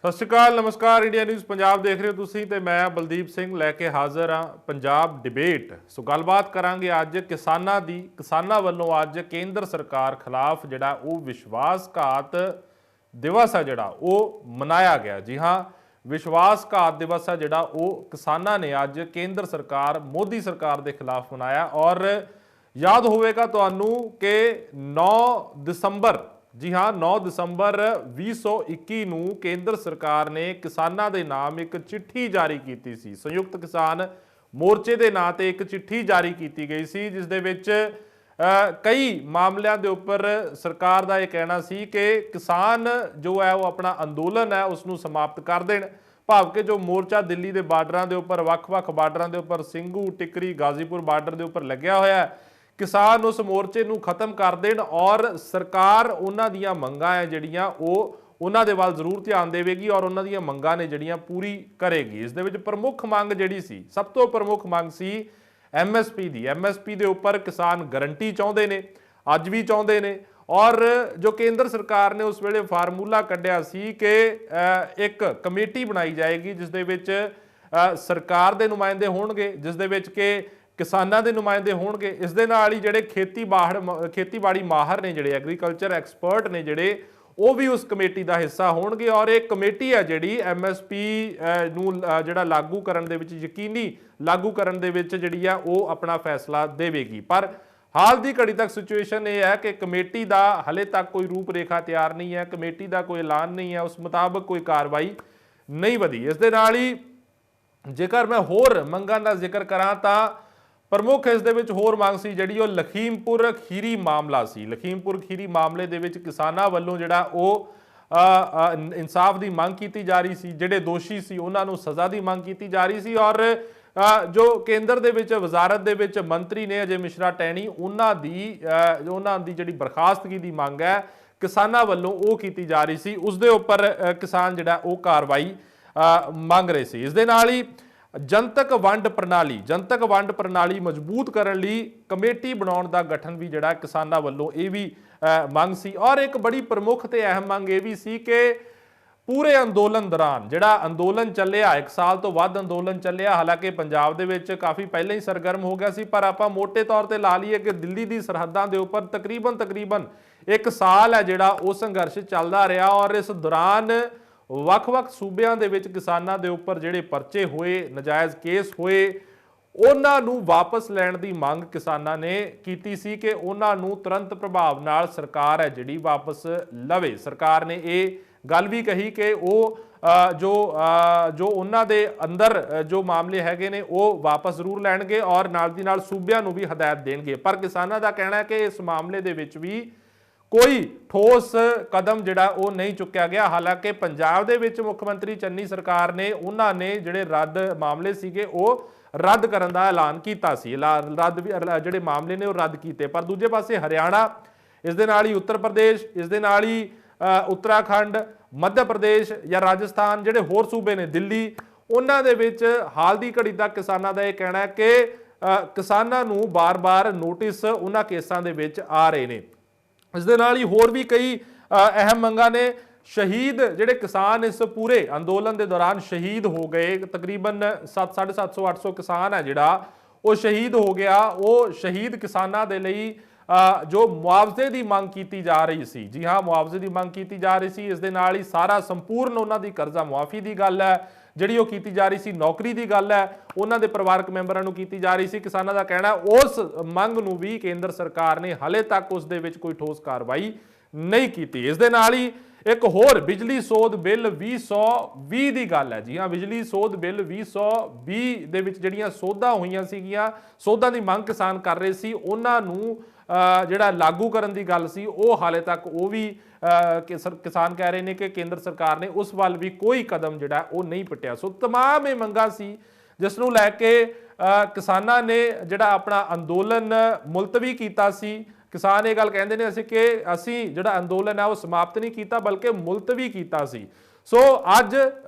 सत श्री अकाल, नमस्कार। इंडिया न्यूज़ पंजाब देख रहे हो तुसीं ते मैं बलदीप सिंह लैके हाज़र हाँ पंजाब डिबेट। सो गलबात करांगे अज किसानां दी। किसानां वल्लों अज केंद्र सरकार खिलाफ जिहड़ा वो विश्वासघात दिवस है जिहड़ा वो मनाया गया। जी हाँ, विश्वासघात दिवस है जिहड़ा वो किसानां ने अज केंद्र सरकार मोदी सरकार के खिलाफ मनाया। और याद होवेगा तुहानूं कि 9 दसंबर, जी हाँ 9 दसंबर 2021 ਨੂੰ केंद्र सरकार ने किसानों के नाम एक चिट्ठी जारी की सी। संयुक्त किसान मोर्चे के नाम से एक चिट्ठी जारी की गई सी, जिस दे विच कई मामलों के उपर सरकार का यह कहना सी कि किसान जो है वो अपना अंदोलन है उसनों समाप्त कर देण। भाव कि जो मोर्चा दिल्ली के बार्डर के उपर वख-वख बार्डर के उपर ਸਿੰਘੂ टिकरी गाजीपुर बार्डर के उपर लग्या होया है, किसान उस मोर्चे नूं खत्म कर देण और सरकार उन्हां दीयां मंगां है जिहड़ियां उन्हां दे वल जरूर ध्यान देवेगी और उन्हां दीयां मंगां ने जिहड़ियां पूरी करेगी। इस दे विच प्रमुख मंग जिहड़ी सी, सब तो प्रमुख मंग सी MSP दी। MSP दे उपर किसान गारंटी चाहुंदे ने, अज भी चाहुंदे ने। और जो केंद्र सरकार ने उस वेले फार्मूला कढ़िया सी कि एक कमेटी बनाई जाएगी जिस दे विच सरकार दे नुमाइंदे होणगे, जिस दे विच कि किसानां दे नुमाइंदे होणगे। इस दे नाल ही जिहड़े खेतीबाड़ी माहर ने, जिहड़े एग्रीकल्चर एक्सपर्ट ने, जिहड़े वो भी उस कमेटी का हिस्सा होणगे। और एक कमेटी है जिहड़ी MSP नूं जिहड़ा लागू करन दे विच, यकीनी लागू करन दे विच जिहड़ी आ वो अपना फैसला देवेगी। पर हाल की घड़ी तक सिचुएशन ये है कि कमेटी का हले तक कोई रूप रेखा तैयार नहीं है, कमेटी का कोई ऐलान नहीं है, उस मुताबिक कोई कार्रवाई नहीं वधी। इस दे नाल ही जेकर मैं होर मंगां दा जिक्र करां तां प्रमुख इस दे विच होर मंग सी जिहड़ी वो लखीमपुर खीरी मामला सी। लखीमपुर खीरी मामले दे विच किसानां वल्लों जिहड़ा वो इंसाफ की मंग की जा रही सी, जिहड़े दोषी सी उन्हां नूं सज़ा की मंग की जा रही सी। और जो केंद्र दे विच वजारत दे विच मंत्री ने अजय मिश्रा टैनी, उन्हां दी जिहड़ी बरखास्तगी की मंग है किसानां वल्लों वो की जा रही सी, उस दे उपर किसान जिहड़ा वो कार्रवाई मंग रहे सी। इस दे नाल ही जनतक वंड प्रणाली मजबूत करने लई कमेटी बनाउण दा गठन भी जिहड़ा किसानां वल्लों ये भी मंग सी। और एक बड़ी प्रमुख ते अहम मंग ये भी सी कि पूरे अंदोलन दौरान जिहड़ा अंदोलन चलिया, 1 साल तो वध अंदोलन चलिया, हालांकि पंजाब दे विच काफ़ी पहले ही सरगर्म हो गया सी, पर आपां मोटे तौर पर ला लीए कि दिल्ली दी सरहदां दे उपर तकरीबन 1 साल है जिहड़ा वो संघर्ष चलदा रहा। और इस दौरान वख-वख सूबियां दे विच किसानां दे उपर जिहड़े परचे होए, नजायज़ केस होए, उन्हां नूं वापस लैण दी मंग किसानां ने कीती सी कि उन्हां नूं तुरंत प्रभाव नाल सरकार है जिहड़ी वापस लवे। सरकार ने ये गल भी कही कि वो जो उन्हां दे अंदर जो मामले हैगे ने वो वापस जरूर लैणगे और नाल दी नाल सूबियां नूं भी हदायत देणगे। पर किसानां दा कहना है कि इस मामले दे विच भी कोई ठोस कदम जिहड़ा वो नहीं चुक्या गया। हालांकि पंजाब दे विच मुख्यमंत्री चन्नी सरकार ने उन्होंने जिहड़े रद्द मामले सीगे वो रद्द करन दा ऐलान कीता सी, रद्द भी जिहड़े मामले ने वो रद्द कीते। पर दूजे पासे हरियाणा, इस दे नाल ही उत्तर प्रदेश, इस दे नाल ही उत्तराखंड, मध्य प्रदेश या राजस्थान, जिहड़े होर सूबे ने, दिल्ली, उन्हां दे विच हाल की घड़ी तक किसानां दा यह कहना है कि किसानां नूं बार-बार नोटिस उन्हां केसां दे विच आ रहे ने। इस दे नाल ही होर भी कई अहम मंगां ने। शहीद जिहड़े किसान इस पूरे अंदोलन के दौरान शहीद हो गए, तकरीबन 750-800 किसान है जिहड़ा वो शहीद हो गया। वो शहीद किसानां दे लई जो मुआवजे की मंग की जा रही सी, जी हाँ मुआवजे की मंग की जा रही सी। इस दे नाल ही सारा संपूर्ण उन्हां दी कर्जा मुआफ़ी की गल है जिहड़ी वो की जा रही सी, नौकरी की गल है उन्हां दे परिवारक मैंबरां नूं की जा रही सी। किसानां दा कहना उस मंग नूं भी केंद्र सरकार ने हाले तक उस दे विच कोई ठोस कार्रवाई नहीं की। इस दे नाल ही एक होर बिजली सोध बिल 2020 की गल है। जी हाँ, बिजली सोध बिल 2020 दे विच जिहड़ियां सोधां होईयां सीगियां, सोधां दी मंग किसान कर रहे सी, उन्हां नूं जिहड़ा लागू करन दी गल सी वो हाले तक वो भी किसान कह रहे हैं कि केंद्र सरकार ने उस वाल भी कोई कदम जिहड़ा वो नहीं पुट्टिया। सो तमाम ये मंगां सी जिस नूं लैके किसानां ने जिहड़ा अपना अंदोलन मुलतवी कीता सी। किसान ये गल कहंदे ने असीं जिहड़ा अंदोलन है वो समाप्त नहीं किया बल्कि मुलतवी किया सी। सो अज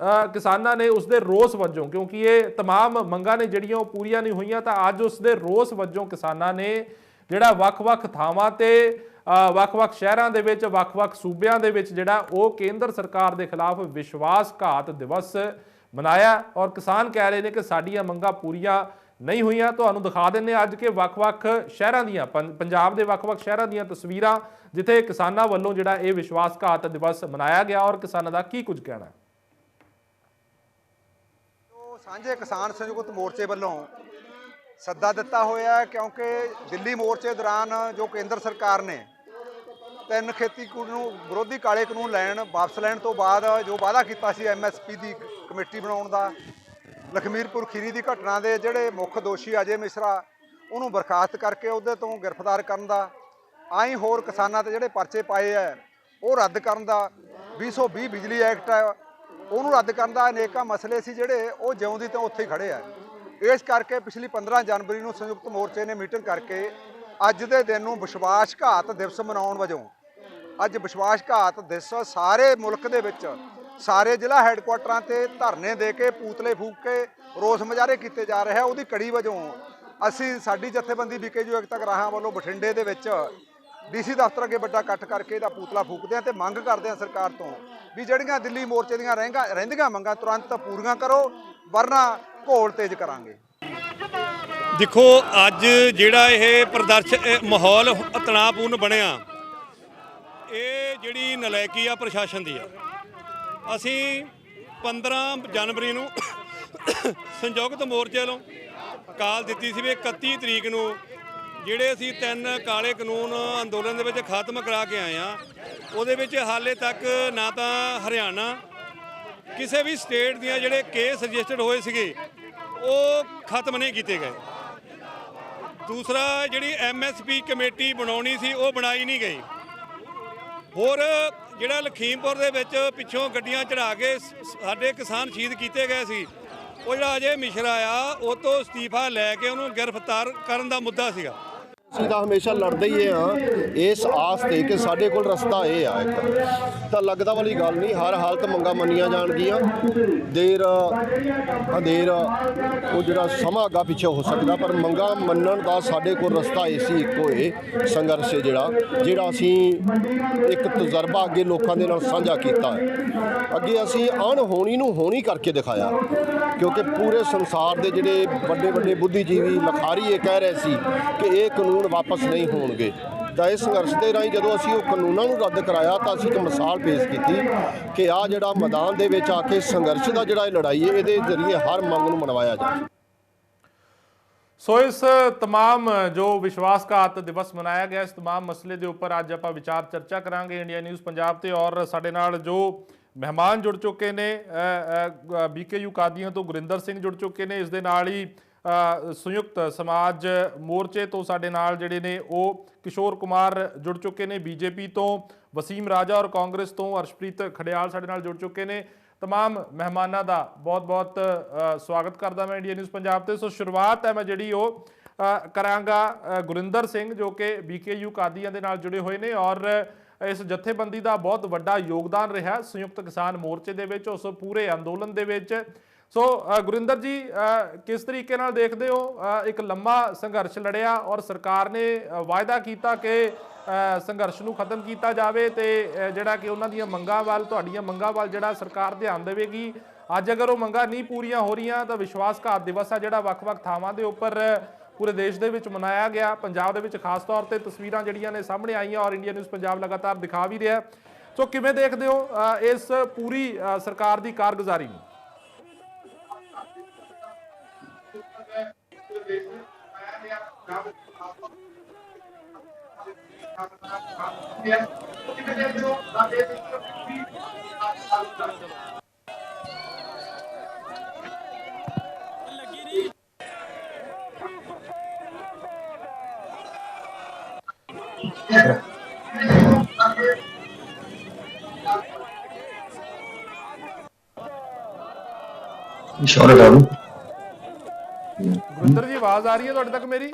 किसानां ने उसके रोस वजों, क्योंकि ये तमाम मंगां ने जिहड़ियां पूरीआं नहीं होईयां, तां अज उसके रोस वजों किसानां ने जिहड़ा वख-वख थावां ते ਵੱਖ-ਵੱਖ ਸ਼ਹਿਰਾਂ ਦੇ ਵਿੱਚ ਵੱਖ-ਵੱਖ ਸੂਬਿਆਂ ਦੇ ਵਿੱਚ ਜਿਹੜਾ ਉਹ ਕੇਂਦਰ ਸਰਕਾਰ ਦੇ ਖਿਲਾਫ ਵਿਸ਼ਵਾਸਘਾਤ ਦਿਵਸ ਮਨਾਇਆ ਔਰ ਕਿਸਾਨ ਕਹਿ ਰਹੇ ਨੇ ਕਿ ਸਾਡੀਆਂ ਮੰਗਾਂ ਪੂਰੀਆਂ ਨਹੀਂ ਹੋਈਆਂ। ਤੁਹਾਨੂੰ ਦਿਖਾ ਦਿੰਦੇ ਅੱਜ ਕਿ ਵੱਖ-ਵੱਖ ਸ਼ਹਿਰਾਂ ਦੀਆਂ ਪੰਜਾਬ ਦੇ ਵੱਖ-ਵੱਖ ਸ਼ਹਿਰਾਂ ਦੀਆਂ ਤਸਵੀਰਾਂ ਜਿੱਥੇ ਕਿਸਾਨਾਂ ਵੱਲੋਂ ਜਿਹੜਾ ਇਹ ਵਿਸ਼ਵਾਸਘਾਤ ਦਿਵਸ ਮਨਾਇਆ ਗਿਆ ਔਰ ਕਿਸਾਨਾਂ ਦਾ ਕੀ ਕੁਝ ਕਹਿਣਾ। ਸਾਂਝੇ ਕਿਸਾਨ ਸੰਯੁਕਤ ਮੋਰਚੇ ਵੱਲੋਂ ਸੱਦਾ ਦਿੱਤਾ ਹੋਇਆ ਕਿਉਂਕਿ ਦਿੱਲੀ ਮੋਰਚੇ ਦੌਰਾਨ ਜੋ ਕੇਂਦਰ ਸਰਕਾਰ ਨੇ 3 ਖੇਤੀ ਕਾਨੂੰਨ ਵਿਰੋਧੀ ਕਾਲੇ ਕਾਨੂੰਨ ਵਾਪਸ ਲੈਣ ਤੋਂ ਬਾਅਦ ਜੋ ਵਾਅਦਾ ਕੀਤਾ ਸੀ MSP ਦੀ ਕਮੇਟੀ ਬਣਾਉਣ ਦਾ, ਲਖਮੀਰਪੁਰ ਖੀਰੀ ਦੀ ਘਟਨਾ ਦੇ ਜਿਹੜੇ ਮੁੱਖ ਦੋਸ਼ੀ ਅਜੇ ਮਿਸ਼ਰਾ ਉਹਨੂੰ ਬਰਖਾਸਤ ਕਰਕੇ ਉਹਦੇ ਤੋਂ ਗ੍ਰਿਫਤਾਰ ਕਰਨ ਦਾ, ਆਈ ਹੋਰ ਕਿਸਾਨਾਂ ਤੇ ਜਿਹੜੇ ਪਰਚੇ ਪਾਏ ਹੈ ਉਹ ਰੱਦ ਕਰਨ ਦਾ, 220 ਬਿਜਲੀ ਐਕਟ ਹੈ ਉਹਨੂੰ ਰੱਦ ਕਰਨ ਦਾ, ਅਨੇਕਾਂ ਮਸਲੇ ਸੀ ਜਿਹੜੇ ਉਹ ਜਿਉਂਦੀ ਤੋਂ ਉੱਥੇ ਹੀ ਖੜੇ ਆ। ਇਸ ਕਰਕੇ ਪਿਛਲੀ 15 ਜਨਵਰੀ ਨੂੰ ਸੰਯੁਕਤ ਮੋਰਚੇ ਨੇ ਮੀਟਿੰਗ ਕਰਕੇ ਅੱਜ ਦੇ ਦਿਨ ਨੂੰ ਵਿਸ਼ਵਾਸਘਾਤ ਦਿਵਸ ਮਨਾਉਣ ਵਜੋਂ ਅੱਜ ਵਿਸ਼ਵਾਸਘਾਤ ਦਿਵਸ ਸਾਰੇ ਮੁਲਕ ਦੇ ਵਿੱਚ ਸਾਰੇ ਜ਼ਿਲ੍ਹਾ ਹੈੱਡਕੁਆਟਰਾਂ ਤੇ ਧਰਨੇ ਦੇ ਕੇ ਪੂਤਲੇ ਫੂਕ ਕੇ ਰੋਸ ਮੁਜ਼ਾਹਰੇ ਕੀਤੇ ਜਾ ਰਹੇ ਆ। ਉਹਦੀ ਕੜੀ ਵਜੋਂ ਅਸੀਂ ਸਾਡੀ ਜਥੇਬੰਦੀ BKU ਏਕਤਾ ਗਰਾਹਾਂ ਵੱਲੋਂ ਬਠਿੰਡੇ ਦੇ ਵਿੱਚ DC ਦਫ਼ਤਰ ਅੱਗੇ ਵੱਡਾ ਇਕੱਠ ਕਰਕੇ ਇਹਦਾ ਪੂਤਲਾ ਫੂਕਦੇ ਆ ਤੇ ਮੰਗ ਕਰਦੇ ਆ ਸਰਕਾਰ ਤੋਂ ਵੀ ਜਿਹੜੀਆਂ ਦਿੱਲੀ ਮੋਰਚੇ ਦੀਆਂ ਰਹਿੰਦੀਆਂ ਮੰਗਾਂ ਤੁਰੰਤ ਪੂਰੀਆਂ ਕਰੋ, ਵਰਨਾ ਘੋਲ ਤੇਜ਼ ਕਰਾਂਗੇ। ਦੇਖੋ ਅੱਜ ਜਿਹੜਾ ਇਹ ਪ੍ਰਦਰਸ਼ਨ ਮਾਹੌਲ ਤਣਾਅਪੂਰਨ ਬਣਿਆ, ਇਹ ਜਿਹੜੀ ਨਲਾਇਕੀ ਆ ਪ੍ਰਸ਼ਾਸਨ ਦੀ ਆ। ਅਸੀਂ 15 ਜਨਵਰੀ ਨੂੰ ਸੰਯੁਕਤ ਮੋਰਚੇ ਵੱਲੋਂ ਕਾਲ ਦਿੱਤੀ ਸੀ ਵੀ 31 ਤਰੀਕ ਨੂੰ ਜਿਹੜੇ ਅਸੀਂ 3 ਕਾਲੇ ਕਾਨੂੰਨ ਅੰਦੋਲਨ ਦੇ ਵਿੱਚ ਖਤਮ ਕਰਾ ਕੇ ਆਏ ਆ, ਉਹਦੇ ਵਿੱਚ ਹਾਲੇ ਤੱਕ ਨਾ ਤਾਂ ਹਰਿਆਣਾ ਕਿਸੇ ਵੀ ਸਟੇਟ ਦੀਆਂ ਜਿਹੜੇ ਕੇਸ ਰਜਿਸਟਰਡ ਹੋਏ ਸੀਗੇ ਉਹ ਖਤਮ ਨਹੀਂ ਕੀਤੇ ਗਏ। ਦੂਸਰਾ ਜਿਹੜੀ MSP ਕਮੇਟੀ ਬਣਾਉਣੀ ਸੀ ਉਹ ਬਣਾਈ ਨਹੀਂ ਗਈ। ਹੋਰ ਜਿਹੜਾ ਲਖੀਮਪੁਰ ਦੇ ਵਿੱਚ ਪਿੱਛੋਂ ਗੱਡੀਆਂ ਚੜਾ ਕੇ ਸਾਡੇ ਕਿਸਾਨ ਸ਼ਹੀਦ ਕੀਤੇ ਗਏ ਸੀ, ਉਹ ਜਿਹੜਾ ਅਜੇ ਮਿਸ਼ਰਾ ਆ ਉਹ ਤੋਂ ਅਸਤੀਫਾ ਲੈ ਕੇ ਉਹਨੂੰ ਗ੍ਰਿਫਤਾਰ ਕਰਨ ਦਾ ਮੁੱਦਾ ਸੀਗਾ। ਅਸੀਂ ਤਾਂ ਹਮੇਸ਼ਾ ਲੜਦੇ ਹੀ ਹਾਂ ਇਸ ਆਸ ਤੇ ਕਿ ਸਾਡੇ ਕੋਲ ਰਸਤਾ ਇਹ ਆ ਇੱਕ ਤਾਂ ਲੱਗਦਾ ਵਾਲੀ ਗੱਲ ਨਹੀਂ, ਹਰ ਹਾਲਤ ਮੰਗਾਂ ਮੰਨੀਆਂ ਜਾਣਗੀਆਂ। ਦੇਰ ਅੰਧੇਰ ਉਹ ਜਿਹੜਾ ਸਮਾਂ ਅੱਗਾ ਪਿੱਛੇ ਹੋ ਸਕਦਾ, ਪਰ ਮੰਗਾਂ ਮੰਨਣ ਦਾ ਸਾਡੇ ਕੋਲ ਰਸਤਾ ਇਸੇ ਇੱਕੋ ਹੈ ਸੰਘਰਸ਼ ਜਿਹੜਾ ਅਸੀਂ ਇੱਕ ਤਜਰਬਾ ਅੱਗੇ ਲੋਕਾਂ ਦੇ ਨਾਲ ਸਾਂਝਾ ਕੀਤਾ ਹੈ। ਅੱਗੇ ਅਸੀਂ ਅਣਹੋਣੀ ਨੂੰ ਹੋਣੀ ਕਰਕੇ ਦਿਖਾਇਆ, ਕਿਉਂਕਿ ਪੂਰੇ ਸੰਸਾਰ ਦੇ ਜਿਹੜੇ ਵੱਡੇ ਵੱਡੇ ਬੁੱਧੀਜੀਵੀ ਲਖਾਰੀ ਇਹ ਕਹਿ ਰਹੇ ਸੀ ਕਿ ਇਹ ਕਾਨੂੰਨ ਵਾਪਸ ਨਹੀਂ ਹੋਣਗੇ। ਤਾਂ ਇਸ ਸੰਘਰਸ਼ ਦੇ ਰਾਹੀਂ ਜਦੋਂ ਅਸੀਂ ਉਹ ਕਾਨੂੰਨਾਂ ਨੂੰ ਰੱਦ ਕਰਾਇਆ ਤਾਂ ਅਸੀਂ ਇੱਕ ਮਿਸਾਲ ਪੇਸ਼ ਕੀਤੀ ਕਿ ਆਹ ਜਿਹੜਾ ਮੈਦਾਨ ਦੇ ਵਿੱਚ ਆ ਕੇ ਸੰਘਰਸ਼ ਦਾ ਜਿਹੜਾ ਇਹ ਲੜਾਈ ਹੈ ਇਹਦੇ ਜ਼ਰੀਏ ਹਰ ਮੰਗ ਨੂੰ ਮਨਵਾਇਆ ਜਾਏ। ਸੋ ਇਸ तमाम ਜੋ ਵਿਸ਼ਵਾਸਘਾਤ ਦਿਵਸ ਮਨਾਇਆ ਗਿਆ, ਇਸ तमाम ਮਸਲੇ ਦੇ ਉੱਪਰ ਅੱਜ ਆਪਾਂ ਵਿਚਾਰ ਚਰਚਾ ਕਰਾਂਗੇ ਇੰਡੀਆ ਨਿਊਜ਼ ਪੰਜਾਬ ਤੇ। ਔਰ ਸਾਡੇ ਨਾਲ ਜੋ ਮਹਿਮਾਨ ਜੁੜ ਚੁੱਕੇ ਨੇ, BKU ਕਾਦੀਆਂ ਤੋਂ ਗੁਰਿੰਦਰ ਸਿੰਘ ਜੁੜ ਚੁੱਕੇ ਨੇ, ਇਸ ਦੇ ਨਾਲ ਹੀ ਸੰਯੁਕਤ ਸਮਾਜ ਮੋਰਚੇ ਤੋਂ ਸਾਡੇ ਨਾਲ ਜਿਹੜੇ ਨੇ ਉਹ ਕਿਸ਼ੋਰ ਕੁਮਾਰ ਜੁੜ ਚੁੱਕੇ ਨੇ, BJP ਤੋਂ ਵਸੀਮ ਰਾਜਾ ਔਰ ਕਾਂਗਰਸ ਤੋਂ ਅਰਸ਼ਪ੍ਰੀਤ ਖੜਿਆਲ ਸਾਡੇ ਨਾਲ ਜੁੜ ਚੁੱਕੇ ਨੇ। तमाम ਮਹਿਮਾਨਾਂ ਦਾ ਬਹੁਤ-ਬਹੁਤ ਸਵਾਗਤ ਕਰਦਾ ਮੈਂ ਇੰਡੀਆ ਨਿਊਜ਼ ਪੰਜਾਬ ਤੇ। ਸੋ ਸ਼ੁਰੂਆਤ ਹੈ ਮੈਂ ਜਿਹੜੀ ਉਹ ਕਰਾਂਗਾ ਗੁਰਿੰਦਰ ਸਿੰਘ ਜੋ ਕਿ BKU ਕਾਦੀਆਂ ਦੇ ਨਾਲ ਜੁੜੇ ਹੋਏ ਨੇ ਔਰ ਇਸ ਜਥੇਬੰਦੀ ਦਾ ਬਹੁਤ ਵੱਡਾ ਯੋਗਦਾਨ ਰਿਹਾ ਸੰਯੁਕਤ ਕਿਸਾਨ ਮੋਰਚੇ ਦੇ ਵਿੱਚ, ਉਸ ਪੂਰੇ ਅੰਦੋਲਨ ਦੇ ਵਿੱਚ। ਸੋ ਗੁਰਿੰਦਰ ਜੀ, ਕਿਸ ਤਰੀਕੇ ਨਾਲ ਦੇਖਦੇ ਹੋ ਇੱਕ ਲੰਮਾ ਸੰਘਰਸ਼ ਲੜਿਆ ਔਰ ਸਰਕਾਰ ਨੇ ਵਾਅਦਾ ਕੀਤਾ ਕਿ ਸੰਘਰਸ਼ ਨੂੰ ਖਤਮ ਕੀਤਾ ਜਾਵੇ ਤੇ ਜਿਹੜਾ ਕਿ ਉਹਨਾਂ ਦੀਆਂ ਮੰਗਾਂ ਵੱਲ, ਤੁਹਾਡੀਆਂ ਮੰਗਾਂ ਵੱਲ ਜਿਹੜਾ ਸਰਕਾਰ ਧਿਆਨ ਦੇਵੇਗੀ। ਅੱਜ ਅਗਰ ਉਹ ਮੰਗਾਂ ਨਹੀਂ ਪੂਰੀਆਂ ਹੋ ਰਹੀਆਂ ਤਾਂ ਵਿਸ਼ਵਾਸਘਾਤ ਦਿਵਸ ਆ ਜਿਹੜਾ ਵੱਖ-ਵੱਖ ਥਾਵਾਂ ਦੇ ਉੱਪਰ ਪੂਰੇ ਦੇਸ਼ ਦੇ ਵਿੱਚ ਮਨਾਇਆ ਗਿਆ, ਪੰਜਾਬ ਦੇ ਵਿੱਚ ਖਾਸ ਤੌਰ ਤੇ ਤਸਵੀਰਾਂ ਜਿਹੜੀਆਂ ਨੇ ਸਾਹਮਣੇ ਆਈਆਂ ਔਰ ਇੰਡੀਆ ਨਿਊਜ਼ ਪੰਜਾਬ ਲਗਾਤਾਰ ਦਿਖਾ ਵੀ ਰਿਹਾ। ਸੋ ਕਿਵੇਂ ਦੇਖਦੇ ਹੋ ਇਸ ਪੂਰੀ ਸਰਕਾਰ ਦੀ ਕਾਰਗੁਜ਼ਾਰੀ ਨੂੰ? ਗੁਰਿੰਦਰ ਜੀ, ਆਵਾਜ਼ ਆ ਰਹੀ ਹੈ ਤੁਹਾਡੇ ਤੱਕ ਮੇਰੀ?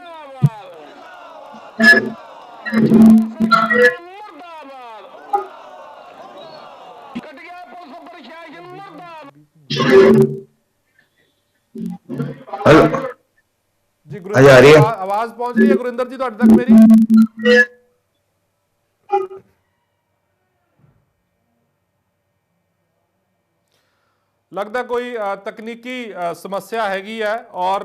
जी गुरिंदर, आवाज पहुंच रही है गुरिंदर जी ਤੁਹਾਡੇ ਤੱਕ ਮੇਰੀ? लगता कोई तकनीकी समस्या हैगी है और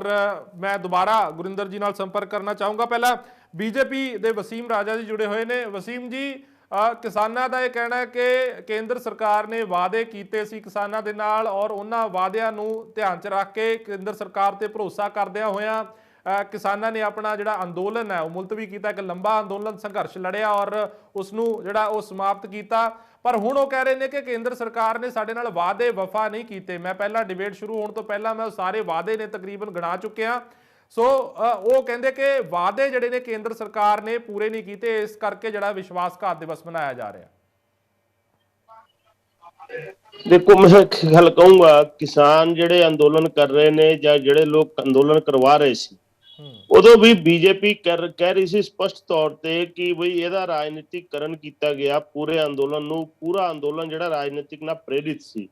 मैं दोबारा गुरिंदर जी नाल संपर्क करना चाहूँगा। पहला बीजेपी ਦੇ ਵਸੀਮ ਰਾਜਾ ਜੀ जुड़े हुए ने। वसीम जी, ਕਿਸਾਨਾਂ ਦਾ ਇਹ ਕਹਿਣਾ ਹੈ ਕਿ ਕੇਂਦਰ ਸਰਕਾਰ ਨੇ ਵਾਅਦੇ ਕੀਤੇ ਸੀ ਕਿਸਾਨਾਂ ਦੇ ਨਾਲ ਔਰ ਉਹਨਾਂ ਵਾਅਦਿਆਂ ਨੂੰ ਧਿਆਨ 'ਚ ਰੱਖ ਕੇ ਕੇਂਦਰ ਸਰਕਾਰ ਤੇ ਭਰੋਸਾ ਕਰਦਿਆਂ ਹੋਇਆਂ ਕਿਸਾਨਾਂ ਨੇ ਆਪਣਾ ਜਿਹੜਾ ਅੰਦੋਲਨ ਹੈ ਉਹ ਮੁਲਤਵੀ ਕੀਤਾ, ਇੱਕ ਲੰਬਾ ਅੰਦੋਲਨ ਸੰਘਰਸ਼ ਲੜਿਆ ਔਰ ਉਸ ਨੂੰ ਜਿਹੜਾ ਉਹ ਸਮਾਪਤ ਕੀਤਾ। ਪਰ ਹੁਣ ਉਹ ਕਹਿ ਰਹੇ ਨੇ ਕਿ ਕੇਂਦਰ ਸਰਕਾਰ ਨੇ ਸਾਡੇ ਨਾਲ ਵਾਅਦੇ ਵਫਾ ਨਹੀਂ ਕੀਤੇ। ਮੈਂ ਪਹਿਲਾਂ ਡਿਬੇਟ ਸ਼ੁਰੂ ਹੋਣ ਤੋਂ ਪਹਿਲਾਂ ਮੈਂ ਸਾਰੇ ਵਾਅਦੇ ਨੇ ਤਕਰੀਬਨ ਗਿਣਾ ਚੁੱਕਿਆ। ਸੋ ਉਹ ਕਹਿੰਦੇ ਕਿ ਵਾਅਦੇ ਜਿਹੜੇ ਨੇ ਕੇਂਦਰ ਸਰਕਾਰ ਨੇ ਪੂਰੇ ਨਹੀਂ ਕੀਤੇ, ਇਸ ਕਰਕੇ ਜਿਹੜਾ ਵਿਸ਼ਵਾਸਘਾਤ ਦਿਵਸ ਮਨਾਇਆ ਜਾ ਰਿਹਾ। देखो मैं एक गल कहूंगा, किसान ਜਿਹੜੇ ਅੰਦੋਲਨ ਕਰ ਰਹੇ ਨੇ ਜਾਂ ਜਿਹੜੇ ਲੋਕ ਅੰਦੋਲਨ ਕਰਵਾ ਰਹੇ ਸੀ ਉਦੋਂ ਵੀ ਬੀਜੇਪੀ ਕਹਿ ਰਹੀ ਸੀ ਸਪਸ਼ਟ ਤੌਰ ਤੇ ਕਿ ਬਈ ਇਹਦਾ ਰਾਜਨੀਤਿਕਕਰਨ ਕੀਤਾ ਗਿਆ। ਪੂਰੇ ਅੰਦੋਲਨ ਨੂੰ, ਪੂਰਾ ਅੰਦੋਲਨ ਜਿਹੜਾ ਰਾਜਨੀਤਿਕ ਨਾਲ ਪ੍ਰੇਰਿਤ ਸੀ।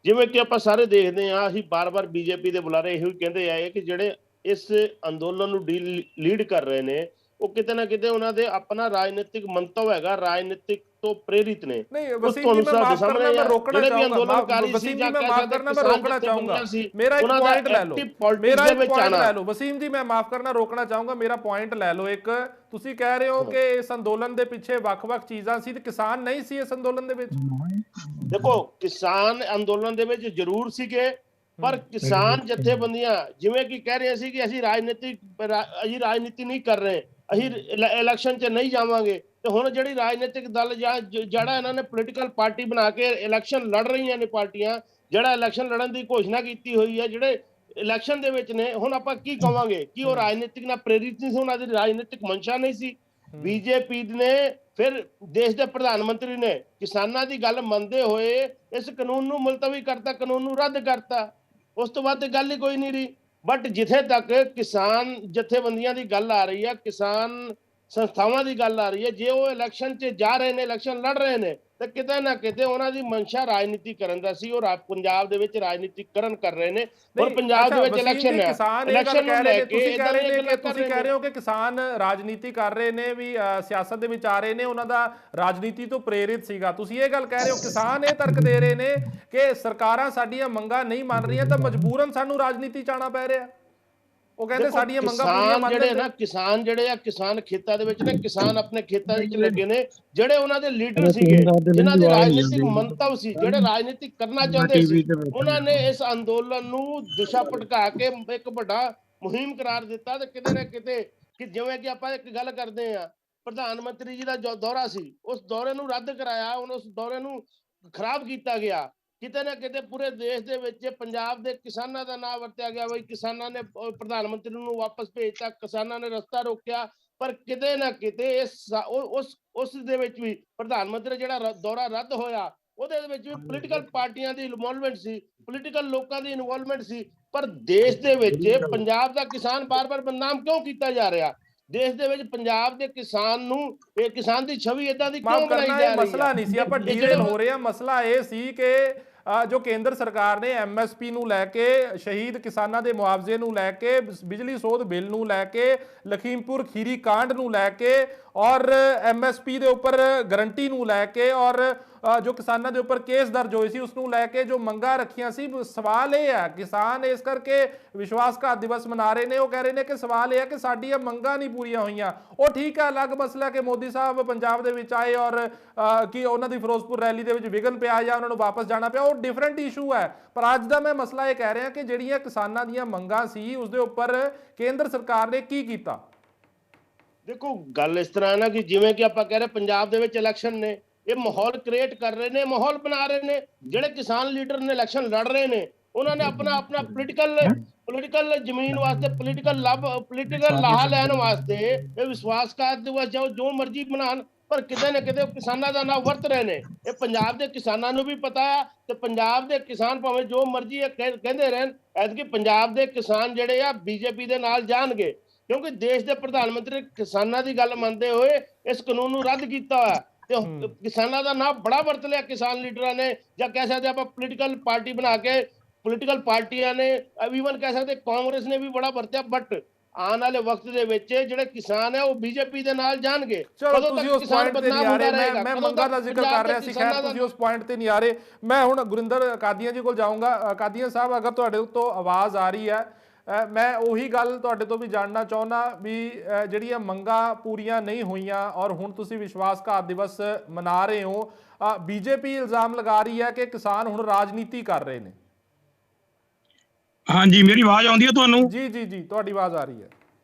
ਜਿਵੇਂ ਕਿ ਆਪਾਂ ਸਾਰੇ ਦੇਖਦੇ ਹਾਂ, ਅਸੀਂ ਬਾਰ-ਬਾਰ ਬੀਜੇਪੀ ਦੇ ਬੁਲਾਰੇ ਇਹੋ ਕਹਿੰਦੇ ਆਏ ਕਿ ਜਿਹੜੇ ਇਸ ਅੰਦੋਲਨ ਨੂੰ ਲੀਡ ਕਰ ਰਹੇ ਨੇ ਉਹ ਕਿਤੇ ਨਾ ਕਿਤੇ ਉਹਨਾਂ ਦੇ ਆਪਣਾ ਰਾਜਨੀਤਿਕ ਮੰਤਵ ਹੈਗਾ, ਰਾਜਨੀਤਿਕ ਤੋਂ ਪ੍ਰੇਰਿਤ ਨੇ। ਨਹੀਂ ਵਸੀਮ ਜੀ, ਮੈਂ ਮਾਫ ਕਰਨਾ, ਮੈਂ ਰੋਕਣਾ ਚਾਹੂੰਗਾ। ਵਸੀਮ ਜੀ, ਮੈਂ ਮਾਫ ਕਰਨਾ, ਮੈਂ ਰੋਕਣਾ ਚਾਹੂੰਗਾ। ਮੇਰਾ ਇੱਕ ਪੁਆਇੰਟ ਲੈ ਲਓ, ਮੇਰਾ ਇੱਕ ਪੁਆਇੰਟ ਲੈ ਲਓ। ਵਸੀਮ ਜੀ, ਮੈਂ ਮਾਫ ਕਰਨਾ, ਰੋਕਣਾ ਚਾਹੂੰਗਾ। ਮੇਰਾ ਪੁਆਇੰਟ ਲੈ ਲਓ। ਇੱਕ ਤੁਸੀਂ ਕਹਿ ਰਹੇ ਹੋ ਕਿ ਇਸ ਅੰਦੋਲਨ ਦੇ ਪਿੱਛੇ ਵੱਖ-ਵੱਖ ਚੀਜ਼ਾਂ ਸੀ ਤੇ ਕਿਸਾਨ ਨਹੀਂ ਸੀ ਇਸ ਅੰਦੋਲਨ ਦੇ ਵਿੱਚ। ਦੇਖੋ, ਕਿਸਾਨ ਅੰਦੋਲਨ ਦੇ ਵਿੱਚ ਜ਼ਰੂਰ ਸੀਗੇ, ਪਰ ਕਿਸਾਨ ਜਥੇਬੰਦੀਆਂ ਜਿਵੇਂ ਕਿ ਕਹਿ ਰਹੇ ਸੀ ਕਿ ਅਸੀਂ ਰਾਜਨੀਤੀ ਨਹੀਂ ਕਰ ਰਹੇ, ਅਸੀਂ ਇਲੈਕਸ਼ਨ 'ਚ ਨਹੀਂ ਜਾਵਾਂਗੇ। ਤੇ ਹੁਣ ਜਿਹੜੀ ਰਾਜਨੀਤਿਕ ਦਲ ਜਾਂ ਜਿਹੜਾ ਇਹਨਾਂ ਨੇ ਪੋਲੀਟੀਕਲ ਪਾਰਟੀ ਬਣਾ ਕੇ ਇਲੈਕਸ਼ਨ ਲੜ ਰਹੀਆਂ ਨੇ ਪਾਰਟੀਆਂ, ਜਿਹੜਾ ਇਲੈਕਸ਼ਨ ਲੜਨ ਦੀ ਘੋਸ਼ਣਾ ਕੀਤੀ ਹੋਈ ਹੈ, ਜਿਹੜੇ ਇਲੈਕਸ਼ਨ ਦੇ ਵਿੱਚ ਨੇ, ਹੁਣ ਆਪਾਂ ਕੀ ਕਵਾਂਗੇ ਕਿ ਉਹ ਰਾਜਨੀਤਿਕ ਨਾਲ ਪ੍ਰੇਰਿਤ ਨਹੀਂ ਸੀ, ਉਹਨਾਂ ਦੀ ਰਾਜਨੀਤਿਕ ਮਨਸ਼ਾ ਨਹੀਂ ਸੀ। ਬੀਜੇਪੀ ਨੇ ਫਿਰ ਦੇਸ਼ ਦੇ ਪ੍ਰਧਾਨ ਮੰਤਰੀ ਨੇ ਕਿਸਾਨਾਂ ਦੀ ਗੱਲ ਮੰਨਦੇ ਹੋਏ ਇਸ ਕਾਨੂੰਨ ਨੂੰ ਮੁਲਤਵੀ ਕਰਤਾ, ਕਾਨੂੰਨ ਨੂੰ ਰੱਦ ਕਰਤਾ। ਉਸ ਤੋਂ ਬਾਅਦ ਤੇ ਗੱਲ ਹੀ ਕੋਈ ਨਹੀਂ ਰਹੀ। ਬਟ ਜਿੱਥੇ ਤੱਕ ਕਿਸਾਨ ਜਥੇਬੰਦੀਆਂ ਦੀ ਗੱਲ ਆ ਰਹੀ ਹੈ, ਕਿਸਾਨ ਸੰਸਥਾਵਾਂ ਦੀ ਗੱਲ ਆ ਰਹੀ ਹੈ, ਜੇ ਉਹ ਇਲੈਕਸ਼ਨ 'ਚ ਜਾ ਰਹੇ ਨੇ, ਇਲੈਕਸ਼ਨ ਲੜ ਰਹੇ ਨੇ, ਤੇ ਕਿਤੇ ਨਾ ਕਿਤੇ ਉਹਨਾਂ ਦੀ ਮਨਸ਼ਾ ਰਾਜਨੀਤੀ ਕਰਨ ਦਾ ਸੀ। ਉਹ ਪੰਜਾਬ ਦੇ ਵਿੱਚ ਰਾਜਨੀਤੀਕਰਨ ਕਰ ਰਹੇ ਨੇ। ਹੁਣ ਪੰਜਾਬ ਦੇ ਵਿੱਚ ਇਲੈਕਸ਼ਨ ਹੈ, ਇਲੈਕਸ਼ਨ ਨੂੰ ਲੈ ਕੇ ਤੁਸੀਂ ਕਹਿ ਰਹੇ ਹੋ ਕਿ ਕਿਸਾਨ ਰਾਜਨੀਤੀ ਕਰ ਰਹੇ ਨੇ, ਵੀ ਸਿਆਸਤ ਦੇ ਵਿੱਚ ਆ ਰਹੇ ਨੇ, ਉਹਨਾਂ ਦਾ ਰਾਜਨੀਤੀ ਤੋਂ ਪ੍ਰੇਰਿਤ ਸੀਗਾ। ਤੁਸੀਂ ਇਹ ਗੱਲ ਕਹਿ ਰਹੇ ਹੋ। ਕਿਸਾਨ ਇਹ ਤਰਕ ਦੇ ਰਹੇ ਨੇ ਕਿ ਸਰਕਾਰਾਂ ਸਾਡੀਆਂ ਮੰਗਾਂ ਨਹੀਂ ਮੰਨ ਰਹੀਆਂ ਤਾਂ ਮਜਬੂਰਨ ਸਾਨੂੰ ਰਾਜਨੀਤੀ 'ਚ ਆਉਣਾ ਪੈ ਰਿਹਾ। ਉਹ ਕਹਿੰਦੇ ਸਾਡੀਆਂ ਮੰਗਾਂ ਪੂਰੀਆਂ ਮੰਨਦੇ ਨੇ। ਕਿਸਾਨ ਜਿਹੜੇ ਆ, ਕਿਸਾਨ ਖੇਤਾਂ ਦੇ ਵਿੱਚ ਨੇ, ਕਿਸਾਨ ਆਪਣੇ ਖੇਤਾਂ ਵਿੱਚ ਲੱਗੇ ਨੇ। ਜਿਹੜੇ ਉਹਨਾਂ ਦੇ ਲੀਡਰ ਸੀਗੇ, ਜਿਨ੍ਹਾਂ ਦੇ ਰਾਜਨੀਤਿਕ ਮੰਤਵ ਸੀ, ਜਿਹੜੇ ਰਾਜਨੀਤਿਕ ਕਰਨਾ ਚਾਹੁੰਦੇ ਸੀ, ਉਹਨਾਂ ਨੇ ਇਸ ਅੰਦੋਲਨ ਨੂੰ ਦਿਸ਼ਾ ਭਟਕਾ ਕੇ ਇੱਕ ਵੱਡਾ ਮੁਹਿੰਮ ਕਰਾਰ ਦਿੱਤਾ। ਤੇ ਕਿਤੇ ਨਾ ਕਿਤੇ ਕਿ ਜਿਵੇਂ ਕਿ ਆਪਾਂ ਇੱਕ ਗੱਲ ਕਰਦੇ ਆ, ਪ੍ਰਧਾਨ ਮੰਤਰੀ ਜੀ ਦਾ ਜੋ ਦੌਰਾ ਸੀ, ਉਸ ਦੌਰੇ ਨੂੰ ਰੱਦ ਕਰਾਇਆ, ਉਸ ਦੌਰੇ ਨੂੰ ਖਰਾਬ ਕੀਤਾ ਗਿਆ। ਕਿਤੇ ਨਾ ਕਿਤੇ ਪੂਰੇ ਦੇਸ਼ ਦੇ ਵਿੱਚ ਪੰਜਾਬ ਦੇ ਕਿਸਾਨਾਂ ਦਾ ਨਾਮ ਵਰਤਿਆ ਗਿਆ। ਬਈ ਕਿਸਾਨਾਂ ਨੇ ਪ੍ਰਧਾਨ ਮੰਤਰੀ ਨੂੰ ਵਾਪਸ ਭੇਜਤਾ, ਕਿਸਾਨਾਂ ਨੇ ਰਸਤਾ ਰੋਕਿਆ। ਪਰ ਕਿਤੇ ਨਾ ਕਿਤੇ ਉਸ ਦੇ ਵਿੱਚ ਵੀ ਪ੍ਰਧਾਨ ਮੰਤਰੀ ਜਿਹੜਾ ਦੌਰਾ ਰੱਦ ਹੋਇਆ, ਉਹਦੇ ਵਿੱਚ ਵੀ ਪੋਲੀਟੀਕਲ ਪਾਰਟੀਆਂ ਦੀ ਇਨਵੋਲਵਮੈਂਟ ਸੀ, ਪੋਲੀਟੀਕਲ ਲੋਕਾਂ ਦੀ ਇਨਵੋਲਵਮੈਂਟ ਸੀ। ਪਰ ਦੇਸ਼ ਦੇ ਵਿੱਚ ਪੰਜਾਬ ਦਾ ਕਿਸਾਨ ਬਾਰ-ਬਾਰ ਬਦਨਾਮ ਕਿਉਂ ਕੀਤਾ ਜਾ ਰਿਹਾ? ਦੇਸ਼ ਦੇ ਵਿੱਚ ਪੰਜਾਬ ਦੇ ਕਿਸਾਨ ਨੂੰ, ਕਿਸਾਨ ਦੀ ਛਵੀ ਇਦਾਂ ਦੀ ਕਿਉਂ ਬਣਾਈ ਜਾ ਰਹੀ ਹੈ? ਮਸਲਾ ਨਹੀਂ ਸੀ, ਆਪਾਂ ਡੀਰੇਲ ਹੋ ਰਹੇ ਹਾਂ। ਮਸਲਾ ਇਹ ਸੀ ਕਿ ਜੋ ਕੇਂਦਰ ਸਰਕਾਰ ਨੇ MSP ਨੂੰ ਲੈ ਕੇ, ਸ਼ਹੀਦ ਕਿਸਾਨਾਂ ਦੇ ਮੁਆਵਜ਼ੇ ਨੂੰ ਲੈ ਕੇ, ਬਿਜਲੀ ਸੋਧ ਬਿੱਲ ਨੂੰ ਲੈ ਕੇ, ਲਖੀਮਪੁਰ ਖੀਰੀ ਕਾਂਡ ਨੂੰ ਲੈ ਕੇ ਔਰ MSP ਦੇ ਉੱਪਰ ਗਰੰਟੀ ਨੂੰ ਲੈ ਕੇ ਔਰ ਜੋ ਕਿਸਾਨਾਂ ਦੇ ਉੱਪਰ ਕੇਸ ਦਰਜ ਹੋਏ ਸੀ ਉਸ ਨੂੰ ਲੈ ਕੇ ਜੋ ਮੰਗਾਂ ਰੱਖੀਆਂ ਸੀ। ਸਵਾਲ ਇਹ ਹੈ, ਕਿਸਾਨ ਇਸ ਕਰਕੇ ਵਿਸ਼ਵਾਸਘਾਤ ਦਿਵਸ ਮਨਾ ਰਹੇ ਨੇ। ਉਹ ਕਹਿ ਰਹੇ ਨੇ ਕਿ ਸਵਾਲ ਇਹ ਹੈ ਕਿ ਸਾਡੀਆਂ ਮੰਗਾਂ ਨਹੀਂ ਪੂਰੀਆਂ ਹੋਈਆਂ। ਉਹ ਠੀਕ ਹੈ, ਅਲੱਗ ਮਸਲਾ ਕਿ ਮੋਦੀ ਸਾਹਿਬ ਪੰਜਾਬ ਦੇ ਵਿੱਚ ਆਏ ਔਰ ਕਿ ਉਹਨਾਂ ਦੀ ਫਿਰੋਜ਼ਪੁਰ ਰੈਲੀ ਦੇ ਵਿੱਚ ਵਿਘਨ ਪਿਆ ਜਾਂ ਉਹਨਾਂ ਨੂੰ ਵਾਪਸ ਜਾਣਾ ਪਿਆ, ਉਹ ਡਿਫਰੈਂਟ ਇਸ਼ੂ ਹੈ। ਪਰ ਅੱਜ ਦਾ ਮੈਂ ਮਸਲਾ ਇਹ ਕਹਿ ਰਿਹਾ ਕਿ ਜਿਹੜੀਆਂ ਕਿਸਾਨਾਂ ਦੀਆਂ ਮੰਗਾਂ ਸੀ ਉਸ ਦੇ ਉੱਪਰ ਕੇਂਦਰ ਸਰਕਾਰ ਨੇ ਕੀ ਕੀਤਾ। ਦੇਖੋ, ਗੱਲ ਇਸ ਤਰ੍ਹਾਂ ਨਾ ਕਿ ਜਿਵੇਂ ਕਿ ਆਪਾਂ ਕਹਿ ਰਹੇ ਪੰਜਾਬ ਦੇ ਵਿੱਚ ਇਲੈਕਸ਼ਨ ਨੇ, ਇਹ ਮਾਹੌਲ ਕ੍ਰੀਏਟ ਕਰ ਰਹੇ ਨੇ, ਮਾਹੌਲ ਬਣਾ ਰਹੇ ਨੇ। ਜਿਹੜੇ ਕਿਸਾਨ ਲੀਡਰ ਨੇ ਇਲੈਕਸ਼ਨ ਲੜ ਰਹੇ ਨੇ, ਉਹਨਾਂ ਨੇ ਆਪਣਾ ਪੋਲੀਟੀਕਲ ਜ਼ਮੀਨ ਵਾਸਤੇ, ਪੋਲੀਟੀਕਲ ਲਾਹਾ ਲੈਣ ਵਾਸਤੇ ਇਹ ਵਿਸ਼ਵਾਸਘਾਤ ਦਿਵਸ ਜੋ ਮਰਜ਼ੀ ਬਣਾਉਣ, ਪਰ ਕਿਤੇ ਨਾ ਕਿਤੇ ਕਿਸਾਨਾਂ ਦਾ ਨਾਮ ਵਰਤ ਰਹੇ ਨੇ। ਇਹ ਪੰਜਾਬ ਦੇ ਕਿਸਾਨਾਂ ਨੂੰ ਵੀ ਪਤਾ ਹੈ ਤੇ ਪੰਜਾਬ ਦੇ ਕਿਸਾਨ ਭਾਵੇਂ ਜੋ ਮਰਜ਼ੀ ਕਹਿੰਦੇ ਰਹਿਣ, ਐਤਕੀ ਪੰਜਾਬ ਦੇ ਕਿਸਾਨ ਜਿਹੜੇ ਆ ਬੀਜੇਪੀ ਦੇ ਨਾਲ ਜਾਣਗੇ, ਕਿਉਂਕਿ ਦੇਸ਼ ਦੇ ਪ੍ਰਧਾਨ ਮੰਤਰੀ ਕਿਸਾਨਾਂ ਦੀ ਗੱਲ ਮੰਨਦੇ ਹੋਏ ਇਸ ਕਾਨੂੰਨ ਨੂੰ ਰੱਦ ਕੀਤਾ ਹੋਇਆ। ਤੇ ਕਿਸਾਨਾਂ ਦਾ ਨਾਮ ਬੜਾ ਵਰਤ ਲਿਆ ਕਿਸਾਨ ਲੀਡਰਾਂ ਨੇ, ਜਾਂ ਕਹਿ ਸਕਦੇ ਆਪਾਂ ਪੋਲੀਟੀਕਲ ਪਾਰਟੀ ਬਣਾ ਕੇ, ਪੋਲੀਟੀਕਲ ਪਾਰਟੀਆਂ ਨੇ, ਈਵਨ ਕਹਿ ਸਕਦੇ ਕਾਂਗਰਸ ਨੇ ਵੀ ਬੜਾ ਵਰਤਿਆ। ਬਟ ਆਉਣ ਵਾਲੇ ਵਕਤ ਦੇ ਵਿੱਚ ਜਿਹੜੇ ਕਿਸਾਨ ਹੈ ਉਹ ਬੀਜੇਪੀ ਦੇ ਨਾਲ ਜਾਣਗੇ। ਚਲੋ ਤੁਸੀਂ ਉਸ ਪੁਆਇੰਟ ਤੇ ਨਹੀਂ ਆ ਰਹੇ, ਮੈਂ ਮੰਗਾਂ ਦਾ ਜ਼ਿਕਰ ਕਰ ਰਿਹਾ ਸੀ, ਖੈਰ ਤੁਸੀਂ ਉਸ ਪੁਆਇੰਟ ਤੇ ਨਹੀਂ ਆ ਰਹੇ। ਮੈਂ ਹੁਣ ਗੁਰਿੰਦਰ ਕਾਦੀਆਂ ਜੀ ਕੋਲ ਜਾਊਂਗਾ। ਕਾਦੀਆਂ ਸਾਹਿਬ, ਅਗਰ ਤੁਹਾਡੇ ਤੋਂ ਆਵਾਜ਼ ਆ ਰਹੀ ਹੈ, ਮੈਂ ਉਹੀ ਗੱਲ ਤੁਹਾਡੇ ਤੋਂ ਵੀ ਜਾਣਨਾ ਚਾਹੁੰਦਾ ਵੀ ਜਿਹੜੀਆਂ ਮੰਗਾਂ ਪੂਰੀਆਂ ਨਹੀਂ ਹੋਈਆਂ ਔਰ ਹੁਣ ਤੁਸੀਂ ਵਿਸ਼ਵਾਸਘਾਤ ਦਿਵਸ ਮਨਾ ਰਹੇ ਹੋ, ਬੀਜੇਪੀ ਇਲਜ਼ਾਮ ਲਗਾ ਰਹੀ ਹੈ ਕਿ ਕਿਸਾਨ ਹੁਣ ਰਾਜਨੀਤੀ ਕਰ ਰਹੇ ਨੇ। ਹਾਂਜੀ, ਮੇਰੀ ਆਵਾਜ਼ ਆਉਂਦੀ ਹੈ ਤੁਹਾਨੂੰ? ਜੀ ਜੀ ਜੀ, ਤੁਹਾਡੀ ਆਵਾਜ਼ ਆ ਰਹੀ ਹੈ।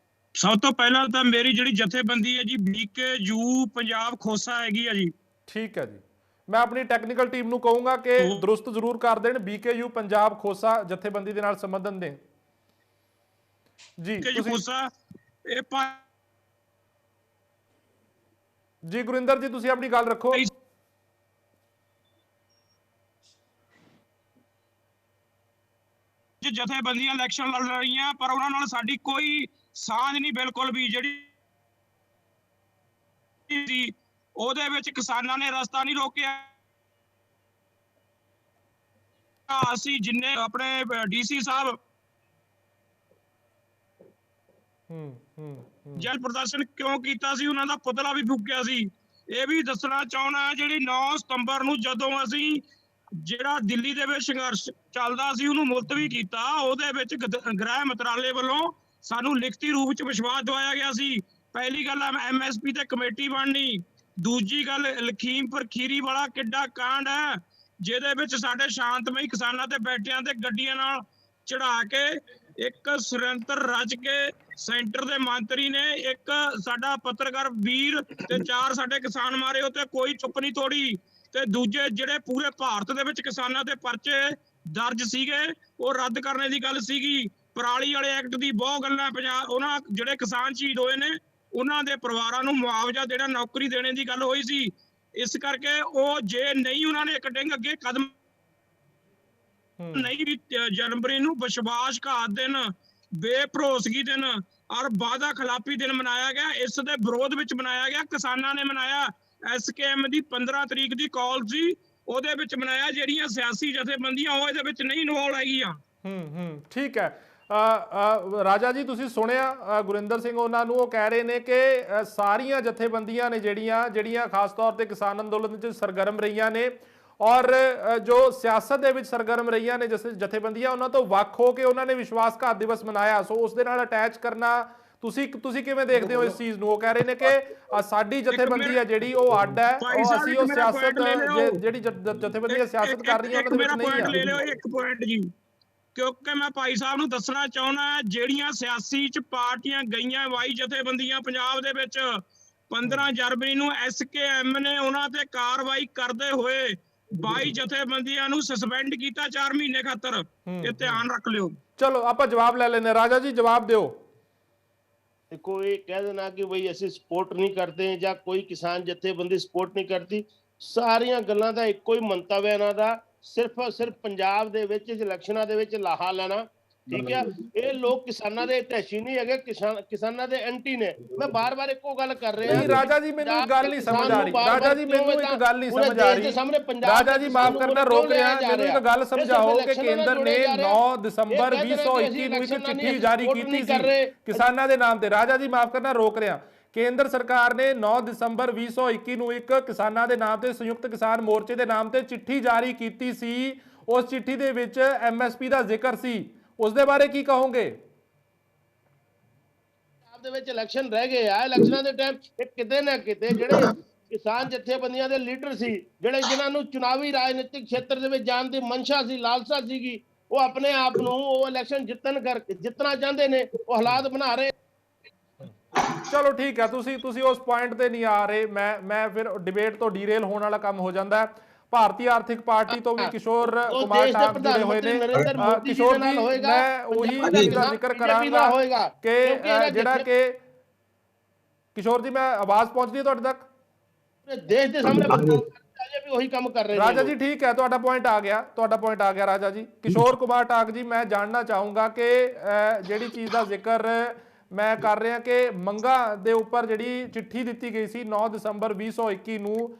ਸਭ ਤੋਂ ਪਹਿਲਾਂ ਤਾਂ ਮੇਰੀ ਜਿਹੜੀ ਜਥੇਬੰਦੀ ਹੈ ਜੀ BKU ਪੰਜਾਬ ਖੋਸਾ ਹੈਗੀ ਆ ਜੀ। ਠੀਕ ਹੈ ਜੀ, ਮੈਂ ਆਪਣੀ ਟੈਕਨੀਕਲ ਟੀਮ ਨੂੰ ਕਹੂੰਗਾ ਕਿ ਦਰੁਸਤ ਜ਼ਰੂਰ ਕਰ ਦੇਣ, BKU ਪੰਜਾਬ ਖੋਸਾ ਜਥੇਬੰਦੀ ਦੇ ਨਾਲ ਸੰਬੰਧਤ ਨੇ ਜੀ। ਖੋਸਾ ਇਹ ਜੀ ਗੁਰਿੰਦਰ ਜੀ, ਤੁਸੀਂ ਆਪਣੀ ਗੱਲ ਰੱਖੋ। ਜਥੇਬੰਦੀਆਂ ਇਲੈਕਸ਼ਨ ਲੜ ਰਹੀਆਂ ਪਰ ਉਹਨਾਂ ਨਾਲ ਸਾਡੀ ਕੋਈ ਸਾਂਝ ਨਹੀਂ ਬਿਲਕੁਲ ਵੀ। ਜਿਹੜੀ ਸੀ ਉਹਦੇ ਵਿੱਚ ਕਿਸਾਨਾਂ ਨੇ ਰਸਤਾ ਨਹੀਂ ਰੋਕਿਆ। ਅਸੀਂ ਜਿੰਨੇ ਆਪਣੇ DC ਸਾਹਿਬ ਜਲ ਪ੍ਰਦਰਸ਼ਨ ਕਿਉਂ ਕੀਤਾ ਸੀ, ਉਹਨਾਂ ਦਾ ਪੁਤਲਾ ਵੀ ਫੂਕਿਆ ਸੀ। ਇਹ ਵੀ ਦੱਸਣਾ ਚਾਹੁੰਦਾ ਜਿਹੜੀ 9 ਸਤੰਬਰ ਨੂੰ ਜਦੋਂ ਅਸੀਂ ਜਿਹੜਾ ਦਿੱਲੀ ਦੇ ਵਿੱਚ ਸੰਘਰਸ਼ ਚੱਲਦਾ ਸੀ ਉਹਨੂੰ ਮੁਲਤਵੀ ਕੀਤਾ, ਉਹਦੇ ਵਿੱਚ ਗ੍ਰਹਿ ਮੰਤਰਾਲੇ ਵੱਲੋਂ ਸਾਨੂੰ ਲਿਖਤੀ ਰੂਪ ਚ ਵਿਸ਼ਵਾਸ ਦਿਵਾਇਆ ਗਿਆ ਸੀ। ਪਹਿਲੀ ਗੱਲ MSP ਤੇ ਕਮੇਟੀ ਬਣਨੀ, ਦੂਜੀ ਗੱਲ ਲਖੀਮਪੁਰ ਖੀਰੀ ਵਾਲਾ ਕਿੱਡਾ ਕਾਂਡ ਹੈ ਜਿਹਦੇ ਵਿੱਚ ਸਾਡੇ ਸ਼ਾਂਤਮਈ ਕਿਸਾਨਾਂ ਤੇ ਬੈਠਿਆਂ ਤੇ ਗੱਡੀਆਂ ਨਾਲ ਚੜਾ ਕੇ ਇੱਕ ਸੁਰੰਤਰ ਰਚ ਕੇ ਸੈਂਟਰ ਦੇ ਮੰਤਰੀ ਨੇ ਇੱਕ ਸਾਡਾ ਪੱਤਰਕਾਰ ਵੀਰ ਤੇ 4 ਸਾਡੇ ਕਿਸਾਨ ਮਾਰੇ, ਉਹ ਤੇ ਕੋਈ ਚੁੱਪ ਨਹੀਂ ਤੋੜੀ। ਤੇ ਦੂਜੇ ਜਿਹੜੇ ਪੂਰੇ ਭਾਰਤ ਦੇ ਵਿੱਚ ਕਿਸਾਨਾਂ ਦੇ ਪਰਚੇ ਦਰਜ ਸੀਗੇ ਉਹ ਰੱਦ ਕਰਨੇ ਦੀ ਗੱਲ ਸੀਗੀ। ਪਰਾਲੀ ਵਾਲੇ ਐਕਟ ਦੀ ਬਹੁਤ ਗੱਲਾਂ ਪੰਜਾਬ ਉਹਨਾਂ ਜਿਹੜੇ ਕਿਸਾਨ ਸ਼ਹੀਦ ਹੋਏ ਨੇ ਉਹਨਾਂ ਦੇ ਪਰਿਵਾਰਾਂ ਨੂੰ ਮੁਆਵਜ਼ਾ ਦੇਣਾ, ਨੌਕਰੀ ਦੇਣੇ ਦੀ ਗੱਲ ਹੋਈ ਸੀ। ਇਸ ਕਰਕੇ ਉਹ ਜੇ ਨਹੀਂ ਉਹਨਾਂ ਨੇ ਇੱਕ ਡਿੰਗ ਅੱਗੇ ਕਦਮ ਨਹੀਂ ਵੀ ਜਨਵਰੀ ਨੂੰ ਵਿਸ਼ਵਾਸਘਾਤ ਦਿਨ, ਬੇਭਰੋਸਗੀ ਦਿਨ ਔਰ ਵਾਅਦਾ ਖਿਲਾਫੀ ਦਿਨ ਮਨਾਇਆ ਗਿਆ। ਇਸ ਦੇ ਵਿਰੋਧ ਵਿੱਚ ਮਨਾਇਆ ਗਿਆ, ਕਿਸਾਨਾਂ ਨੇ ਮਨਾਇਆ। SKM ਦੀ 15 ਤਰੀਕ ਦੀ ਕਾਲ ਸੀ, ਉਹਦੇ ਵਿੱਚ ਮਨਾਇਆ। ਜਿਹੜੀਆਂ ਸਿਆਸੀ ਜਥੇਬੰਦੀਆਂ ਉਹ ਇਹਦੇ ਵਿੱਚ ਨਹੀਂ ਇਨਵੋਲਵ ਹੈਗੀਆਂ। ਠੀਕ ਹੈ। ਰਾਜਾ ਜੀ, ਤੁਸੀਂ ਸੁਣਿਆ ਗੁਰਿੰਦਰ ਸਿੰਘ ਉਹਨਾਂ ਨੂੰ, ਉਹ ਕਹਿ ਰਹੇ ਨੇ ਕਿ ਸਾਰੀਆਂ ਜਥੇਬੰਦੀਆਂ ਨੇ ਜਿਹੜੀਆਂ ਖਾਸ ਤੌਰ ਤੇ ਕਿਸਾਨ ਅੰਦੋਲਨ ਵਿੱਚ ਸਰਗਰਮ ਰਹੀਆਂ ਨੇ ਔਰ ਜੋ ਸਿਆਸਤ ਦੇ ਵਿੱਚ ਸਰਗਰਮ ਰਹੀਆਂ ਨੇ ਜਥੇਬੰਦੀਆਂ, ਉਹਨਾਂ ਤੋਂ ਵੱਖ ਹੋ ਕੇ ਉਹਨਾਂ ਨੇ ਵਿਸ਼ਵਾਸਘਾਤ ਦਿਵਸ ਮਨਾਇਆ। ਸੋ ਉਸ ਦੇ ਨਾਲ ਅਟੈਚ ਕਰਨਾ ਤੁਸੀਂ ਕਿਵੇਂ ਦੇਖਦੇ ਹੋ ਇਸ ਚੀਜ਼ ਨੂੰ? ਉਹ ਕਹਿ ਰਹੇ ਨੇ ਕਿ ਸਾਡੀ ਜਥੇਬੰਦੀ ਹੈ ਜਿਹੜੀ ਉਹ ਅੱਡ ਹੈ, ਅਸੀਂ ਉਹ ਸਿਆਸਤ ਜਿਹੜੀ ਜਥੇਬੰਦੀਆਂ ਸਿਆਸਤ ਕਰ ਰਹੀਆਂ ਉਹਨਾਂ ਦੇ ਵਿੱਚ ਨਹੀਂ ਆ। ਲੈ ਲਿਓ ਇੱਕ ਪੁਆਇੰਟ ਜੀ, ਕਿਉਂਕਿ ਮੈਂ ਭਾਈ ਸਾਹਿਬ ਨੂੰ ਦੱਸਣਾ ਚਾਹੁੰਦਾ ਜਿਹੜੀਆਂ ਸਿਆਸੀ ਚ ਪਾਰਟੀਆਂ ਗਈਆਂ ਵਾਈ ਜਥੇਬੰਦੀਆਂ ਪੰਜਾਬ ਦੇ ਵਿੱਚ 15 ਜਨਵਰੀ ਨੂੰ SKM ਨੇ ਉਹਨਾਂ ਤੇ ਕਾਰਵਾਈ ਕਰਦੇ ਹੋਏ 22 ਜਥੇਬੰਦੀਆਂ ਨੂੰ ਸਸਪੈਂਡ ਕੀਤਾ 4 ਮਹੀਨੇ ਖਾਤਰ। ਇਹ ਧਿਆਨ ਰੱਖ ਲਿਓ। ਚਲੋ ਆਪਾਂ ਜਵਾਬ ਲੈ ਲੈਨੇ। ਰਾਜਾ ਜੀ ਜਵਾਬ ਦਿਓ। ਦੇਖੋ, ਇਹ ਕਹਿ ਦੇਣਾ ਕਿ ਬਈ ਅਸੀਂ ਸਪੋਰਟ ਨਹੀਂ ਕਰਦੇ ਜਾਂ ਕੋਈ ਕਿਸਾਨ ਜਥੇਬੰਦੀ ਸਪੋਰਟ ਨਹੀਂ ਕਰਦੀ, ਸਾਰੀਆਂ ਗੱਲਾਂ ਦਾ ਇੱਕੋ ਹੀ ਮੰਤਵ ਹੈ ਇਹਨਾਂ ਦਾ, ਸਿਰਫ ਪੰਜਾਬ ਦੇ ਵਿੱਚ ਇਲੈਕਸ਼ਨਾਂ ਦੇ ਵਿੱਚ ਲਾਹਾ ਲੈਣਾ। ਠੀਕ ਹੈ, ਇਹ ਲੋਕ ਕਿਸਾਨਾਂ ਦੇ ਹਿਤੈਸ਼ੀ ਨਹੀਂ ਹੈਗੇ, ਕਿਸਾਨਾਂ ਦੇ ਐਂਟੀ ਨੇ। ਮੈਂ ਬਾਰ-ਬਾਰ ਇੱਕੋ ਗੱਲ ਕਰ ਰਿਹਾ। ਨਹੀਂ ਰਾਜਾ ਜੀ, ਮੈਨੂੰ ਇੱਕ ਗੱਲ ਨਹੀਂ ਸਮਝ ਆ ਰਹੀ। ਰਾਜਾ ਜੀ, ਮੈਨੂੰ ਇੱਕ ਗੱਲ ਨਹੀਂ ਸਮਝ ਆ ਰਹੀ। ਰਾਜਾ ਜੀ ਮਾਫ ਕਰਨਾ, ਰੋਕ ਰਿਹਾ। ਮੈਨੂੰ ਇੱਕ ਗੱਲ ਸਮਝਾਓ ਕਿ ਕੇਂਦਰ ਨੇ 9 ਦਸੰਬਰ 2021 ਨੂੰ ਇੱਕ ਚਿੱਠੀ ਜਾਰੀ ਕੀਤੀ ਸੀ ਕਿਸਾਨਾਂ ਦੇ ਨਾਮ ਤੇ। ਰਾਜਾ ਜੀ ਮਾਫ ਕਰਨਾ, ਰੋਕ ਰਿਹਾ। ਕੇਂਦਰ ਸਰਕਾਰ ਨੇ 9 ਦਸੰਬਰ 2021 ਨੂੰ ਇੱਕ ਕਿਸਾਨਾਂ ਦੇ ਨਾਮ ਤੇ ਸੰਯੁਕਤ ਕਿਸਾਨ ਮੋਰਚੇ ਦੇ ਨਾਮ ਤੇ ਚਿੱਠੀ ਜਾਰੀ ਕੀਤੀ ਸੀ। ਉਸ ਚਿੱਠੀ ਦੇ ਵਿੱਚ MSP ਦਾ ਜ਼ਿਕਰ ਸੀ। ਉਸ ਦੇ ਬਾਰੇ ਕੀ ਕਹੋਗੇ? ਪੰਜਾਬ ਦੇ ਵਿੱਚ ਇਲੈਕਸ਼ਨ ਰਹਿ ਗਏ ਆ। ਇਲੈਕਸ਼ਨਾਂ ਦੇ ਟਾਈਮ ਕਿਤੇ ਨਾ ਕਿਤੇ ਜਿਹੜੇ ਕਿਸਾਨ ਜਥੇਬੰਦੀਆਂ ਦੇ ਲੀਡਰ ਸੀ, ਜਿਨ੍ਹਾਂ ਨੂੰ ਚੁਣਾਵੀ ਰਾਜਨੀਤਿਕ ਖੇਤਰ ਦੇ ਵਿੱਚ ਜਾਣ ਦੀ ਮਨਸ਼ਾ ਸੀ, ਲਾਲਸਾ ਸੀਗੀ, ਉਹ ਆਪਣੇ ਆਪ ਨੂੰ ਉਹ ਇਲੈਕਸ਼ਨ ਜਿੱਤਣਾ ਚਾਹੁੰਦੇ ਨੇ, ਉਹ ਹਾਲਾਤ ਬਣਾ ਰਹੇ। ਚਲੋ ਠੀਕ ਹੈ, ਤੁਸੀਂ ਉਸ ਪੁਆਇੰਟ ਤੇ ਨਹੀਂ ਆ ਰਹੇ। ਮੈਂ ਫਿਰ ਡਿਬੇਟ ਤੋਂ ਡੀਰੇਲ ਹੋਣ ਵਾਲਾ ਕੰਮ ਹੋ ਜਾਂਦਾ ਹੈ। ਭਾਰਤੀ ਆਰਥਿਕ ਪਾਰਟੀ ਤੋਂ ਵੀ ਕਿਸ਼ੋਰ ਕੁਮਾਰ ਟਾਪ ਜੁੜੇ ਹੋਏ ਨੇ। ਕਿਸ਼ੋਰ ਜੀ, ਮੈਂ ਉਹੀ ਚੀਜ਼ ਦਾ ਜ਼ਿਕਰ ਕਰਾਂਗਾ ਕਿ ਜਿਹੜਾ ਕਿ ਕਿਸ਼ੋਰ ਜੀ, ਮੈਂ ਆਵਾਜ਼ ਪਹੁੰਚਦੀ ਹੈ ਤੁਹਾਡੇ ਤੱਕ? ਦੇਸ਼ ਦੇ ਸਾਹਮਣੇ ਵੀ ਉਹੀ ਕੰਮ ਕਰ ਰਹੇ ਨੇ ਰਾਜਾ ਜੀ। ਠੀਕ ਹੈ, ਤੁਹਾਡਾ ਪੁਆਇੰਟ ਆ ਗਿਆ ਰਾਜਾ ਜੀ। ਕਿਸ਼ੋਰ ਕੁਮਾਰ ਟਾਕ ਜੀ, ਮੈਂ ਜਾਣਨਾ ਚਾਹੂੰਗਾ ਕਿ ਜਿਹੜੀ ਚੀਜ਼ ਦਾ ਜ਼ਿਕਰ ਮੈਂ ਕਰ ਰਿਹਾ ਕਿ ਮੰਗਾਂ ਦੇ ਉੱਪਰ ਜਿਹੜੀ ਚਿੱਠੀ ਦਿੱਤੀ ਗਈ ਸੀ 9 ਦਸੰਬਰ 2021 ਨੂੰ,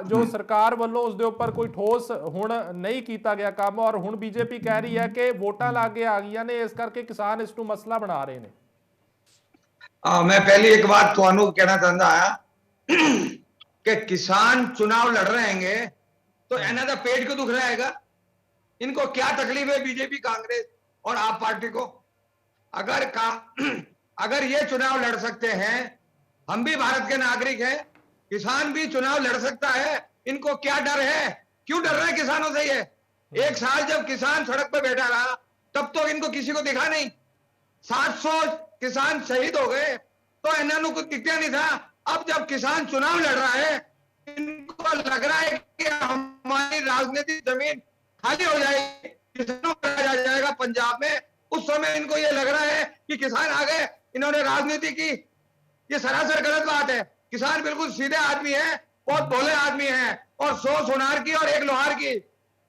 ਜੋ ਸਰਕਾਰ ਵੱਲੋਂ ਉਸ ਦੇ ਉੱਪਰ ਕੋਈ ਠੋਸ ਹੁਣ ਨਹੀਂ ਕੀਤਾ ਗਿਆ ਕੰਮ, ਔਰ ਹੁਣ BJP ਕਹਿ ਰਹੀ ਹੈ ਕਿ ਵੋਟਾਂ ਲੱਗ ਕੇ ਆ ਗਈਆਂ ਨੇ, ਇਸ ਕਰਕੇ ਕਿਸਾਨ ਇਸ ਨੂੰ ਮਸਲਾ ਬਣਾ ਰਹੇ ਨੇ। मैं पहली एक बात ਤੁਹਾਨੂੰ कहना चाहता आया कि किसान चुनाव लड़ रहे हैं तो इन्हें तो पेट क्यों दुख रहेगा? इनको क्या तकलीफ है बीजेपी, कांग्रेस और आप पार्टी को? अगर ये चुनाव लड़ सकते हैं, हम भी भारत के नागरिक हैं, किसान भी चुनाव लड़ सकता है, इनको क्या डर है? क्यों डर रहे हैं किसानों से? ये एक साल जब किसान सड़क पर बैठा रहा तब तो इनको किसी को दिखा नहीं। 700 किसान शहीद हो गए तो इन्होंने कुछ दिखता नहीं था। अब जब किसान चुनाव लड़ रहा है, इनको लग रहा है कि हमारी राजनीतिक जमीन खाली हो जाएगी, किसानों को आ जाएगा पंजाब में। उस समय इनको ये लग रहा है कि किसान आ गए, इन्होंने राजनीति की। ये सरासर गलत बात है। किसान बिल्कुल सीधे आदमी है, बहुत भोले आदमी है, और 100 सोनार की और 1 लोहार की।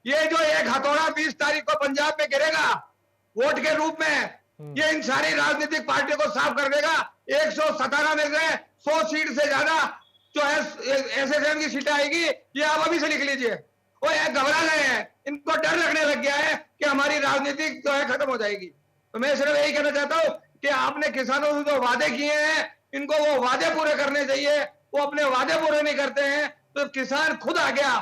ये जो एक हथौड़ा 20 तारीख को पंजाब में गिरेगा वोट के रूप में, ये इन सारी राजनीतिक पार्टियों को साफ कर देगा। 117 में से 100 सीट से ज्यादा जो एसएसएम की सीटें आएगी, ये आप अभी से लिख लीजिए। वो ये घबरा गए हैं, इनको डर लगने लग गया है कि हमारी राजनीति जो है खत्म हो जाएगी। तो मैं सिर्फ यही कहना चाहता हूँ कि आपने किसानों से जो वादे किए हैं, इनको वो वादे पूरे करने चाहिए। वो अपने वादे पूरे नहीं करते हैं तो किसान खुद आ गया।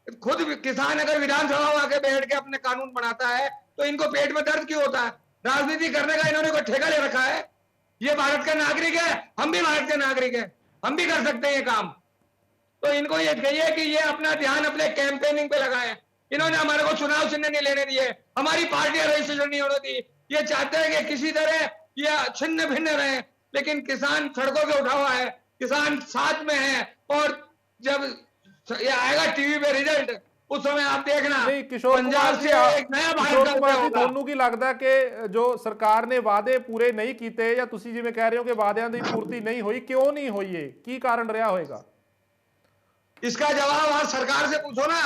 खुद किसान अगर विधानसभा में आके बैठ के अपने कानून बनाता है तो इनको पेट में दर्द क्यों होता है? राजनीति करने का इन्होंने कोई ठेका ले रखा है? ये भारत का नागरिक है, हम भी भारत के नागरिक हैं, हम भी कर सकते हैं ये काम। तो इनको ये कहिए कि ये अपना ध्यान अपने कैंपेनिंग पे लगाएं। इन्होंने हमारे को चुनाव चिन्ह नहीं लेने दिए, हमारी पार्टियां रजिस्ट्रेशन नहीं होने दी। ये चाहते हैं कि किसी तरह ये छिन्न भिन्न रहे, लेकिन किसान सड़कों पे उठा हुआ है, किसान साथ में है। और जब ये आएगा टीवी पे रिजल्ट, उस समय आप देखना नहीं किशोर कुमार पंजाब जी, से एक नया किशोर भारत कुमार जी, होगा। ਤੁਹਾਨੂੰ ਕੀ ਲੱਗਦਾ ਕਿ ਜੋ ਸਰਕਾਰ ਨੇ ਵਾਅਦੇ ਪੂਰੇ ਨਹੀਂ ਕੀਤੇ, ਜਾਂ ਤੁਸੀਂ ਜਿਵੇਂ ਕਹਿ ਰਹੇ ਹੋ ਕਿ ਵਾਅਦਿਆਂ ਦੀ ਪੂਰਤੀ ਨਹੀਂ ਹੋਈ, ਕਿਉਂ ਨਹੀਂ ਹੋਈ ਹੈ? ਕੀ ਕਾਰਨ ਰਿਹਾ ਹੋਏਗਾ? इसका जवाब आज सरकार से पूछो ना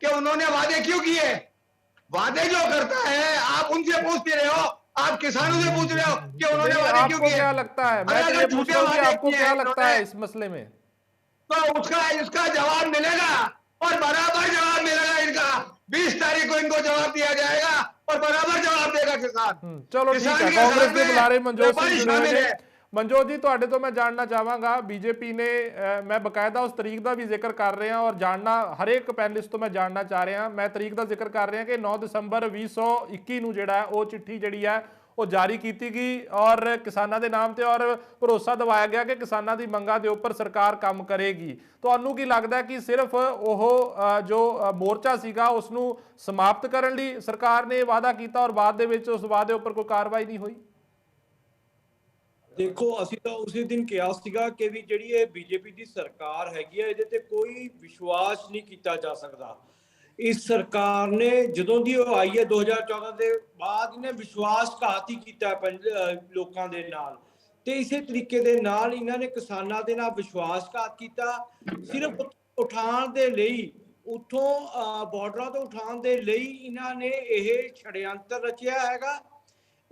कि उन्होंने वादे क्यों किए। वादे जो करता है आप उनसे पूछते रहे हो, आप किसानों से पूछ रहे हो कि उन्होंने वादे क्यों आपको किए। क्या लगता है? मैं तो ये पूछ रहा हूं कि आपको क्या लगता है इस मसले में? तो इसका जवाब मिलेगा, और बराबर जवाब मिलेगा इनका। 20 तारीख को इनको जवाब दिया जाएगा और बराबर जवाब देगा किसान। चलो ठीक किसान है। के कांग्रेस साथ के में बुलारे मनजोत व्यापारी सिंह जुड़े हुए शामिल ने। है। मनजोत जी, ਤੁਹਾਡੇ ਤੋਂ मैं जानना चाहांगा, बीजेपी ने मैं बकायदा उस तरीक का भी जिक्र कर रहे हैं और जानना हर एक पैनलिस्ट तो मैं जानना चाह रहा, मैं तरीक का जिक्र कर रहा कि 9 ਦਸੰਬਰ 2021 ਨੂੰ ਜਿਹੜਾ ਉਹ ਚਿੱਠੀ ਜਿਹੜੀ ਹੈ ਉਹ ਜਾਰੀ ਕੀਤੀ ਗਈ ਔਰ ਕਿਸਾਨਾਂ ਦੇ ਨਾਮ ਤੇ ਔਰ ਭਰੋਸਾ ਦਿਵਾਇਆ ਗਿਆ ਕਿ ਕਿਸਾਨਾਂ ਦੀ ਮੰਗਾਂ ਦੇ ਉੱਪਰ ਸਰਕਾਰ ਕੰਮ ਕਰੇਗੀ। ਤੁਹਾਨੂੰ ਕੀ ਲੱਗਦਾ ਕਿ ਸਿਰਫ ਉਹ ਜੋ ਮੋਰਚਾ ਸੀਗਾ ਉਸ ਨੂੰ ਸਮਾਪਤ ਕਰਨ ਲਈ ਸਰਕਾਰ ਨੇ ਵਾਅਦਾ ਕੀਤਾ ਔਰ ਬਾਅਦ ਦੇ ਵਿੱਚ ਉਸ ਵਾਅਦੇ ਉੱਪਰ ਕੋਈ ਕਾਰਵਾਈ ਨਹੀਂ ਹੋਈ? देखो ਅਸੀਂ ਤਾਂ ਉਸੇ ਦਿਨ ਕਿਹਾ ਸੀਗਾ ਕਿ ਵੀ ਜਿਹੜੀ ਇਹ ਬੀਜੇਪੀ ਦੀ ਸਰਕਾਰ ਹੈਗੀ ਹੈ ਇਹਦੇ ਤੇ ਕੋਈ ਵਿਸ਼ਵਾਸ ਨਹੀਂ ਕੀਤਾ ਜਾ ਸਕਦਾ। ਇਸ ਸਰਕਾਰ ਨੇ ਜਦੋਂ ਦੀ ਉਹ ਆਈ ਹੈ 2014 ਦੇ ਬਾਅਦ ਇਹਨੇ ਵਿਸ਼ਵਾਸਘਾਤ ਹੀ ਕੀਤਾ ਲੋਕਾਂ ਦੇ ਨਾਲ, ਤੇ ਇਸੇ ਤਰੀਕੇ ਦੇ ਨਾਲ ਇਹਨਾਂ ਨੇ ਕਿਸਾਨਾਂ ਦੇ ਨਾਲ ਵਿਸ਼ਵਾਸਘਾਤ ਕੀਤਾ। ਸਿਰਫ ਉਠਾਉਣ ਦੇ ਲਈ, ਉੱਥੋਂ ਬਾਰਡਰਾਂ ਤੋਂ ਉਠਾਉਣ ਦੇ ਲਈ ਇਹਨਾਂ ਨੇ ਇਹ ਛੜਯੰਤਰ ਰਚਿਆ ਹੈਗਾ।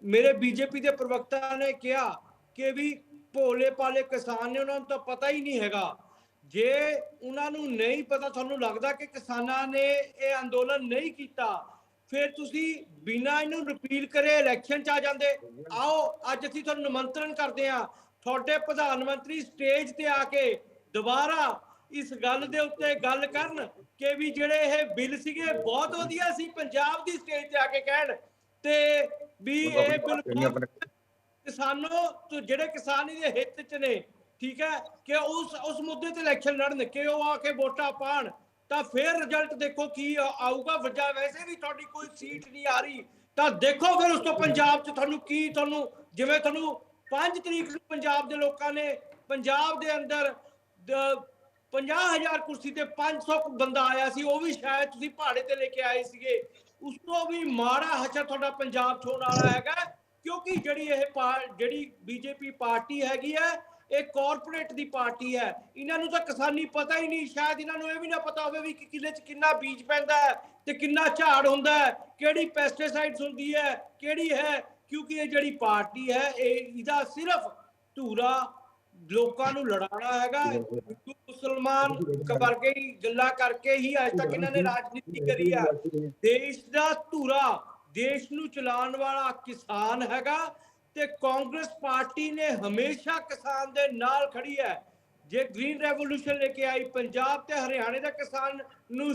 ਮੇਰੇ ਬੀਜੇਪੀ ਦੇ ਪ੍ਰਵਕਤਾ ਨੇ ਕਿਹਾ ਕਿ ਵੀ ਭੋਲੇ ਭਾਲੇ ਕਿਸਾਨ ਨੇ, ਉਹਨਾਂ ਨੂੰ ਤਾਂ ਪਤਾ ਹੀ ਨਹੀਂ ਹੈਗਾ। ਜੇ ਉਹਨਾਂ ਨੂੰ ਨਹੀਂ ਪਤਾ, ਤੁਹਾਨੂੰ ਲੱਗਦਾ ਕਿ ਕਿਸਾਨਾਂ ਨੇ ਇਹ ਅੰਦੋਲਨ ਨਹੀਂ ਕੀਤਾ, ਫਿਰ ਤੁਸੀਂ ਬਿਨਾਂ ਇਹਨੂੰ ਰਿਪੀਲ ਕਰੇ ਇਲੈਕਸ਼ਨ 'ਚ ਆ ਜਾਂਦੇ। ਆਓ ਅੱਜ ਅਸੀਂ ਤੁਹਾਨੂੰ ਨਿਮੰਤਰਣ ਕਰਦੇ ਹਾਂ, ਤੁਹਾਡੇ ਪ੍ਰਧਾਨ ਮੰਤਰੀ ਸਟੇਜ ਤੇ ਆ ਕੇ ਦੁਬਾਰਾ ਇਸ ਗੱਲ ਦੇ ਉੱਤੇ ਗੱਲ ਕਰਨ ਕਿ ਵੀ ਜਿਹੜੇ ਇਹ ਬਿੱਲ ਸੀਗੇ ਬਹੁਤ ਵਧੀਆ ਸੀ, ਪੰਜਾਬ ਦੀ ਸਟੇਜ ਤੇ ਆ ਕੇ ਕਹਿਣ ਤੇ ਵੀ ਇਹ ਬਿੱਲ ਕਿਸਾਨੋਂ ਤੋਂ ਜਿਹੜੇ ਕਿਸਾਨ ਦੇ ਹਿੱਤ 'ਚ ਨੇ, ਠੀਕ ਹੈ, ਕਿ ਉਸ ਮੁੱਦੇ ਤੇ ਇਲੈਕਸ਼ਨ ਲੜਨ, ਕਿ ਉਹ ਆ ਕੇ ਵੋਟਾਂ ਪਾਣ, ਤਾਂ ਫਿਰ ਰਿਜ਼ਲਟ ਦੇਖੋ ਕੀ ਆਊਗਾ। ਵਜ੍ਹਾ ਵੈਸੇ ਵੀ ਤੁਹਾਡੀ ਕੋਈ ਸੀਟ ਨਹੀਂ ਆ ਰਹੀ, ਤਾਂ ਦੇਖੋ ਫਿਰ ਉਸ ਤੋਂ ਪੰਜਾਬ 'ਚ ਤੁਹਾਨੂੰ ਜਿਵੇਂ ਤੁਹਾਨੂੰ 5 ਤਰੀਕ ਨੂੰ ਪੰਜਾਬ ਦੇ ਲੋਕਾਂ ਨੇ ਪੰਜਾਬ ਦੇ ਅੰਦਰ 50,000 ਕੁਰਸੀ ਤੇ 500 ਬੰਦਾ ਆਇਆ ਸੀ, ਉਹ ਵੀ ਸ਼ਾਇਦ ਤੁਸੀਂ ਭਾੜੇ ਤੇ ਲੈ ਕੇ ਆਏ ਸੀਗੇ। ਉਸ ਤੋਂ ਵੀ ਮਾੜਾ ਹਸ਼ਰ ਤੁਹਾਡਾ ਪੰਜਾਬ 'ਚ ਹੋਣ ਵਾਲਾ ਹੈਗਾ, ਕਿਉਂਕਿ ਜਿਹੜੀ ਬੀਜੇਪੀ ਪਾਰਟੀ ਹੈਗੀ ਹੈ ਇਹ ਕਾਰਪੋਰੇਟ ਦੀ ਪਾਰਟੀ ਹੈ। ਇਹਨਾਂ ਨੂੰ ਤਾਂ ਕਿਸਾਨੀ ਪਤਾ ਹੀ ਨਹੀਂ, ਸ਼ਾਇਦ ਇਹਨਾਂ ਨੂੰ ਇਹ ਵੀ ਨਾ ਪਤਾ ਹੋਵੇ ਵੀ ਕਿੱਲੇ 'ਚ ਕਿੰਨਾ ਬੀਜ ਪੈਂਦਾ ਹੈ ਤੇ ਕਿੰਨਾ ਝਾੜ ਹੁੰਦਾ ਹੈ, ਕਿਹੜੀ ਪੈਸਟੀਸਾਈਡਸ ਹੁੰਦੀ ਹੈ, ਕਿਹੜੀ ਹੈ, ਕਿਉਂਕਿ ਇਹ ਜਿਹੜੀ ਪਾਰਟੀ ਹੈ ਇਹਦਾ ਸਿਰਫ ਧੂਰਾ ਲੋਕਾਂ ਨੂੰ ਲੜਾਉਣਾ ਹੈਗਾ। ਮੁਸਲਮਾਨ ਵਰਗੇ ਹੀ ਗੱਲਾਂ ਕਰਕੇ ਹੀ ਅੱਜ ਤੱਕ ਇਹਨਾਂ ਨੇ ਰਾਜਨੀਤੀ ਕਰੀ ਹੈ। ਦੇਸ਼ ਦਾ ਧੂਰਾ, ਦੇਸ਼ ਨੂੰ ਚਲਾਉਣ ਵਾਲਾ ਕਿਸਾਨ ਹੈਗਾ, ਤੇ ਕਾਂਗਰਸ ਪਾਰਟੀ ਨੇ ਹਮੇਸ਼ਾ ਕਿਸਾਨ ਦੇ ਨਾਲ ਖੜੀ ਹੈ। ਜੇ ਗ੍ਰੀਨ ਰੈਵੋਲੂਸ਼ਨ ਲੈ ਕੇ ਆਈ, ਪੰਜਾਬ ਤੇ ਹਰਿਆਣੇ ਦਾ ਕਿਸਾਨ ਨੂੰ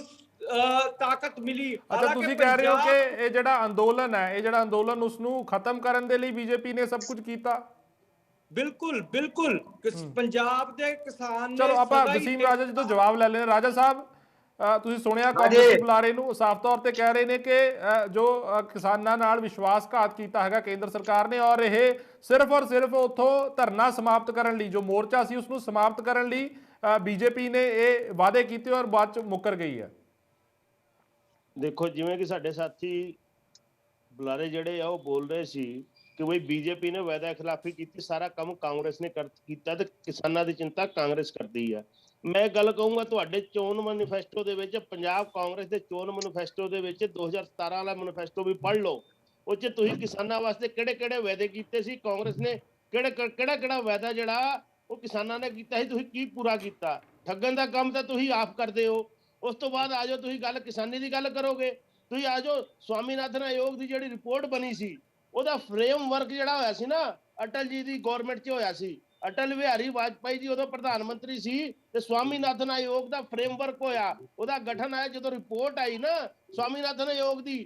ਤਾਕਤ ਮਿਲੀ। ਅੱਛਾ, ਤੁਸੀਂ ਕਹਿ ਰਹੇ ਹੋ ਕਿ ਇਹ ਜਿਹੜਾ ਅੰਦੋਲਨ ਹੈ, ਇਹ ਜਿਹੜਾ ਅੰਦੋਲਨ ਉਸ ਨੂੰ ਖਤਮ ਕਰਨ ਦੇ ਲਈ ਬੀਜੇਪੀ ਨੇ ਸਭ ਕੁਝ ਕੀਤਾ। ਬਿਲਕੁਲ ਬਿਲकुल ਪੰਜਾਬ ਦੇ ਕਿਸਾਨ ਨੇ ਚਲੋ ਆਪਾਂ ਵਸੀਮ ਰਾਜਾ ਜੀ ਤੋਂ ਜਵਾਬ ਲੈ ਲੈਣੇ। ਰਾਜਾ ਸਾਹਿਬ, ਤੁਸੀਂ ਸੁਣਿਆ ਕਾਂਗਰਸੀ ਬੁਲਾਰੇ ਨੂੰ ਸਾਫ਼ ਤੌਰ ਤੇ ਕਹਿ ਰਹੇ ਨੇ ਕਿ ਜੋ ਕਿਸਾਨਾਂ ਨਾਲ ਵਿਸ਼ਵਾਸਘਾਤ ਕੀਤਾ ਹੈਗਾ ਕੇਂਦਰ ਸਰਕਾਰ ਨੇ, ਔਰ ਇਹ ਸਿਰਫ ਔਰ ਸਿਰਫ ਉੱਥੋਂ ਧਰਨਾ ਸਮਾਪਤ ਕਰਨ ਲਈ, ਜੋ ਮੋਰਚਾ ਸੀ ਉਸ ਨੂੰ ਸਮਾਪਤ ਕਰਨ ਲਈ ਬੀਜੇਪੀ ਨੇ ਇਹ ਵਾਅਦੇ ਕੀਤੇ ਔਰ ਬਾਅਦ ਚ ਮੁੱਕਰ ਗਈ ਹੈ। ਦੇਖੋ, ਜਿਵੇਂ ਕਿ ਸਾਡੇ ਸਾਥੀ ਬੁਲਾਰੇ ਜਿਹੜੇ ਆ ਉਹ ਬੋਲ ਰਹੇ ਸੀ ਕਿ ਬਈ ਬੀਜੇਪੀ ਨੇ ਵਾਅਦਾ ਖਿਲਾਫੀ ਕੀਤੀ, ਸਾਰਾ ਕੰਮ ਕਾਂਗਰਸ ਨੇ ਕੀਤਾ ਤੇ ਕਿਸਾਨਾਂ ਦੀ ਚਿੰਤਾ ਕਾਂਗਰਸ ਕਰਦੀ ਆ। ਮੈਂ ਗੱਲ ਕਹੂੰਗਾ, ਤੁਹਾਡੇ ਚੋਣ ਮੈਨੀਫੈਸਟੋ ਦੇ ਵਿੱਚ, ਪੰਜਾਬ ਕਾਂਗਰਸ ਦੇ ਚੋਣ ਮੈਨੀਫੈਸਟੋ ਦੇ ਵਿੱਚ 2017 ਵਾਲਾ ਮੈਨੀਫੈਸਟੋ ਵੀ ਪੜ੍ਹ ਲਓ। ਉਹ 'ਚ ਤੁਸੀਂ ਕਿਸਾਨਾਂ ਵਾਸਤੇ ਕਿਹੜੇ ਵਾਅਦੇ ਕੀਤੇ ਸੀ, ਕਾਂਗਰਸ ਨੇ ਕਿਹੜਾ ਵਾਅਦਾ ਜਿਹੜਾ ਉਹ ਕਿਸਾਨਾਂ ਨੇ ਕੀਤਾ ਸੀ, ਤੁਸੀਂ ਕੀ ਪੂਰਾ ਕੀਤਾ? ਠੱਗਣ ਦਾ ਕੰਮ ਤਾਂ ਤੁਸੀਂ ਆਪ ਕਰਦੇ ਹੋ। ਉਸ ਤੋਂ ਬਾਅਦ ਆ ਜਾਓ, ਤੁਸੀਂ ਗੱਲ ਕਿਸਾਨੀ ਦੀ ਗੱਲ ਕਰੋਗੇ, ਤੁਸੀਂ ਆ ਜਾਓ ਸਵਾਮੀਨਾਥਨ ਆਯੋਗ ਦੀ ਜਿਹੜੀ ਰਿਪੋਰਟ ਬਣੀ ਸੀ, ਉਹਦਾ ਫਰੇਮਵਰਕ ਜਿਹੜਾ ਹੋਇਆ ਸੀ ਨਾ, ਅਟਲ ਜੀ ਦੀ ਗਵਰਨਮੈਂਟ 'ਚ ਹੋਇਆ ਸੀ। ਅਟਲ ਬਿਹਾਰੀ ਵਾਜਪਾਈ ਜੀ ਉਦੋਂ ਪ੍ਰਧਾਨ ਮੰਤਰੀ ਸੀ ਤੇ ਸਵਾਮੀਨਾਥਨ ਆਯੋਗ ਦਾ ਫਰੇਮਵਰਕ ਹੋਇਆ, ਉਹਦਾ ਗਠਨ ਆਇਆ। ਜਦੋਂ ਰਿਪੋਰਟ ਆਈ ਨਾ ਸਵਾਮੀਨਾਥਨ ਆਯੋਗ ਦੀ,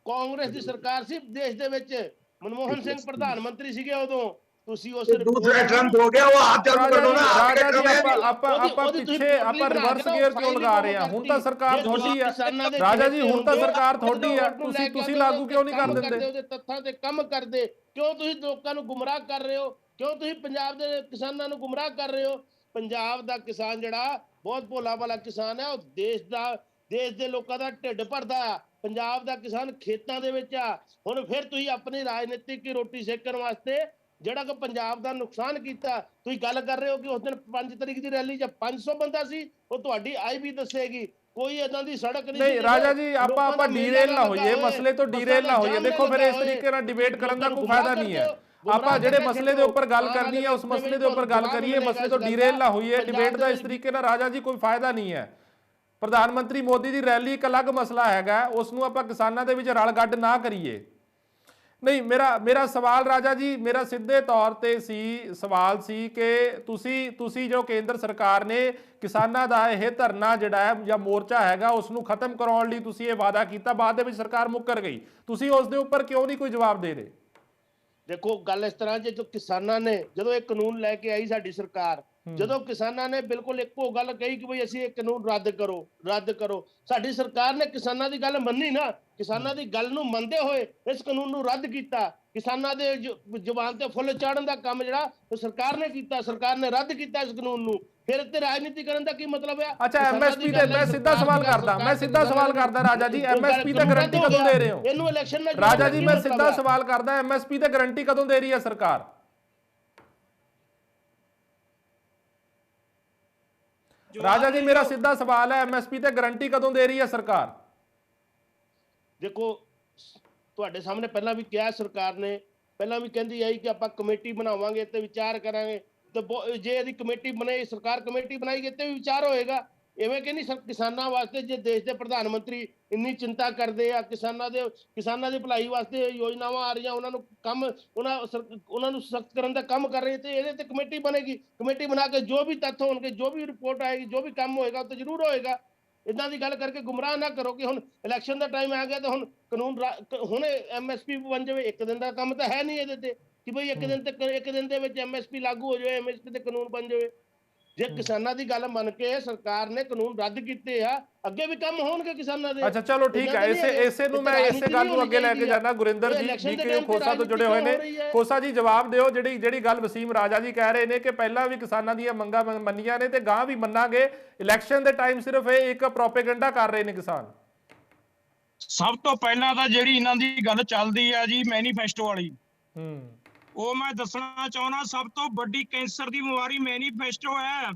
ਕਾਂਗਰਸ ਦੀ ਸਰਕਾਰ ਸੀ ਦੇਸ਼ ਦੇ ਵਿੱਚ, ਮਨਮੋਹਨ ਸਿੰਘ ਪ੍ਰਧਾਨ ਮੰਤਰੀ ਸੀਗੇ ਉਦੋਂ। ਤੁਸੀਂ ਉਸ दूसरा ट्रम्प हो गया, वो आप चालू कर दो ना। ਰਾਜਾ ਜੀ, ਆਪਾਂ ਪਿੱਛੇ ਆਪਾਂ ਰਿਵਰਸ ਗੇਅਰ ਕਿਉਂ ਲਗਾ ਰਹੇ ਹਾਂ? ਹੁਣ ਤਾਂ ਸਰਕਾਰ ਤੁਹਾਡੀ ਹੈ ਰਾਜਾ ਜੀ, ਹੁਣ ਤਾਂ ਸਰਕਾਰ ਤੁਹਾਡੀ ਹੈ, ਤੁਸੀਂ ਲਾਗੂ ਕਿਉਂ ਨਹੀਂ ਕਰ ਦਿੰਦੇ? ਉਹਦੇ ਤੱਥਾਂ ਤੇ ਕੰਮ ਕਰਦੇ ਕਿਉਂ? ਤੁਸੀਂ ਲੋਕਾਂ ਨੂੰ ਗੁੰਮਰਾਹ ਕਰ ਰਹੇ ਹੋ, ਕਿਉਂ ਤੁਸੀਂ ਪੰਜਾਬ ਦੇ ਕਿਸਾਨਾਂ ਨੂੰ ਗੁੰਮਰਾਹ ਕਰ ਰਹੇ ਹੋ? ਪੰਜਾਬ ਦਾ ਕਿਸਾਨ ਜਿਹੜਾ ਬਹੁਤ ਭੋਲਾ ਭਾਲਾ ਕਿਸਾਨ ਹੈ, ਉਹ ਦੇਸ਼ ਦੇ ਲੋਕਾਂ ਦਾ ਢਿੱਡ ਭਰਦਾ। ਪੰਜਾਬ ਦਾ ਕਿਸਾਨ ਖੇਤਾਂ ਦੇ ਵਿੱਚ ਆ। ਹੁਣ ਫਿਰ ਤੁਸੀਂ ਆਪਣੀ ਰਾਜਨੀਤਿਕ ਰੋਟੀ ਸੇਕਣ ਵਾਸਤੇ ਜਿਹੜਾ ਕਿ ਪੰਜਾਬ ਦਾ ਨੁਕਸਾਨ ਕੀਤਾ, ਤੁਸੀਂ ਗੱਲ ਕਰ ਰਹੇ ਹੋ ਕਿ ਉਸ ਦਿਨ 5 ਤਰੀਕ ਦੀ ਰੈਲੀ 'ਚ 500 ਬੰਦਾ ਸੀ, ਉਹ ਤੁਹਾਡੀ ਆਈ ਵੀ ਦੱਸੇਗੀ। ਕੋਈ ਏਦਾਂ ਦੀ ਸੜਕ ਨਹੀਂ ਰਾਜਾ ਜੀ, ਆਪਾਂ ਡੀਰੇਲ ਨਾ ਹੋਈਏ, ਮਸਲੇ ਤੋਂ ਡੀਰੇਲ ਨਾ ਹੋਈਏ। ਦੇਖੋ, ਫਿਰ ਇਸ ਤਰੀਕੇ ਨਾਲ ਡਿਬੇਟ ਕਰਨ ਦਾ ਕੋਈ ਫਾਇਦਾ ਨਹੀਂ ਹੈ। ਆਪਾਂ ਜਿਹੜੇ ਮਸਲੇ ਦੇ ਉੱਪਰ ਗੱਲ ਕਰਨੀ ਹੈ ਉਸ ਮਸਲੇ ਦੇ ਉੱਪਰ ਗੱਲ ਕਰੀਏ, ਮਸਲੇ ਤੋਂ ਡੀਰੇਲ ਨਾ ਹੋਈਏ। ਡਿਬੇਟ ਦਾ ਇਸ ਤਰੀਕੇ ਨਾਲ ਰਾਜਾ ਜੀ ਕੋਈ ਫਾਇਦਾ ਨਹੀਂ ਹੈ। ਪ੍ਰਧਾਨ ਮੰਤਰੀ ਮੋਦੀ ਦੀ ਰੈਲੀ ਇੱਕ ਅਲੱਗ ਮਸਲਾ ਹੈਗਾ, ਉਸ ਨੂੰ ਆਪਾਂ ਕਿਸਾਨਾਂ ਦੇ ਵਿੱਚ ਰਲ ਗੱਡ ਨਾ ਕਰੀਏ। ਨਹੀਂ, ਮੇਰਾ ਸਵਾਲ ਰਾਜਾ ਜੀ, ਮੇਰਾ ਸਿੱਧੇ ਤੌਰ ਤੇ ਸਵਾਲ ਸੀ ਕਿ ਤੁਸੀਂ ਜੋ ਕੇਂਦਰ ਸਰਕਾਰ ਨੇ ਕਿਸਾਨਾਂ ਦਾ ਇਹ ਧਰਨਾ ਜਿਹੜਾ ਹੈ ਜਾਂ ਮੋਰਚਾ ਹੈਗਾ ਉਸ ਨੂੰ ਖਤਮ ਕਰਾਉਣ ਲਈ ਤੁਸੀਂ ਇਹ ਵਾਅਦਾ ਕੀਤਾ, ਬਾਅਦ ਦੇ ਵਿੱਚ ਸਰਕਾਰ ਮੁੱਕਰ ਗਈ, ਤੁਸੀਂ ਉਸ ਦੇ ਉੱਪਰ ਕਿਉਂ ਨਹੀਂ ਕੋਈ ਜਵਾਬ ਦੇ ਰਹੇ? ਦੇਖੋ, ਗੱਲ ਇਸ ਤਰ੍ਹਾਂ, ਜੇ ਕਿਸਾਨਾਂ ਨੇ ਜਦੋਂ ਇਹ ਕਾਨੂੰਨ ਲੈ ਕੇ ਆਈ ਸਾਡੀ ਸਰਕਾਰ, ਜਦੋਂ ਕਿਸਾਨਾਂ ਨੇ ਬਿਲਕੁਲ ਇੱਕੋ ਗੱਲ ਕਹੀ ਕਿ ਬਈ ਅਸੀਂ ਇਹ ਕਾਨੂੰਨ ਰੱਦ ਕਰੋ, ਸਾਡੀ ਸਰਕਾਰ ਨੇ ਕਿਸਾਨਾਂ ਦੀ ਗੱਲ ਮੰਨੀ ਨਾ। ਕਿਸਾਨਾਂ ਦੀ ਗੱਲ ਨੂੰ ਮੰਨਦੇ ਹੋਏ ਇਸ ਕਾਨੂੰਨ ਨੂੰ ਰੱਦ ਕੀਤਾ। ਕਿਸਾਨਾਂ ਦੇ ਜ਼ੁਬਾਨ ਤੇ ਫੁੱਲ ਚਾੜਨ ਦਾ ਕੰਮ ਜਿਹੜਾ ਸਰਕਾਰ ਨੇ ਕੀਤਾ, ਸਰਕਾਰ ਨੇ ਰੱਦ ਕੀਤਾ ਇਸ ਕਾਨੂੰਨ ਨੂੰ। ਫਿਰ ਤੇ ਰਾਜਨੀਤੀ ਕਰਨ ਦਾ ਕੀ ਮਤਲਬ ਹੈ? ਅੱਛਾ, ਐਮਐਸਪੀ ਤੇ ਮੈਂ ਸਿੱਧਾ ਸਵਾਲ ਕਰਦਾ ਰਾਜਾ ਜੀ, ਐਮਐਸਪੀ ਤੇ ਗਾਰੰਟੀ ਕਦੋਂ ਦੇ ਰਹੇ ਹੋ? ਇਹਨੂੰ ਇਲੈਕਸ਼ਨ ਨਾਲ ਰਾਜਾ ਜੀ, ਮੈਂ ਸਿੱਧਾ ਸਵਾਲ ਕਰਦਾ, ਐਮਐਸਪੀ ਤੇ ਗਾਰੰਟੀ ਕਦੋਂ ਦੇ ਰਹੀ ਹੈ ਸਰਕਾਰ? ਰਾਜਾ ਜੀ, ਮੇਰਾ ਸਿੱਧਾ ਸਵਾਲ ਹੈ, ਐਮਐਸਪੀ ਤੇ ਗਾਰੰਟੀ ਕਦੋਂ ਦੇ ਰਹੀ ਹੈ ਸਰਕਾਰ? ਦੇਖੋ, ਤੁਹਾਡੇ ਸਾਹਮਣੇ ਪਹਿਲਾਂ ਵੀ ਕਿਹਾ ਸਰਕਾਰ ਨੇ, ਪਹਿਲਾਂ ਵੀ ਕਹਿੰਦੀ ਆਈ ਕਿ ਆਪਾਂ ਕਮੇਟੀ ਬਣਾਵਾਂਗੇ ਤੇ ਵਿਚਾਰ ਕਰਾਂਗੇ। ਤੇ ਜੇ ਇਹਦੀ ਕਮੇਟੀ ਬਣੇ, ਸਰਕਾਰ ਕਮੇਟੀ ਬਣਾਏਗੀ ਤੇ ਵੀ ਵਿਚਾਰ ਹੋਏਗਾ। ਇਵੇਂ ਕਿ ਨਹੀਂ ਕਿਸਾਨਾਂ ਵਾਸਤੇ, ਜੇ ਦੇਸ਼ ਦੇ ਪ੍ਰਧਾਨ ਮੰਤਰੀ ਇੰਨੀ ਚਿੰਤਾ ਕਰਦੇ ਆ ਕਿਸਾਨਾਂ ਦੀ ਭਲਾਈ ਵਾਸਤੇ ਯੋਜਨਾਵਾਂ ਆ ਰਹੀਆਂ, ਉਹਨਾਂ ਨੂੰ ਸਖਤ ਕਰਨ ਦਾ ਕੰਮ ਕਰ ਰਹੇ, ਤੇ ਇਹਦੇ ਤੇ ਕਮੇਟੀ ਬਣੇਗੀ। ਕਮੇਟੀ ਬਣਾ ਕੇ ਜੋ ਵੀ ਤੱਥ ਹੋਣਗੇ, ਜੋ ਵੀ ਰਿਪੋਰਟ ਆਏਗੀ, ਜੋ ਵੀ ਕੰਮ ਹੋਏਗਾ ਉਹ ਤਾਂ ਜ਼ਰੂਰ ਹੋਏਗਾ। ਇਦਾਂ ਦੀ ਗੱਲ ਕਰਕੇ ਗੁੰਮਰਾਹ ਨਾ ਕਰੋ ਕਿ ਹੁਣ ਇਲੈਕਸ਼ਨ ਦਾ ਟਾਈਮ ਆ ਗਿਆ ਤਾਂ ਹੁਣ ਕਾਨੂੰਨ ਹੁਣ ਐਮਐਸਪੀ ਬਣ ਜਾਵੇ। ਇੱਕ ਦਿਨ ਦਾ ਕੰਮ ਤਾਂ ਹੈ ਨਹੀਂ ਇਹਦੇ ਤੇ ਕਿ ਬਈ ਇੱਕ ਦਿਨ ਦੇ ਵਿੱਚ ਐਮਐਸਪੀ ਲਾਗੂ ਹੋ ਜਾਵੇ, ਐਮਐਸਪੀ ਤੇ ਕਾਨੂੰਨ ਬਣ ਜਾਵੇ। ਜੇ ਕਿਸਾਨਾਂ ਦੀ ਗੱਲ ਮੰਨ ਕੇ ਸਰਕਾਰ ਨੇ ਕਾਨੂੰਨ ਰੱਦ ਕੀਤੇ ਆ, ਅੱਗੇ ਵੀ ਕੰਮ ਹੋਣਗੇ ਕਿਸਾਨਾਂ ਦੇ। ਅੱਛਾ, ਚਲੋ ਠੀਕ ਹੈ, ਇਸੇ ਨੂੰ ਮੈਂ ਇਸੇ ਗੱਲ ਨੂੰ ਅੱਗੇ ਲੈ ਕੇ ਜਾਣਾ। ਗੁਰਿੰਦਰ ਜੀ ਬੀਕੇ ਖੋਸਾ ਤੋਂ ਜੁੜੇ ਹੋਏ ਨੇ। ਖੋਸਾ ਜੀ, ਜਵਾਬ ਦਿਓ, ਜਿਹੜੀ ਗੱਲ ਵਸੀਮ ਰਾਜਾ ਜੀ ਕਹਿ ਰਹੇ ਨੇ ਕਿ ਪਹਿਲਾਂ ਵੀ ਕਿਸਾਨਾਂ ਦੀਆਂ ਮੰਗਾਂ ਮੰਨੀਆਂ ਨੇ ਤੇ ਗਾਂ ਵੀ ਮੰਨਾਂਗੇ, ਇਲੈਕਸ਼ਨ ਦੇ ਟਾਈਮ ਸਿਰਫ ਇਹ ਇੱਕ ਪ੍ਰੋਪੇਗੈਂਡਾ ਕਰ ਰਹੇ ਨੇ ਕਿਸਾਨ। ਸਭ ਤੋਂ ਪਹਿਲਾਂ ਤਾਂ ਜਿਹੜੀ ਇਹਨਾਂ ਦੀ ਗੱਲ ਚੱਲਦੀ ਆ ਜੀ ਮੈਨੀਫੈਸਟੋ ਵਾਲੀ, ਉਹ ਮੈਂ ਦੱਸਣਾ ਚਾਹੁੰਦਾ, ਸਭ ਤੋਂ ਵੱਡੀ ਕੈਂਸਰ ਦੀ ਬਿਮਾਰੀ ਮੈਨੀਫੈਸਟੋ ਹੈ।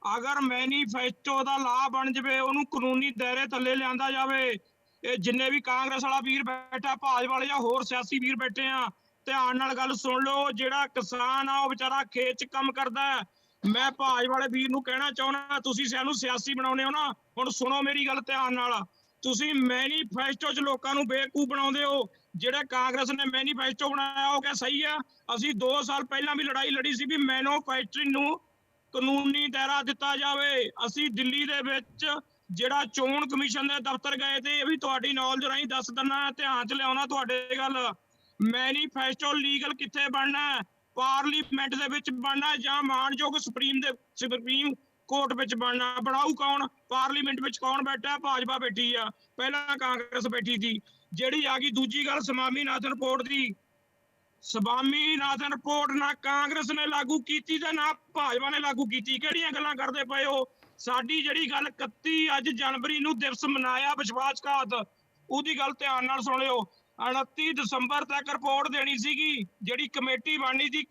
ਅਗਰ ਮੈਨੀਫੈਸਟੋ ਦਾ ਲਾਭ ਬਣ ਜਾਵੇ, ਉਹਨੂੰ ਕਾਨੂੰਨੀ ਦਾਇਰੇ ਥੱਲੇ ਲਿਆਂਦਾ ਜਾਵੇ, ਇਹ ਜਿੰਨੇ ਵੀ ਕਾਂਗਰਸ ਵਾਲਾ ਵੀਰ ਬੈਠਾ, ਭਾਜਪਾ ਵਾਲੇ ਜਾਂ ਹੋਰ ਸਿਆਸੀ ਵੀਰ ਬੈਠੇ ਆ, ਧਿਆਨ ਨਾਲ ਗੱਲ ਸੁਣ ਲਓ। ਜਿਹੜਾ ਕਿਸਾਨ ਆ ਉਹ ਵਿਚਾਰਾ ਖੇਤ 'ਚ ਕੰਮ ਕਰਦਾ ਹੈ। ਮੈਂ ਭਾਜਪਾ ਵਾਲੇ ਵੀਰ ਨੂੰ ਕਹਿਣਾ ਚਾਹੁੰਦਾ, ਤੁਸੀਂ ਸਾਨੂੰ ਸਿਆਸੀ ਬਣਾਉਂਦੇ ਹੋ ਨਾ, ਹੁਣ ਸੁਣੋ ਮੇਰੀ ਗੱਲ ਧਿਆਨ ਨਾਲ। ਤੁਸੀਂ ਮੈਨੀਫੈਸਟੋ 'ਚ ਲੋਕਾਂ ਨੂੰ ਬੇਵਕੂਫ ਬਣਾਉਂਦੇ ਹੋ ਜਿਹੜੇ ਕਾਂਗਰਸ ਨੇ ਮੈਨੀਫੈਸਟੋ ਬਣਾਇਆ ਉਹ ਕਿਆ ਸਹੀ ਆ? ਅਸੀਂ 2 ਸਾਲ ਪਹਿਲਾਂ ਵੀ ਲੜਾਈ ਲੜੀ ਸੀ ਵੀ ਮੈਨੂਫੈਕਚਰਿੰਗ ਨੂੰ ਕਾਨੂੰਨੀ ਦਾਇਰਾ ਦਿੱਤਾ ਜਾਵੇ। ਅਸੀਂ ਦਿੱਲੀ ਦੇ ਵਿੱਚ ਜਿਹੜਾ ਚੋਣ ਕਮਿਸ਼ਨ ਦੇ ਦਫ਼ਤਰ ਗਏ ਤੇ ਇਹ ਵੀ ਤੁਹਾਡੀ ਨੌਲੇਜ ਰਾਹੀਂ ਦੱਸ ਦਿੰਨਾ, ਧਿਆਨ ਚ ਲਿਆਉਣਾ ਤੁਹਾਡੇ ਗੱਲ। ਮੈਨੀਫੈਸਟੋ ਲੀਗਲ ਕਿੱਥੇ ਬਣਨਾ? ਪਾਰਲੀਮੈਂਟ ਦੇ ਵਿੱਚ ਬਣਨਾ ਜਾਂ ਮਾਨਯੋਗ ਸੁਪਰੀਮ ਕੋਰਟ ਵਿੱਚ ਬਣਨਾ? ਬਣਾਊ ਕੌਣ? ਪਾਰਲੀਮੈਂਟ ਵਿੱਚ ਕੌਣ ਬੈਠਾ? ਭਾਜਪਾ ਬੈਠੀ ਆ, ਪਹਿਲਾਂ ਕਾਂਗਰਸ ਬੈਠੀ ਸੀ। ਜਿਹੜੀ ਆ ਗਈ ਦੂਜੀ ਗੱਲ ਸਵਾਮੀਨਾਥਨ ਰਿਪੋਰਟ ਦੀ, ਸਵਾਮੀਨਾਥਨ ਰਿਪੋਰਟ ਨਾ ਕਾਂਗਰਸ ਨੇ ਲਾਗੂ ਕੀਤੀ ਤੇ ਨਾ ਭਾਜਪਾ ਨੇ ਲਾਗੂ ਕੀਤੀ। ਕਿਹੜੀਆਂ ਗੱਲਾਂ ਕਰਦੇ ਪਏ ਹੋ? ਸਾਡੀ ਜਿਹੜੀ ਗੱਲ 31 ਅੱਜ ਜਨਵਰੀ ਨੂੰ ਦਿਵਸ ਮਨਾਇਆ ਵਿਸ਼ਵਾਸਘਾਤ, ਉਹਦੀ ਗੱਲ ਧਿਆਨ ਨਾਲ ਸੁਣਿਓ। 29 ਦਸੰਬਰ ਤੱਕ ਰਿਪੋਰਟ ਦੇਣੀ ਸੀਗੀ, ਜਿਹੜੀ ਕਮੇਟੀ ਬਣਨੀ ਸੀ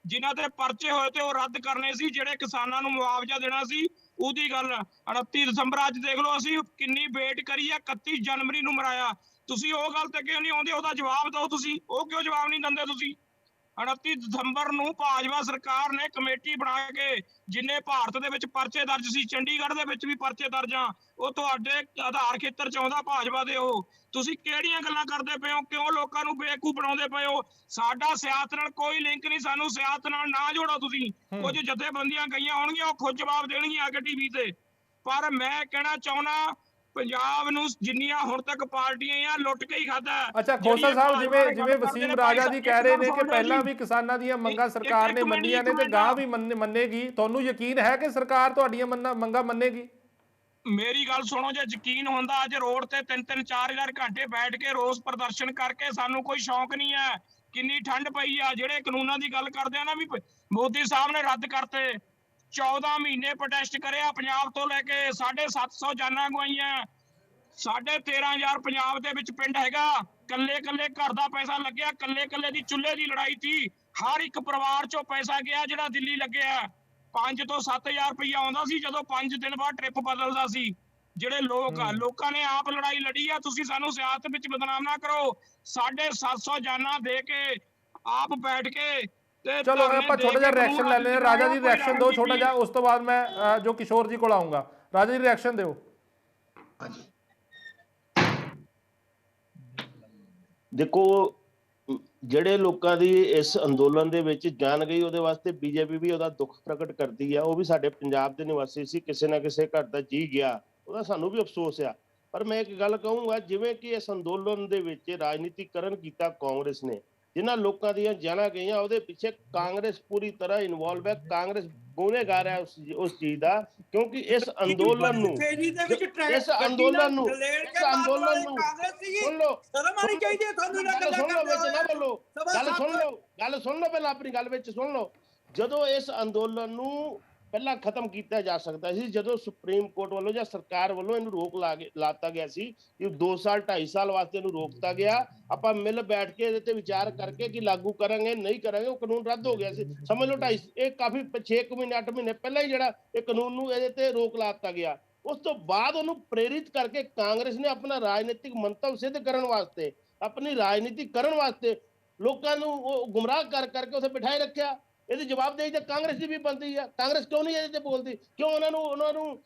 ਜਿਨ੍ਹਾਂ ਦੇ ਪਰਚੇ ਹੋਏ ਤੇ ਉਹ ਰੱਦ ਕਰਨੇ ਸੀ, ਜਿਹੜੇ ਕਿਸਾਨਾਂ ਨੂੰ ਮੁਆਵਜ਼ਾ ਦੇਣਾ ਸੀ ਉਹਦੀ ਗੱਲ। 29 ਦਸੰਬਰ ਅੱਜ ਦੇਖ ਲਓ ਅਸੀਂ ਕਿੰਨੀ ਵੇਟ ਕਰੀ ਆ, 31 ਜਨਵਰੀ ਨੂੰ ਮਨਾਇਆ। ਤੁਸੀਂ ਉਹ ਗੱਲ ਤੇ ਕਿਉਂ ਨਹੀਂ ਆਉਂਦੇ? ਉਹਦਾ ਜਵਾਬ ਦਿਓ ਤੁਸੀਂ, ਉਹ ਕਿਉਂ ਜਵਾਬ ਨਹੀਂ ਦਿੰਦੇ ਤੁਸੀਂ? 29 ਦਸੰਬਰ ਨੂੰ ਭਾਜਪਾ ਸਰਕਾਰ ਨੇ ਕਮੇਟੀ ਬਣਾ ਕੇ ਜਿੰਨੇ ਭਾਰਤ ਦੇ ਵਿੱਚ ਪਰਚੇ ਦਰਜ ਸੀ, ਚੰਡੀਗੜ੍ਹ ਦੇ ਵਿੱਚ ਵੀ ਪਰਚੇ ਦਰਜ ਆ, ਉਹ ਤੁਹਾਡੇ ਆਧਾਰ ਖੇਤਰ ਚ ਆਉਂਦਾ ਭਾਜਪਾ ਦੇ। ਉਹ ਤੁਸੀਂ ਕਿਹੜੀਆਂ ਗੱਲਾਂ ਕਰਦੇ ਪਏ ਹੋ? ਕਿਉਂ ਲੋਕਾਂ ਨੂੰ ਬੇਵਕੂਫ ਬਣਾਉਂਦੇ ਪਏ ਹੋ? ਸਾਡਾ ਸਿਆਸਤ ਨਾਲ ਕੋਈ ਲਿੰਕ ਨਹੀਂ, ਸਾਨੂੰ ਸਿਆਸਤ ਨਾਲ ਨਾ ਜੋੜੋ ਤੁਸੀਂ। ਕੁਝ ਜਥੇਬੰਦੀਆਂ ਗਈਆਂ ਹੋਣਗੀਆਂ, ਉਹ ਖੁਦ ਜਵਾਬ ਦੇਣਗੀਆਂ ਆ ਕੇ ਟੀਵੀ ਤੇ। ਪਰ ਮੈਂ ਕਹਿਣਾ ਚਾਹੁੰਦਾ ਪੰਜਾਬ ਨੂੰ ਜਿੰਨੀਆਂ ਹੁਣ ਤੱਕ ਪਾਰਟੀਆਂ ਆ ਲੁੱਟ ਕੇ ਹੀ ਖਾਦਾ। ਅੱਛਾ ਖੋਸਾ ਸਾਹਿਬ, ਜਿਵੇਂ ਵਸੀਮ ਰਾਜਾ ਜੀ ਕਹਿ ਰਹੇ ਨੇ ਕਿ ਪਹਿਲਾਂ ਵੀ ਕਿਸਾਨਾਂ ਦੀਆਂ ਮੰਗਾਂ ਸਰਕਾਰ ਨੇ ਮੰਨੀਆਂ ਨੇ ਤੇ ਗਾਂ ਵੀ ਮੰਨੇਗੀ, ਤੁਹਾਨੂੰ ਯਕੀਨ ਹੈ ਕਿ ਸਰਕਾਰ ਤੁਹਾਡੀਆਂ ਮੰਗਾਂ ਮੰਨੇਗੀ? ਮੇਰੀ ਗੱਲ ਸੁਣੋ, ਜੇ ਯਕੀਨ ਹੁੰਦਾ ਅੱਜ ਰੋਡ ਤੇ 3-3 4,000 ਘੰਟੇ ਬੈਠ ਕੇ ਰੋਸ ਪ੍ਰਦਰਸ਼ਨ ਕਰਕੇ ਸਾਨੂੰ ਕੋਈ ਸ਼ੌਕ ਨਹੀਂ ਹੈ। ਕਿੰਨੀ ਠੰਡ ਪਈ ਆ। ਜਿਹੜੇ ਕਾਨੂੰਨਾਂ ਦੀ ਗੱਲ ਕਰਦੇ ਆ ਨਾ ਵੀ ਮੋਦੀ ਸਾਹਿਬ ਨੇ ਰੱਦ ਕਰਤੇ। 14 ਮਹੀਨੇ ਪ੍ਰੋਟੈਸਟ ਕਰਿਆ, ਪੰਜਾਬ ਤੋਂ ਲੈ ਕੇ 750 ਜਾਨਾਂ ਗਵਾਈਆਂ। 13,500 ਪੰਜਾਬ ਦੇ ਵਿੱਚ ਪਿੰਡ ਹੈਗਾ, ਕੱਲੇ ਘਰ ਦਾ ਪੈਸਾ ਲੱਗਿਆ, ਕੱਲੇ ਦੀ ਚੁੱਲ੍ਹੇ ਦੀ ਲੜਾਈ ਸੀ। ਹਰ ਇੱਕ ਪਰਿਵਾਰ ਚੋਂ ਪੈਸਾ ਗਿਆ ਜਿਹੜਾ ਦਿੱਲੀ ਲੱਗਿਆ। 5 ਤੋਂ 7,000 ਰੁਪਇਆ ਆਉਂਦਾ ਸੀ ਜਦੋਂ 5 ਦਿਨ ਬਾਅਦ ਟ੍ਰਿਪ ਬਦਲਦਾ ਸੀ। ਜਿਹੜੇ ਲੋਕਾਂ ਨੇ ਆਪ ਲੜਾਈ ਲੜੀ ਆ। ਤੁਸੀਂ ਸਾਨੂੰ ਸਿਆਸਤ ਵਿੱਚ ਬਦਨਾਮ ਨਾ ਕਰੋ। 750 ਜਾਨਾਂ ਦੇ ਕੇ ਆਪ ਬੈਠ ਕੇ ਚਲੋ ਆਪਾਂ ਛੋਟਾ ਜਿਹਾ ਰਿਐਕਸ਼ਨ ਲੈ ਲੈਂਦੇ। ਰਾਜਾ ਜੀ ਰਿਐਕਸ਼ਨ ਦਿਓ ਛੋਟਾ ਜਿਹਾ, ਉਸ ਤੋਂ ਬਾਅਦ ਮੈਂ ਜੋ ਕਿਸ਼ੋਰ ਜੀ ਕੋਲ ਆਉਂਗਾ। ਰਾਜਾ ਜੀ ਰਿਐਕਸ਼ਨ ਦਿਓ। ਦੇਖੋ, ਜਿਹੜੇ ਲੋਕਾਂ ਦੀ ਇਸ ਅੰਦੋਲਨ ਦੇ ਵਿੱਚ ਜਾਨ ਗਈ ਉਹਦੇ ਵਾਸਤੇ ਬੀਜੇਪੀ ਵੀ ਉਹਦਾ ਦੁੱਖ ਪ੍ਰਗਟ ਕਰਦੀ ਆ। ਉਹ ਵੀ ਸਾਡੇ ਪੰਜਾਬ ਦੇ ਨਿਵਾਸੀ ਸੀ, ਕਿਸੇ ਨਾ ਕਿਸੇ ਘਰ ਦਾ ਜੀ ਗਿਆ, ਉਹਦਾ ਸਾਨੂੰ ਵੀ ਅਫਸੋਸ ਆ। ਪਰ ਮੈਂ ਇੱਕ ਗੱਲ ਕਹੂੰਗਾ, ਜਿਵੇਂ ਕਿ ਇਸ ਅੰਦੋਲਨ ਦੇ ਵਿੱਚ ਰਾਜਨੀਤੀਕਰਨ ਕੀਤਾ ਕਾਂਗਰਸ ਨੇ, ਜਿਨ੍ਹਾਂ ਲੋਕਾਂ ਦੀਆਂ ਜਾਨਾਂ ਗਈਆਂ ਉਹਦੇ ਪਿੱਛੇ ਕਾਂਗਰਸ ਪੂਰੀ ਤਰ੍ਹਾਂ ਇਨਵੋਲਵ ਹੈ। ਕਾਂਗਰਸ ਗੁਨੇਗਾਰ ਹੈ ਉਸ ਚੀਜ਼ ਦਾ, ਕਿਉਂਕਿ ਇਸ ਅੰਦੋਲਨ ਨੂੰ ਸੁਣ ਲਓ ਪਹਿਲਾਂ ਆਪਣੀ ਗੱਲ ਵਿੱਚ ਸੁਣ ਲਓ। ਜਦੋਂ ਇਸ ਅੰਦੋਲਨ ਨੂੰ ਪਹਿਲਾਂ ਖਤਮ ਕੀਤਾ ਜਾ ਸਕਦਾ ਸੀ, ਜਦੋਂ ਸੁਪਰੀਮ ਕੋਰਟ ਵੱਲੋਂ ਜਾਂ ਸਰਕਾਰ ਵੱਲੋਂ ਇਹਨੂੰ ਰੋਕ ਲਾਤਾ ਗਿਆ ਸੀ ਕਿ 2 ਸਾਲ 2.5 ਸਾਲ ਵਾਸਤੇ ਇਹਨੂੰ ਰੋਕਤਾ ਗਿਆ, ਆਪਾਂ ਮਿਲ ਬੈਠ ਕੇ ਇਹਦੇ ਤੇ ਵਿਚਾਰ ਕਰਕੇ ਕਿ ਲਾਗੂ ਕਰਾਂਗੇ ਨਹੀਂ ਕਰਾਂਗੇ, ਉਹ ਕਾਨੂੰਨ ਰੱਦ ਹੋ ਗਿਆ ਸੀ। ਸਮਝ ਲਓ ਇਹ ਕਾਫੀ 6 ਮਹੀਨੇ 8 ਮਹੀਨੇ ਪਹਿਲਾਂ ਹੀ ਜਿਹੜਾ ਇਹ ਕਾਨੂੰਨ ਨੂੰ ਇਹਦੇ ਤੇ ਰੋਕ ਲਾਤਾ ਗਿਆ। ਉਸ ਤੋਂ ਬਾਅਦ ਉਹਨੂੰ ਪ੍ਰੇਰਿਤ ਕਰਕੇ ਕਾਂਗਰਸ ਨੇ ਆਪਣਾ ਰਾਜਨੀਤਿਕ ਮੰਤਵ ਸਿੱਧ ਕਰਨ ਵਾਸਤੇ, ਆਪਣੀ ਰਾਜਨੀਤੀ ਕਰਨ ਵਾਸਤੇ ਲੋਕਾਂ ਨੂੰ ਉਹ ਗੁੰਮਰਾਹ ਕਰਕੇ ਉੱਥੇ ਬਿਠਾਏ ਰੱਖਿਆ। ਇਹਦੀ ਜਵਾਬਦੇਹੀ ਤਾਂ ਕਾਂਗਰਸ ਦੀ ਵੀ ਬਣਦੀ ਆ। ਕਾਂਗਰਸ ਕਿਉਂ ਨਹੀਂ ਇਹਦੇ ਤੇ ਬੋਲਦੀ? ਕਿਉਂ ਉਹਨਾਂ ਨੂੰ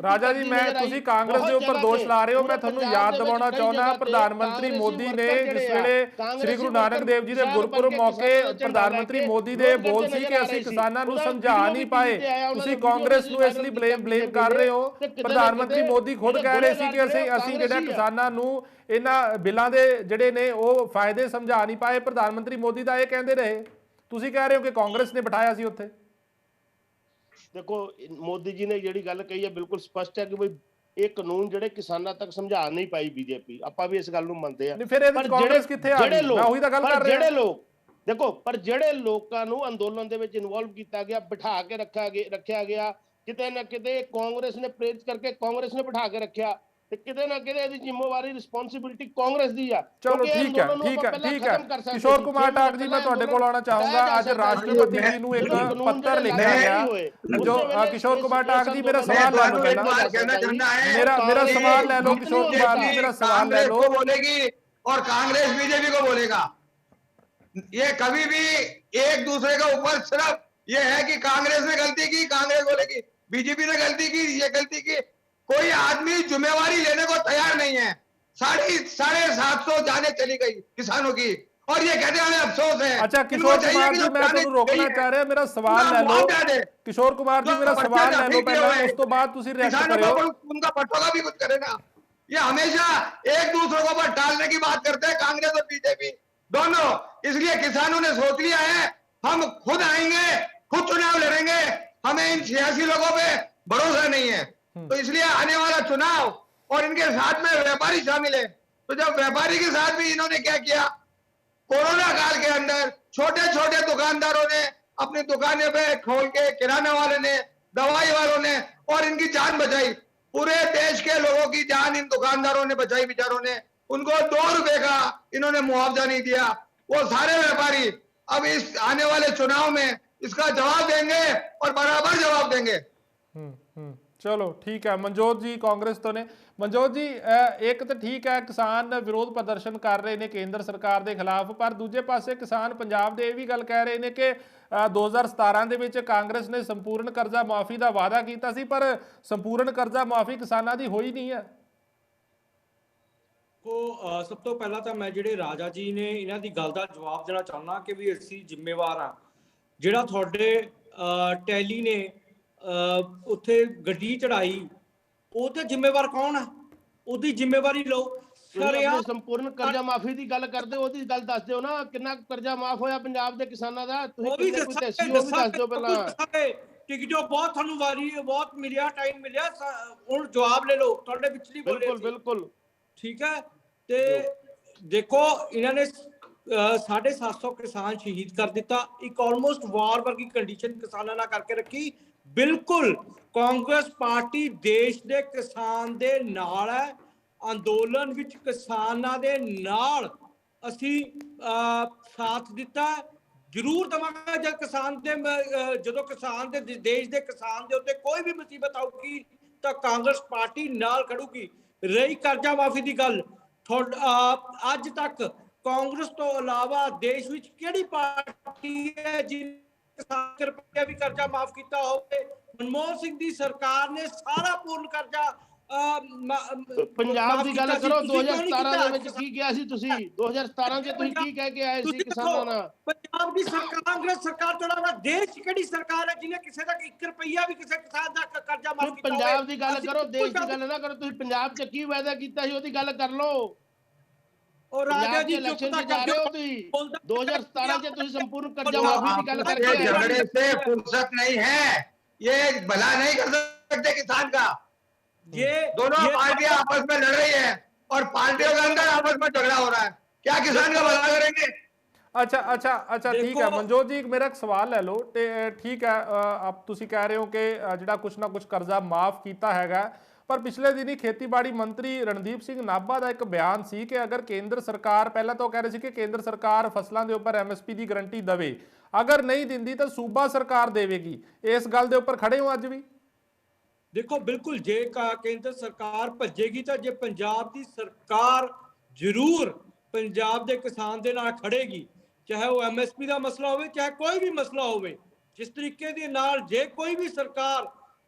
ਰਾਜਾ ਜੀ, ਮੈਂ ਤੁਸੀਂ ਕਾਂਗਰਸ ਦੇ ਉੱਪਰ ਦੋਸ਼ ਲਾ ਰਹੇ ਹੋ, ਮੈਂ ਤੁਹਾਨੂੰ ਯਾਦ ਦਿਵਾਉਣਾ ਚਾਹੁੰਦਾ ਪ੍ਰਧਾਨ ਮੰਤਰੀ ਮੋਦੀ ਨੇ ਜਿਸ ਵੇਲੇ ਸ੍ਰੀ ਗੁਰੂ ਨਾਨਕ ਦੇਵ ਜੀ ਦੇ ਗੁਰਪੁਰਬ ਮੌਕੇ ਪ੍ਰਧਾਨ ਮੰਤਰੀ ਮੋਦੀ ਦੇ ਬੋਲ ਸੀ ਕਿ ਅਸੀਂ ਕਿਸਾਨਾਂ ਨੂੰ ਸਮਝਾ ਨਹੀਂ ਪਾਏ, ਤੁਸੀਂ ਕਾਂਗਰਸ ਨੂੰ ਇਸ ਲਈ ਬਲੇਮ ਕਰ ਰਹੇ ਹੋ। ਪ੍ਰਧਾਨ ਮੰਤਰੀ ਮੋਦੀ ਖੁਦ ਕਹਿ ਰਹੇ ਸੀ ਕਿ ਅਸੀਂ ਜਿਹੜਾ ਕਿਸਾਨਾਂ ਨੂੰ ਇਹਨਾਂ ਬਿੱਲਾਂ ਦੇ ਜਿਹੜੇ ਨੇ ਉਹ ਫਾਇਦੇ ਸਮਝਾ ਨਹੀਂ ਪਾਏ। ਪ੍ਰਧਾਨ ਮੰਤਰੀ ਮੋਦੀ ਦਾ ਇਹ ਕਹਿੰਦੇ ਰਹੇ, ਤੁਸੀਂ ਕਹਿ ਰਹੇ ਹੋ ਕਿ ਕਾਂਗਰਸ ਨੇ ਬਿਠਾਇਆ ਸੀ ਉੱਥੇ। ਦੇਖੋ, ਮੋਦੀ ਜੀ ਨੇ ਜਿਹੜੀ ਗੱਲ ਕਹੀ ਹੈ ਬਿਲਕੁਲ ਸਪਸ਼ਟ ਹੈ ਕਿ ਬਈ ਇਹ ਕਾਨੂੰਨ ਜਿਹੜੇ ਕਿਸਾਨਾਂ ਤੱਕ ਸਮਝਾ ਨਹੀਂ ਪਾਈ ਬੀਜੇਪੀ, ਆਪਾਂ ਵੀ ਇਸ ਗੱਲ ਨੂੰ ਮੰਨਦੇ ਆ। ਫਿਰ ਇਹਦੇ ਵਿੱਚ ਕਾਂਗਰਸ ਕਿੱਥੇ ਆ ਗਈ? ਮੈਂ ਉਹੀ ਤਾਂ ਗੱਲ ਕਰ ਰਿਹਾ। ਜਿਹੜੇ ਲੋਕ ਦੇਖੋ, ਪਰ ਜਿਹੜੇ ਲੋਕਾਂ ਨੂੰ ਅੰਦੋਲਨ ਦੇ ਵਿੱਚ ਇਨਵੋਲਵ ਕੀਤਾ ਗਿਆ, ਬਿਠਾ ਕੇ ਰੱਖਿਆ ਗਿਆ, ਕਿਤੇ ਨਾ ਕਿਤੇ ਕਾਂਗਰਸ ਨੇ ਪ੍ਰੇਰਿਤ ਕਰਕੇ ਕਾਂਗਰਸ ਨੇ ਬਿਠਾ ਕੇ ਰੱਖਿਆ, ਤੇ ਕਿਤੇ ਨਾ ਕਿਤੇ ਇਹਦੀ ਜ਼ਿੰਮੇਵਾਰੀ ਰਿਸਪੌਂਸਿਬਿਲਿਟੀ ਕਾਂਗਰਸ ਦੀ ਆ। ਚਲੋ ਠੀਕ ਹੈ। ਕਿਸ਼ੋਰ ਕੁਮਾਰ ਟਾਕ ਜੀ, ਮੈਂ ਤੁਹਾਡੇ ਕੋਲ ਆਉਣਾ ਚਾਹੂੰਗਾ। ਅੱਜ ਰਾਸ਼ਟਰਪਤੀ ਜੀ ਨੂੰ ਇੱਕ ਪੱਤਰ ਲਿਖਿਆ ਗਿਆ ਜੋ ਕਿਸ਼ੋਰ ਕੁਮਾਰ ਟਾਕ ਜੀ, ਮੇਰਾ ਸਵਾਲ ਲੈ ਲਓ ਪਹਿਲਾਂ, मेरा सवाल ले लो किशोर कुमार जी, मेरा सवाल ले लो। बोलेगी और कांग्रेस बीजेपी को बोलेगा, ये कभी भी एक दूसरे के ऊपर सिर्फ ये है कि कांग्रेस ने गलती की, कांग्रेस बोलेगी बीजेपी ने गलती की, ये गलती की। कोई आदमी जिम्मेवारी लेने को तैयार नहीं है। 750 जाने चली गई किसानों की, और ये कहते हैं हमें अफसोस है। अच्छा इनको किशोर चाहिए कुमार कि जी, जो मैं जाने ਤੁਹਾਨੂੰ रोकना गई है, चाह ਰਿਹਾ, मेरा सवाल उनका ਲੈ ਲਓ। मुआवजा दे। किशोर कुमार जी, जो मेरा पर्चे सवाल ले जारी लो किए पहला, हुए हैं, उस तो बाद तुसी रिएक्ट किसानों करियो। को उनका पटों का भी कुछ करे ना। ये हमेशा एक दूसरे को ऊपर टालने की बात करते हैं, कांग्रेस और बीजेपी दोनों। इसलिए किसानों ने सोच लिया है हम खुद आएंगे, खुद चुनाव लड़ेंगे, हमें इन 86 लोगों पे भरोसा नहीं है। तो इसलिए आने वाला चुनाव, और इनके साथ में व्यापारी शामिल है, तो जब व्यापारी के साथ भी इन्होंने क्या किया, कोरोना काल के अंदर छोटे छोटे दुकानदारों ने अपनी दुकानें पे खोल के, किराना वाले ने, दवाई वालों ने, और इनकी जान बचाई। पूरे देश के लोगों की जान इन दुकानदारों ने बचाई, बेचारों ने। उनको 2 रुपए का इन्होंने मुआवजा नहीं दिया। वो सारे व्यापारी अब इस आने वाले चुनाव में इसका जवाब देंगे, और बराबर जवाब देंगे। चलो ठीक है। मनजोत जी कांग्रेस तो ने, मनजोत जी एक तो ठीक है किसान विरोध प्रदर्शन कर रहे हैं केंद्र सरकार के खिलाफ, पर दूजे पासे किसान पंजाब दे भी गल कह रहे हैं कि 2017 ਦੇ ਵਿੱਚ कांग्रेस ने संपूर्ण कर्जा माफी का वादा किया सी, पर संपूर्ण कर्जा माफी किसानों की होई नहीं है। को सब तो पहला तो मैं ਜਿਹੜੇ ਰਾਜਾ ਜੀ ਨੇ ਇਹਨਾਂ ਦੀ ਗੱਲ ਦਾ ਜਵਾਬ ਦੇਣਾ ਚਾਹੁੰਦਾ ਕਿ ਵੀ ਅਸੀਂ ਜ਼ਿੰਮੇਵਾਰ ਆ। ਜਿਹੜਾ ਤੁਹਾਡੇ ਟੈਲੀ ਨੇ ਉੱਥੇ ਗੱਡੀ ਚੜਾਈ, ਉਹ ਤੇ ਜ਼ਿੰਮੇਵਾਰ ਕੌਣ ਆ? ਉਹਦੀ ਜ਼ਿੰਮੇਵਾਰੀ ਲਓ। ਸੰਪੂਰਨ ਕਰਜ਼ਾ ਮਾਫੀ ਦੀ ਗੱਲ ਕਰਦੇ, ਉਹਦੀ ਗੱਲ ਦੱਸ ਦਿਓ ਨਾ, ਕਿੰਨਾ ਕਰਜ਼ਾ ਮਾਫ ਹੋਇਆ ਪੰਜਾਬ ਦੇ ਕਿਸਾਨਾਂ ਦਾ? ਤੁਸੀਂ ਉਹ ਵੀ ਦੱਸ ਦਿਓ ਪਹਿਲਾਂ। ਟਿਕ ਜੋ ਬਹੁਤ ਤੁਹਾਨੂੰ ਵਾਰੀ ਬਹੁਤ ਮਿਲਿਆ, ਟਾਈਮ ਮਿਲਿਆ, ਹੁਣ ਜਵਾਬ ਲੈ ਲਓ। ਤੁਹਾਡੇ ਪਿਛਲੀ ਬੋਲੇ ਬਿਲਕੁਲ ਬਿਲकुल ਠੀਕ ਹੈ। ਤੇ ਦੇਖੋ ਇਹਨਾਂ ਨੇ 750 ਕਿਸਾਨ ਸ਼ਹੀਦ ਕਰ ਦਿੱਤਾ, ਇੱਕ ਆਲਮੋਸਟ ਵਾਰ ਵਰਗੀ ਕੰਡੀਸ਼ਨ ਕਿਸਾਨਾਂ ਨਾਲ ਕਰਕੇ ਰੱਖੀ। ਬਿਲਕੁਲ ਕਾਂਗਰਸ ਪਾਰਟੀ ਦੇਸ਼ ਦੇ ਕਿਸਾਨ ਦੇ ਨਾਲ ਹੈ, ਅੰਦੋਲਨ ਵਿੱਚ ਕਿਸਾਨਾਂ ਦੇ ਨਾਲ ਅਸੀਂ ਸਾਥ ਦਿੱਤਾ, ਜ਼ਰੂਰ ਦਵਾਂਗੇ। ਜਦ ਕਿਸਾਨ ਦੇ ਜਦੋਂ ਕਿਸਾਨ ਦੇ ਦੇਸ਼ ਦੇ ਕਿਸਾਨ ਦੇ ਉੱਤੇ ਕੋਈ ਵੀ ਮੁਸੀਬਤ ਆਊਗੀ ਤਾਂ ਕਾਂਗਰਸ ਪਾਰਟੀ ਨਾਲ ਖੜੂਗੀ। ਰਹੀ ਕਰਜ਼ਾ ਮਾਫੀ ਦੀ ਗੱਲ, ਅੱਜ ਤੱਕ ਕਾਂਗਰਸ ਤੋਂ ਇਲਾਵਾ ਦੇਸ਼ ਵਿੱਚ ਕਿਹੜੀ ਪਾਰਟੀ ਹੈ ਜਿਹਨੇ ਕਿਸਾਨ ਰੁਪਏ ਵੀ ਕਰਜ਼ਾ ਮਾਫ ਕੀਤਾ ਹੋਵੇ? ਮਨਮੋਹਨ ਸਿੰਘ ਦੀ ਸਰਕਾਰ ਨੇ ਸਾਰਾ ਪੂਰਨ ਕਰਜ਼ਾ ਪੰਜਾਬ ਦੀ ਗੱਲ ਕਰੋ। 2017 ਦੇ ਵਿੱਚ ਕੀ ਕਿਹਾ ਸੀ ਤੁਸੀਂ? 2017 ਚ ਤੁਸੀਂ ਕੀ ਕਹਿ ਕੇ ਆਏ ਸੀ ਕਿਸਾਨਾਂ ਨਾਲ? ਪੰਜਾਬ ਦੀ ਸਰਕਾਰ, ਕਾਂਗਰਸ ਸਰਕਾਰ ਤੋਂ ਇਲਾਵਾ ਦੇਸ਼ ਚ ਕਿਹੜੀ ਸਰਕਾਰ ਹੈ ਜਿਹਨੇ ਕਿਸੇ ਦਾ 1 ਰੁਪਈਆ ਵੀ ਕਿਸੇ ਕਿਸਾਨ ਦਾ ਕਰਜ਼ਾ ਮਾਫ ਕੀਤਾ ਹੋਵੇ? ਪੰਜਾਬ ਦੀ ਗੱਲ ਕਰੋ, ਦੇਸ਼ ਦੀ ਗੱਲ ਨਾ ਕਰੋ। ਤੁਸੀਂ ਪੰਜਾਬ ਚ ਕੀ ਵਾਅਦਾ ਕੀਤਾ ਸੀ ਉਹਦੀ ਗੱਲ ਕਰ ਲਓ। और राजा जी इलेक्शन से जा रहे हो तुम 2017 से तुम संपूर्ण कर्जा माफी की गल करके आए। झगड़े से फुर्सत नहीं है, ये भला नहीं कर सकते किसान का। ये दोनों पार्टियां आपस में लड़ रही है, और पार्टियों के अंदर आपस में झगड़ा हो रहा है। क्या किसान का भला करेंगे? अच्छा ठीक है। मनजोत जी मेरा एक सवाल ले लो। ठीक है, अब तुसी कह रहे हो कि जिहड़ा कुछ ना कुछ कर्जा माफ किया हैगा, पर पिछले दिन ही खेतीबाड़ी मंत्री रणदीप सिंह नाभा का एक बयान सी कि अगर केंद्र सरकार, पहला तो कह रहे थे कि केंद्र सरकार फसलों के उपर MSP की गारंटी देवे, अगर नहीं दिंदी तो सूबा सरकार देवेगी। इस गल के उपर खड़े हो अज भी? देखो बिल्कुल, जे केंद्र सरकार भजेगी तो जे पंजाब की सरकार जरूर पंजाब के किसान के नाल खड़ेगी, चाहे वो MSP का मसला हो, चाहे कोई भी मसला हो। जिस तरीके के नाल जे कोई भी सरकार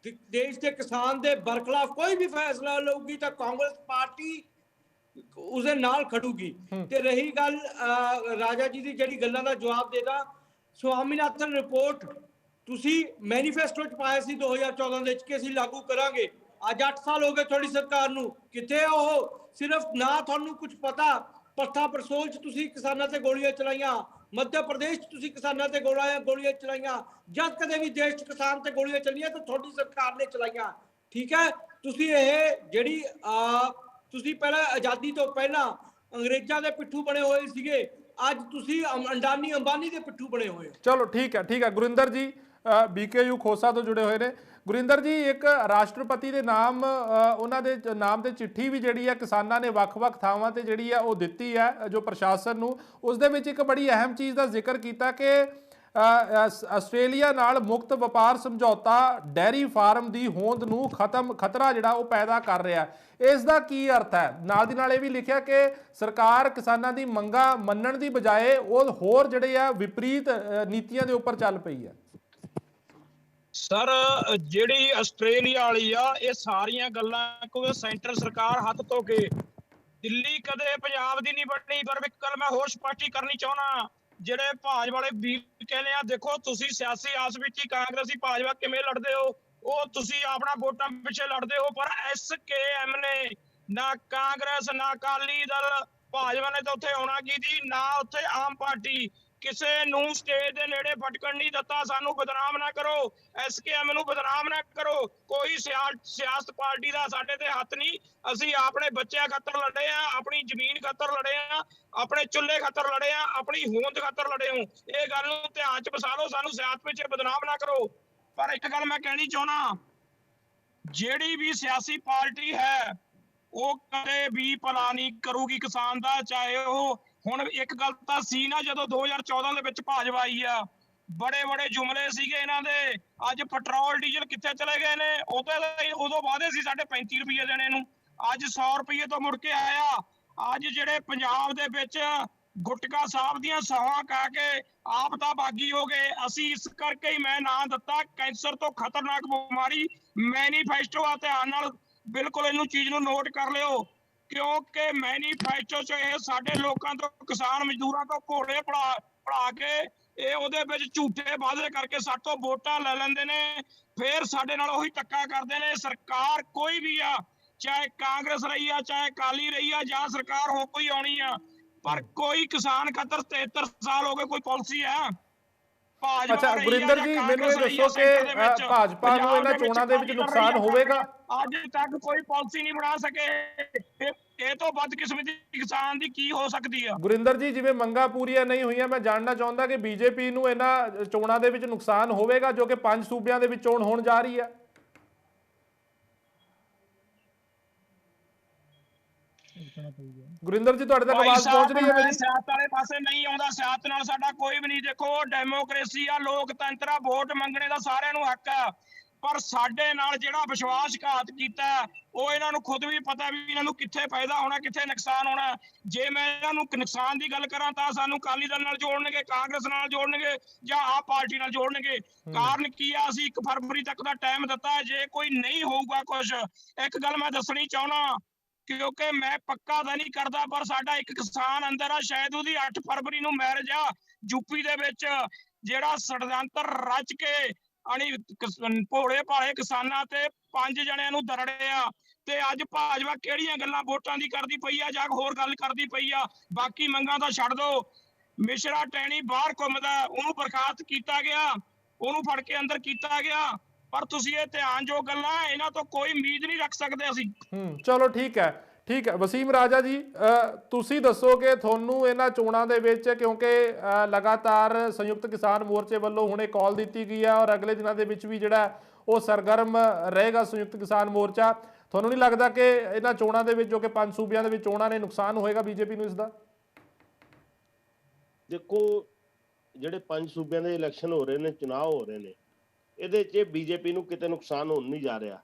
देश के किसान के बरखिलाफ कोई भी फैसला लऊगी तो कांग्रेस पार्टी उसदे नाल खड़ूगी। ते रही गल राजा जी की जिहड़ी गल्लां दा जवाब देदा, स्वामीनाथन रिपोर्ट तुसी मैनीफेस्टो च पाया सी 2014 दे कि असीं लागू करांगे। अज 8 साल हो गए थोड़ी सरकार नूं, किथे ओह? सिर्फ ना तुहानूं कुछ पता, पत्था परसोल च तुसी किसानां ते गोलियां चलाईयां, मध्य प्रदेश तुसी किसानां ते गोलियां चलाईयां, जद कदे भी देश च किसान ते गोलियां चलियां तो थोड़ी सरकार ने चलाईयां। ठीक है, तुसी इह जिहड़ी तुसी पहले आजादी तो पहला अंग्रेजां दे पिट्ठू बने होए सीगे, अज तुसी अंडानी अंबानी दे पिट्ठू बने होए। चलो ठीक है। गुरिंदर जी BKU खोसा तो जुड़े हुए ने। गुरिंदर जी, एक राष्ट्रपति के नाम उन्होंने नाम से चिट्ठी भी जी है किसानों ने ਵੱਖ-ਵੱਖ ਥਾਵਾਂ ਤੇ ਜਿਹੜੀ ਹੈ ਉਹ ਦਿੱਤੀ ਹੈ जो प्रशासन ਨੂੰ। ਉਸ ਦੇ ਵਿੱਚ ਇੱਕ ਬੜੀ ਅਹਿਮ ਚੀਜ਼ ਦਾ ਜ਼ਿਕਰ ਕੀਤਾ ਕਿ ਆਸਟ੍ਰੇਲੀਆ ਨਾਲ ਮੁਕਤ ਵਪਾਰ ਸਮਝੌਤਾ ਡੈਰੀ ਫਾਰਮ ਦੀ ਹੋਂਦ ਨੂੰ ਖਤਰਾ ਜਿਹੜਾ ਉਹ ਪੈਦਾ ਕਰ ਰਿਹਾ ਹੈ। ਇਸ ਦਾ ਕੀ ਅਰਥ ਹੈ? ਨਾਲ ਦੀ ਨਾਲ ਇਹ ਵੀ ਲਿਖਿਆ ਕਿ ਸਰਕਾਰ ਕਿਸਾਨਾਂ ਦੀ ਮੰਗਾਂ ਮੰਨਣ ਦੀ ਬਜਾਏ ਉਹ ਹੋਰ ਜਿਹੜੇ ਆ ਵਿਪਰੀਤ ਨੀਤੀਆਂ ਦੇ ਉੱਪਰ ਚੱਲ ਪਈ ਹੈ। ਸਰ ਜਿਹੜੀ ਆਸਟ੍ਰੇਲੀਆ ਵਾਲੀ ਆ, ਇਹ ਸਾਰੀਆਂ ਗੱਲਾਂ ਕੋਈ ਸੈਂਟਰ ਸਰਕਾਰ ਹੱਥ ਧੋ ਕੇ ਦਿੱਲੀ ਕਦੇ ਪੰਜਾਬ ਦੀ ਨਹੀਂ ਬਣਨੀ। ਪਰ ਇੱਕ ਗੱਲ ਮੈਂ ਹੋਰ ਸਪਸ਼ਟੀ ਕਰਨੀ ਚਾਹੁੰਦਾ, ਜਿਹੜੇ ਭਾਜਪਾ ਵਾਲੇ ਵੀਰ ਕਹਿੰਦੇ ਆ, ਦੇਖੋ ਤੁਸੀਂ ਸਿਆਸੀ ਆਸ ਵਿੱਚ ਹੀ ਕਾਂਗਰਸੀ ਭਾਜਪਾ ਕਿਵੇਂ ਲੜਦੇ ਹੋ, ਉਹ ਤੁਸੀਂ ਆਪਣਾ ਵੋਟਾਂ ਪਿੱਛੇ ਲੜਦੇ ਹੋ, ਪਰ SKM ਨੇ ਨਾ ਕਾਂਗਰਸ ਨਾ ਅਕਾਲੀ ਦਲ ਭਾਜਪਾ ਨੇ ਤਾਂ ਉੱਥੇ ਆਉਣਾ ਕੀ ਸੀ, ਨਾ ਉੱਥੇ ਆਮ ਪਾਰਟੀ। ਕਿਸੇ ਨੂੰ ਸਟੇਜ ਦੇ ਨੇੜੇ ਫਟਕਣ ਨਹੀਂ ਦਿੱਤਾ। ਸਾਨੂੰ ਬਦਨਾਮ ਨਾ ਕਰੋ, SKM ਨੂੰ ਬਦਨਾਮ ਨਾ ਕਰੋ। ਕੋਈ ਸਿਆਸਤ ਪਾਰਟੀ ਦਾ ਸਾਡੇ ਤੇ ਹੱਥ ਨਹੀਂ। ਅਸੀਂ ਆਪਣੇ ਬੱਚਿਆਂ ਖਾਤਰ ਲੜੇ ਆ, ਆਪਣੀ ਜ਼ਮੀਨ ਖਾਤਰ ਲੜੇ ਆ, ਆਪਣੇ ਚੁੱਲ੍ਹੇ ਖਾਤਰ ਲੜੇ ਆ, ਆਪਣੀ ਹੋਂਦ ਖਾਤਰ ਲੜੇ ਹੋ। ਇਹ ਗੱਲ ਨੂੰ ਧਿਆਨ ਚ ਵਸਾ ਲਓ, ਸਾਨੂੰ ਸਿਆਸਤ ਪਿੱਛੇ ਬਦਨਾਮ ਨਾ ਕਰੋ। ਪਰ ਇੱਕ ਗੱਲ ਮੈਂ ਕਹਿਣੀ ਚਾਹੁੰਦਾ, ਜਿਹੜੀ ਵੀ ਸਿਆਸੀ ਪਾਰਟੀ ਹੈ ਉਹ ਕਦੇ ਵੀ ਭਲਾ ਨਹੀਂ ਕਰੂਗੀ ਕਿਸਾਨ ਦਾ। ਚਾਹੇ ਉਹ ਹੁਣ ਇੱਕ ਗੱਲ ਤਾਂ ਸੀ ਨਾ, ਜਦੋਂ 2014 ਦੇ ਵਿੱਚ ਭਾਜਪਾ ਆਈ ਆ, ਬੜੇ ਬੜੇ ਜੁਮਲੇ ਸੀਗੇ ਇਹਨਾਂ ਦੇ। ਅੱਜ ਪੈਟਰੋਲ ਡੀਜ਼ਲ ਕਿੱਥੇ ਚਲੇ ਗਏ ਨੇ? ਉਦੋਂ ਵਾਅਦੇ ਸੀ ਸਾਡੇ 35 ਰੁਪਏ ਦੇਣੇ ਨੂੰ, ਅੱਜ 100 ਰੁਪਏ ਤੋਂ ਮੁੜ ਕੇ ਆਇਆ। ਅੱਜ ਜਿਹੜੇ ਪੰਜਾਬ ਦੇ ਵਿੱਚ ਗੁਟਕਾ ਸਾਹਿਬ ਦੀਆਂ ਸਹੁੰ ਕਾ ਕੇ ਆਪ ਤਾਂ ਬਾਗੀ ਹੋ ਗਏ। ਅਸੀਂ ਇਸ ਕਰਕੇ ਹੀ ਮੈਂ ਨਾਂ ਦਿੱਤਾ ਕੈਂਸਰ ਤੋਂ ਖਤਰਨਾਕ ਬਿਮਾਰੀ ਮੈਨੀਫੈਸਟੋ ਆ। ਧਿਆਨ ਨਾਲ ਬਿਲਕੁਲ ਇਹਨੂੰ ਚੀਜ਼ ਨੂੰ ਨੋਟ ਕਰ ਲਿਓ, ਕਿਉਂਕਿ ਮੈਨੀਫੈਸਟੋ 'ਚ ਇਹ ਸਾਡੇ ਲੋਕਾਂ ਤੋਂ, ਕਿਸਾਨ ਮਜ਼ਦੂਰਾਂ ਤੋਂ ਘੋੜੇ ਪੜਾ ਕੇ ਇਹ ਉਹਦੇ ਵਿੱਚ ਝੂਠੇ ਵਾਅਦੇ ਕਰਕੇ ਸਾਡੇ ਤੋਂ ਵੋਟਾਂ ਲੈ ਲੈਂਦੇ ਨੇ, ਫਿਰ ਸਾਡੇ ਨਾਲ ਉਹੀ ਧੱਕਾ ਕਰਦੇ ਨੇ। ਸਰਕਾਰ ਕੋਈ ਵੀ ਆ, ਚਾਹੇ ਕਾਂਗਰਸ ਰਹੀ ਆ, ਚਾਹੇ ਅਕਾਲੀ ਰਹੀ ਆ, ਜਾਂ ਸਰਕਾਰ ਹੋ ਕੋਈ ਆਉਣੀ ਆ, ਪਰ ਕੋਈ ਕਿਸਾਨ ਖਾਤਰ 73 ਸਾਲ ਹੋ ਗਏ ਕੋਈ ਪਾਲਿਸੀ ਹੈ? ਅੱਛਾ ਗੁਰਿੰਦਰ ਜੀ, ਮੈਨੂੰ ਇਹ ਦੱਸੋ ਕਿ ਭਾਜਪਾ ਨੂੰ ਇਹਨਾਂ ਚੋਣਾਂ ਦੇ ਵਿੱਚ ਨੁਕਸਾਨ ਹੋਵੇਗਾ? ਅੱਜ ਤੱਕ ਕੋਈ ਪਾਲਿਸੀ ਨਹੀਂ ਬਣਾ ਸਕੇ। ਇਹ ਤੋਂ ਬਦਕਿਸਮਤੀ ਕਿਸਾਨ ਦੀ ਕੀ ਹੋ ਸਕਦੀ ਆ? ਗੁਰਿੰਦਰ ਜੀ, ਜਿਵੇਂ ਮੰਗਾਂ ਪੂਰੀਆਂ ਨਹੀਂ ਹੋਈਆਂ, ਮੈਂ ਜਾਣਨਾ ਚਾਹੁੰਦਾ ਕਿ BJP ਨੂੰ ਇਹਨਾਂ ਚੋਣਾਂ ਦੇ ਵਿੱਚ ਨੁਕਸਾਨ ਹੋਵੇਗਾ, ਜੋ ਕਿ 5 ਸੂਬਿਆਂ ਦੇ ਵਿੱਚ ਚੋਣ ਹੋਣ ਜਾ ਰਹੀ ਹੈ? ਗੁਰਿੰਦਰ ਜੀ, ਤੁਹਾਡੇ ਤੱਕ ਆਵਾਜ਼ ਪਹੁੰਚ ਰਹੀ ਹੈ ਮੇਰੀ? ਸਿਆਸਤ ਵਾਲੇ ਪਾਸੇ ਨਹੀਂ ਆਉਂਦਾ, ਸਿਆਸਤ ਨਾਲ ਸਾਡਾ ਕੋਈ ਵੀ ਨਹੀਂ। ਦੇਖੋ ਡੈਮੋਕ੍ਰੇਸੀ ਆ, ਲੋਕਤੰਤਰ ਆ, ਵੋਟ ਮੰਗਣੇ ਦਾ ਸਾਰਿਆਂ ਨੂੰ ਹੱਕ ਆ, ਪਰ ਸਾਡੇ ਨਾਲ ਜਿਹੜਾ ਵਿਸ਼ਵਾਸਘਾਤ ਕੀਤਾ ਉਹ ਇਹਨਾਂ ਨੂੰ ਖੁਦ ਵੀ ਪਤਾ ਵੀ ਇਹਨਾਂ ਨੂੰ ਕਿੱਥੇ ਫਾਇਦਾ ਹੋਣਾ, ਕਿੱਥੇ ਨੁਕਸਾਨ ਹੋਣਾ। ਜੇ ਮੈਂ ਇਹਨਾਂ ਨੂੰ ਨੁਕਸਾਨ ਦੀ ਗੱਲ ਕਰਾਂ ਤਾਂ ਸਾਨੂੰ ਅਕਾਲੀ ਦਲ ਨਾਲ ਜੋੜਨਗੇ, ਕਾਂਗਰਸ ਨਾਲ ਜੋੜਨਗੇ, ਜਾਂ ਆਪ ਪਾਰਟੀ ਨਾਲ ਜੋੜਨਗੇ। ਕਾਰਨ ਕੀ ਆ? ਅਸੀਂ 1 ਫਰਵਰੀ ਤੱਕ ਦਾ ਟਾਈਮ ਦਿੱਤਾ। ਜੇ ਕੋਈ ਨਹੀਂ ਹੋਊਗਾ ਕੁਝ, ਇੱਕ ਗੱਲ ਮੈਂ ਦੱਸਣੀ ਚਾਹੁੰਦਾ, ਕਿਉਂਕਿ ਮੈਂ ਪੱਕਾ ਤਾਂ ਨਹੀਂ ਕਰਦਾ, ਪਰ ਸਾਡਾ ਇੱਕ ਕਿਸਾਨ ਅੰਦਰ ਆ, ਸ਼ਾਇਦ ਉਹਦੀ 8 ਫਰਵਰੀ ਨੂੰ ਮੈਰਿਜ ਆ ਯੂਪੀ ਦੇ ਵਿੱਚ, ਜਿਹੜਾ ષਡਯੰਤਰ ਰਚ ਕੇ ਭੋਲੇ ਭਾਲੇ ਕਿਸਾਨਾਂ ਤੇ 5 ਜਣਿਆਂ ਨੂੰ ਦਰੜਿਆ। ਤੇ ਅੱਜ ਭਾਜਪਾ ਕਿਹੜੀਆਂ ਗੱਲਾਂ ਵੋਟਾਂ ਦੀ ਕਰਦੀ ਪਈ ਆ, ਜਾਂ ਹੋਰ ਗੱਲ ਕਰਦੀ ਪਈ ਆ? ਬਾਕੀ ਮੰਗਾਂ ਤਾਂ ਛੱਡ ਦੋ। ਮਿਸ਼ਰਾ ਟੈਣੀ ਬਾਹਰ ਘੁੰਮਦਾ, ਉਹਨੂੰ ਬਰਖਾਸਤ ਕੀਤਾ ਗਿਆ, ਉਹਨੂੰ ਫੜ ਕੇ ਅੰਦਰ ਕੀਤਾ ਗਿਆ। ਪਰ ਤੁਸੀਂ ਇਹ ਧਿਆਨਯੋਗ ਗੱਲਾਂ, ਇਹਨਾਂ ਤੋਂ ਕੋਈ ਉਮੀਦ ਨਹੀਂ ਰੱਖ ਸਕਦੇ ਅਸੀਂ। ਚਲੋ ਠੀਕ ਹੈ, ਠੀਕ ਹੈ। ਵਸੀਮ ਰਾਜਾ ਜੀ, ਤੁਸੀਂ ਦੱਸੋ ਕਿ ਤੁਹਾਨੂੰ ਇਹਨਾਂ ਚੋਣਾਂ ਦੇ ਵਿੱਚ, ਕਿਉਂਕਿ ਲਗਾਤਾਰ ਸੰਯੁਕਤ ਕਿਸਾਨ ਮੋਰਚੇ ਵੱਲੋਂ ਹੁਣੇ ਕਾਲ ਦਿੱਤੀ ਗਈ ਹੈ ਔਰ ਅਗਲੇ ਦਿਨਾਂ ਦੇ ਵਿੱਚ ਵੀ ਜਿਹੜਾ ਉਹ ਸਰਗਰਮ ਰਹੇਗਾ ਸੰਯੁਕਤ ਕਿਸਾਨ ਮੋਰਚਾ, ਤੁਹਾਨੂੰ ਨਹੀਂ ਲੱਗਦਾ ਕਿ ਇਹਨਾਂ ਚੋਣਾਂ ਦੇ ਵਿੱਚ, ਜੋ ਕਿ 5 ਸੂਬਿਆਂ ਦੇ ਵਿੱਚ ਚੋਣਾਂ ਨੇ, ਨੁਕਸਾਨ ਹੋਏਗਾ BJP ਨੂੰ ਇਸ ਦਾ? ਦੇਖੋ, ਜਿਹੜੇ 5 ਸੂਬਿਆਂ ਦੇ ਇਲੈਕਸ਼ਨ ਹੋ ਰਹੇ ਨੇ, ਚੁਣਾਵ ਹੋ ਰਹੇ ਨੇ, ਇਹਦੇ 'ਚ BJP ਨੂੰ ਕਿਤੇ ਨੁਕਸਾਨ ਹੋਣ ਨਹੀਂ ਜਾ ਰਿਹਾ,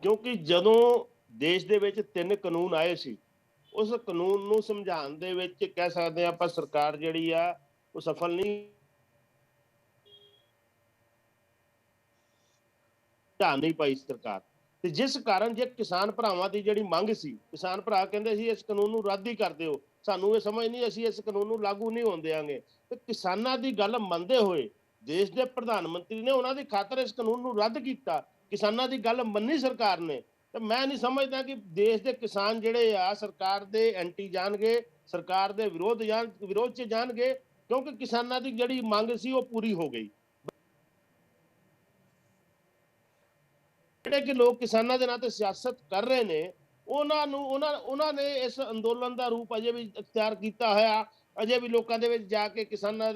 ਕਿਉਂਕਿ ਜਦੋਂ ਦੇਸ਼ ਦੇ ਵਿੱਚ 3 ਕਾਨੂੰਨ ਆਏ ਸੀ, ਉਸ ਕਾਨੂੰਨ ਨੂੰ ਸਮਝਾਉਣ ਦੇ ਵਿੱਚ ਕਹਿ ਸਕਦੇ ਆਪਾਂ ਸਰਕਾਰ ਜਿਹੜੀ ਆ ਉਹ ਸਫਲ ਨਹੀਂ ਪਾਈ ਸਰਕਾਰ। ਤੇ ਜਿਸ ਕਾਰਨ ਜੇ ਕਿਸਾਨ ਭਰਾਵਾਂ ਦੀ ਜਿਹੜੀ ਮੰਗ ਸੀ, ਕਿਸਾਨ ਭਰਾ ਕਹਿੰਦੇ ਸੀ ਇਸ ਕਾਨੂੰਨ ਨੂੰ ਰੱਦ ਹੀ ਕਰ ਦਿਓ, ਸਾਨੂੰ ਇਹ ਸਮਝ ਨਹੀਂ, ਅਸੀਂ ਇਸ ਕਾਨੂੰਨ ਨੂੰ ਲਾਗੂ ਨਹੀਂ ਹੋਣ ਦੇਵਾਂਗੇ। ਤੇ ਕਿਸਾਨਾਂ ਦੀ ਗੱਲ ਮੰਨਦੇ ਹੋਏ ਦੇਸ਼ ਦੇ ਪ੍ਰਧਾਨ ਮੰਤਰੀ ਨੇ ਉਹਨਾਂ ਦੀ ਖਾਤਰ ਇਸ ਕਾਨੂੰਨ ਨੂੰ ਰੱਦ ਕੀਤਾ, ਕਿਸਾਨਾਂ ਦੀ ਗੱਲ ਮੰਨੀ ਸਰਕਾਰ ਨੇ। ਤੇ ਮੈਂ ਨਹੀਂ ਸਮਝਦਾ ਕਿ ਦੇਸ਼ ਦੇ ਕਿਸਾਨ ਜਿਹੜੇ ਆ ਸਰਕਾਰ ਦੇ ਐਂਟੀ ਜਾਣਗੇ, ਸਰਕਾਰ ਦੇ ਵਿਰੋਧ 'ਚ ਜਾਣਗੇ, ਕਿਉਂਕਿ ਕਿਸਾਨਾਂ ਦੀ ਜਿਹੜੀ ਮੰਗ ਸੀ ਉਹ ਪੂਰੀ ਹੋ ਗਈ। ਜਿਹੜੇ ਕਿ ਲੋਕ ਕਿਸਾਨਾਂ ਦੇ ਨਾਂ ਤੇ ਸਿਆਸਤ ਕਰ ਰਹੇ ਨੇ, ਉਹਨਾਂ ਨੇ ਇਸ ਅੰਦੋਲਨ ਦਾ ਰੂਪ ਅਜੇ ਵੀ ਇਖਤਿਆਰ ਕੀਤਾ ਹੋਇਆ, ਅਜੇ ਵੀ ਲੋਕਾਂ ਦੇ ਵਿੱਚ ਜਾ ਕੇ ਕਿਸਾਨਾਂ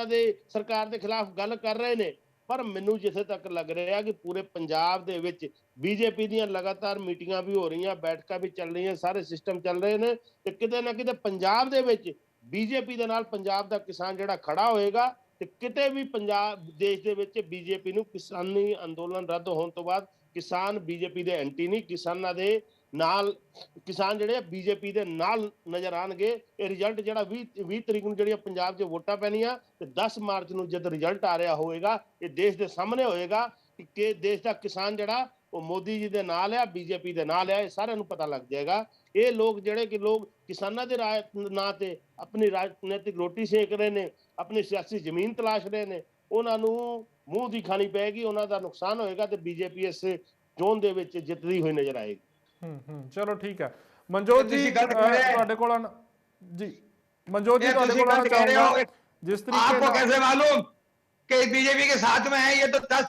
ਦੇ ਸਰਕਾਰ ਦੇ ਖਿਲਾਫ ਗੱਲ ਕਰ ਰਹੇ ਨੇ। ਪਰ ਮੈਨੂੰ ਜਿੱਥੇ ਤੱਕ ਲੱਗ ਰਿਹਾ ਕਿ ਪੂਰੇ ਪੰਜਾਬ ਦੇ ਵਿੱਚ BJP ਦੀਆਂ ਲਗਾਤਾਰ ਮੀਟਿੰਗਾਂ ਵੀ ਹੋ ਰਹੀਆਂ, ਬੈਠਕਾਂ ਵੀ ਚੱਲ ਰਹੀਆਂ, ਸਾਰੇ ਸਿਸਟਮ ਚੱਲ ਰਹੇ ਨੇ, ਤੇ ਕਿਤੇ ਨਾ ਕਿਤੇ ਪੰਜਾਬ ਦੇ ਵਿੱਚ BJP ਦੇ ਨਾਲ ਪੰਜਾਬ ਦਾ ਕਿਸਾਨ ਜਿਹੜਾ ਖੜਾ ਹੋਏਗਾ, ਤੇ ਕਿਤੇ ਵੀ ਪੰਜਾਬ ਦੇਸ਼ ਦੇ ਵਿੱਚ BJP ਨੂੰ ਕਿਸਾਨੀ ਅੰਦੋਲਨ ਰੱਦ ਹੋਣ ਤੋਂ ਬਾਅਦ ਕਿਸਾਨ BJP ਦੇ ਐਂਟੀ ਨਹੀਂ, ਕਿਸਾਨਾਂ ਦੇ ਨਾਲ, ਕਿਸਾਨ ਜਿਹੜੇ BJP ਦੇ ਨਾਲ ਨਜ਼ਰ ਆਣਗੇ। ਇਹ ਰਿਜ਼ਲਟ ਜਿਹੜਾ 20 ਤਰੀਕ ਨੂੰ ਜਿਹੜੀਆਂ ਪੰਜਾਬ 'ਚ ਵੋਟਾਂ ਪੈਣੀਆਂ, ਤੇ 10 ਮਾਰਚ ਨੂੰ ਜਦ ਰਿਜ਼ਲਟ ਆ ਰਿਹਾ ਹੋਏਗਾ, ਇਹ ਦੇਸ਼ ਦੇ ਸਾਹਮਣੇ ਹੋਏਗਾ ਕਿ ਦੇਸ਼ ਦਾ ਕਿਸਾਨ ਜਿਹੜਾ ਉਹ ਮੋਦੀ ਜੀ ਦੇ ਨਾਲ ਆ, BJP ਦੇ ਨਾਲ ਆ, ਇਹ ਸਾਰਿਆਂ ਨੂੰ ਪਤਾ ਲੱਗ ਜਾਏਗਾ। ਇਹ ਲੋਕ ਜਿਹੜੇ ਕਿ ਲੋਕ ਕਿਸਾਨਾਂ ਦੇ ਨਾਂ ਤੇ ਆਪਣੀ ਰਾਜਨੀਤਿਕ ਰੋਟੀ ਸੇਕ ਰਹੇ ਨੇ, ਆਪਣੀ ਸਿਆਸੀ ਜ਼ਮੀਨ ਤਲਾਸ਼ ਰਹੇ ਨੇ, ਉਹਨਾਂ ਨੂੰ ਮੂੰਹ ਦੀ ਖਾਣੀ ਪਏਗੀ, ਉਹਨਾਂ ਦਾ ਨੁਕਸਾਨ ਹੋਏਗਾ ਤੇ ਬੀਜੇਪੀ ਇਸ ਜ਼ੋਨ ਦੇ ਵਿੱਚ ਜਿੱਤਦੀ ਹੋਈ ਨਜ਼ਰ ਆਏਗੀ। ਚਲੋ ਠੀਕ ਹੈ। ਮਨਜੋਤ ਜੀ ਤੁਹਾਡੇ ਕੋਲ ਜੀ, ਮਨਜੋत जी ਤੁਹਾਡੇ ਕੋਲ ਆना चाहूंगा जिस तरीके आपको कैसे मालूम कि बीजेपी के साथ में है? ये तो 10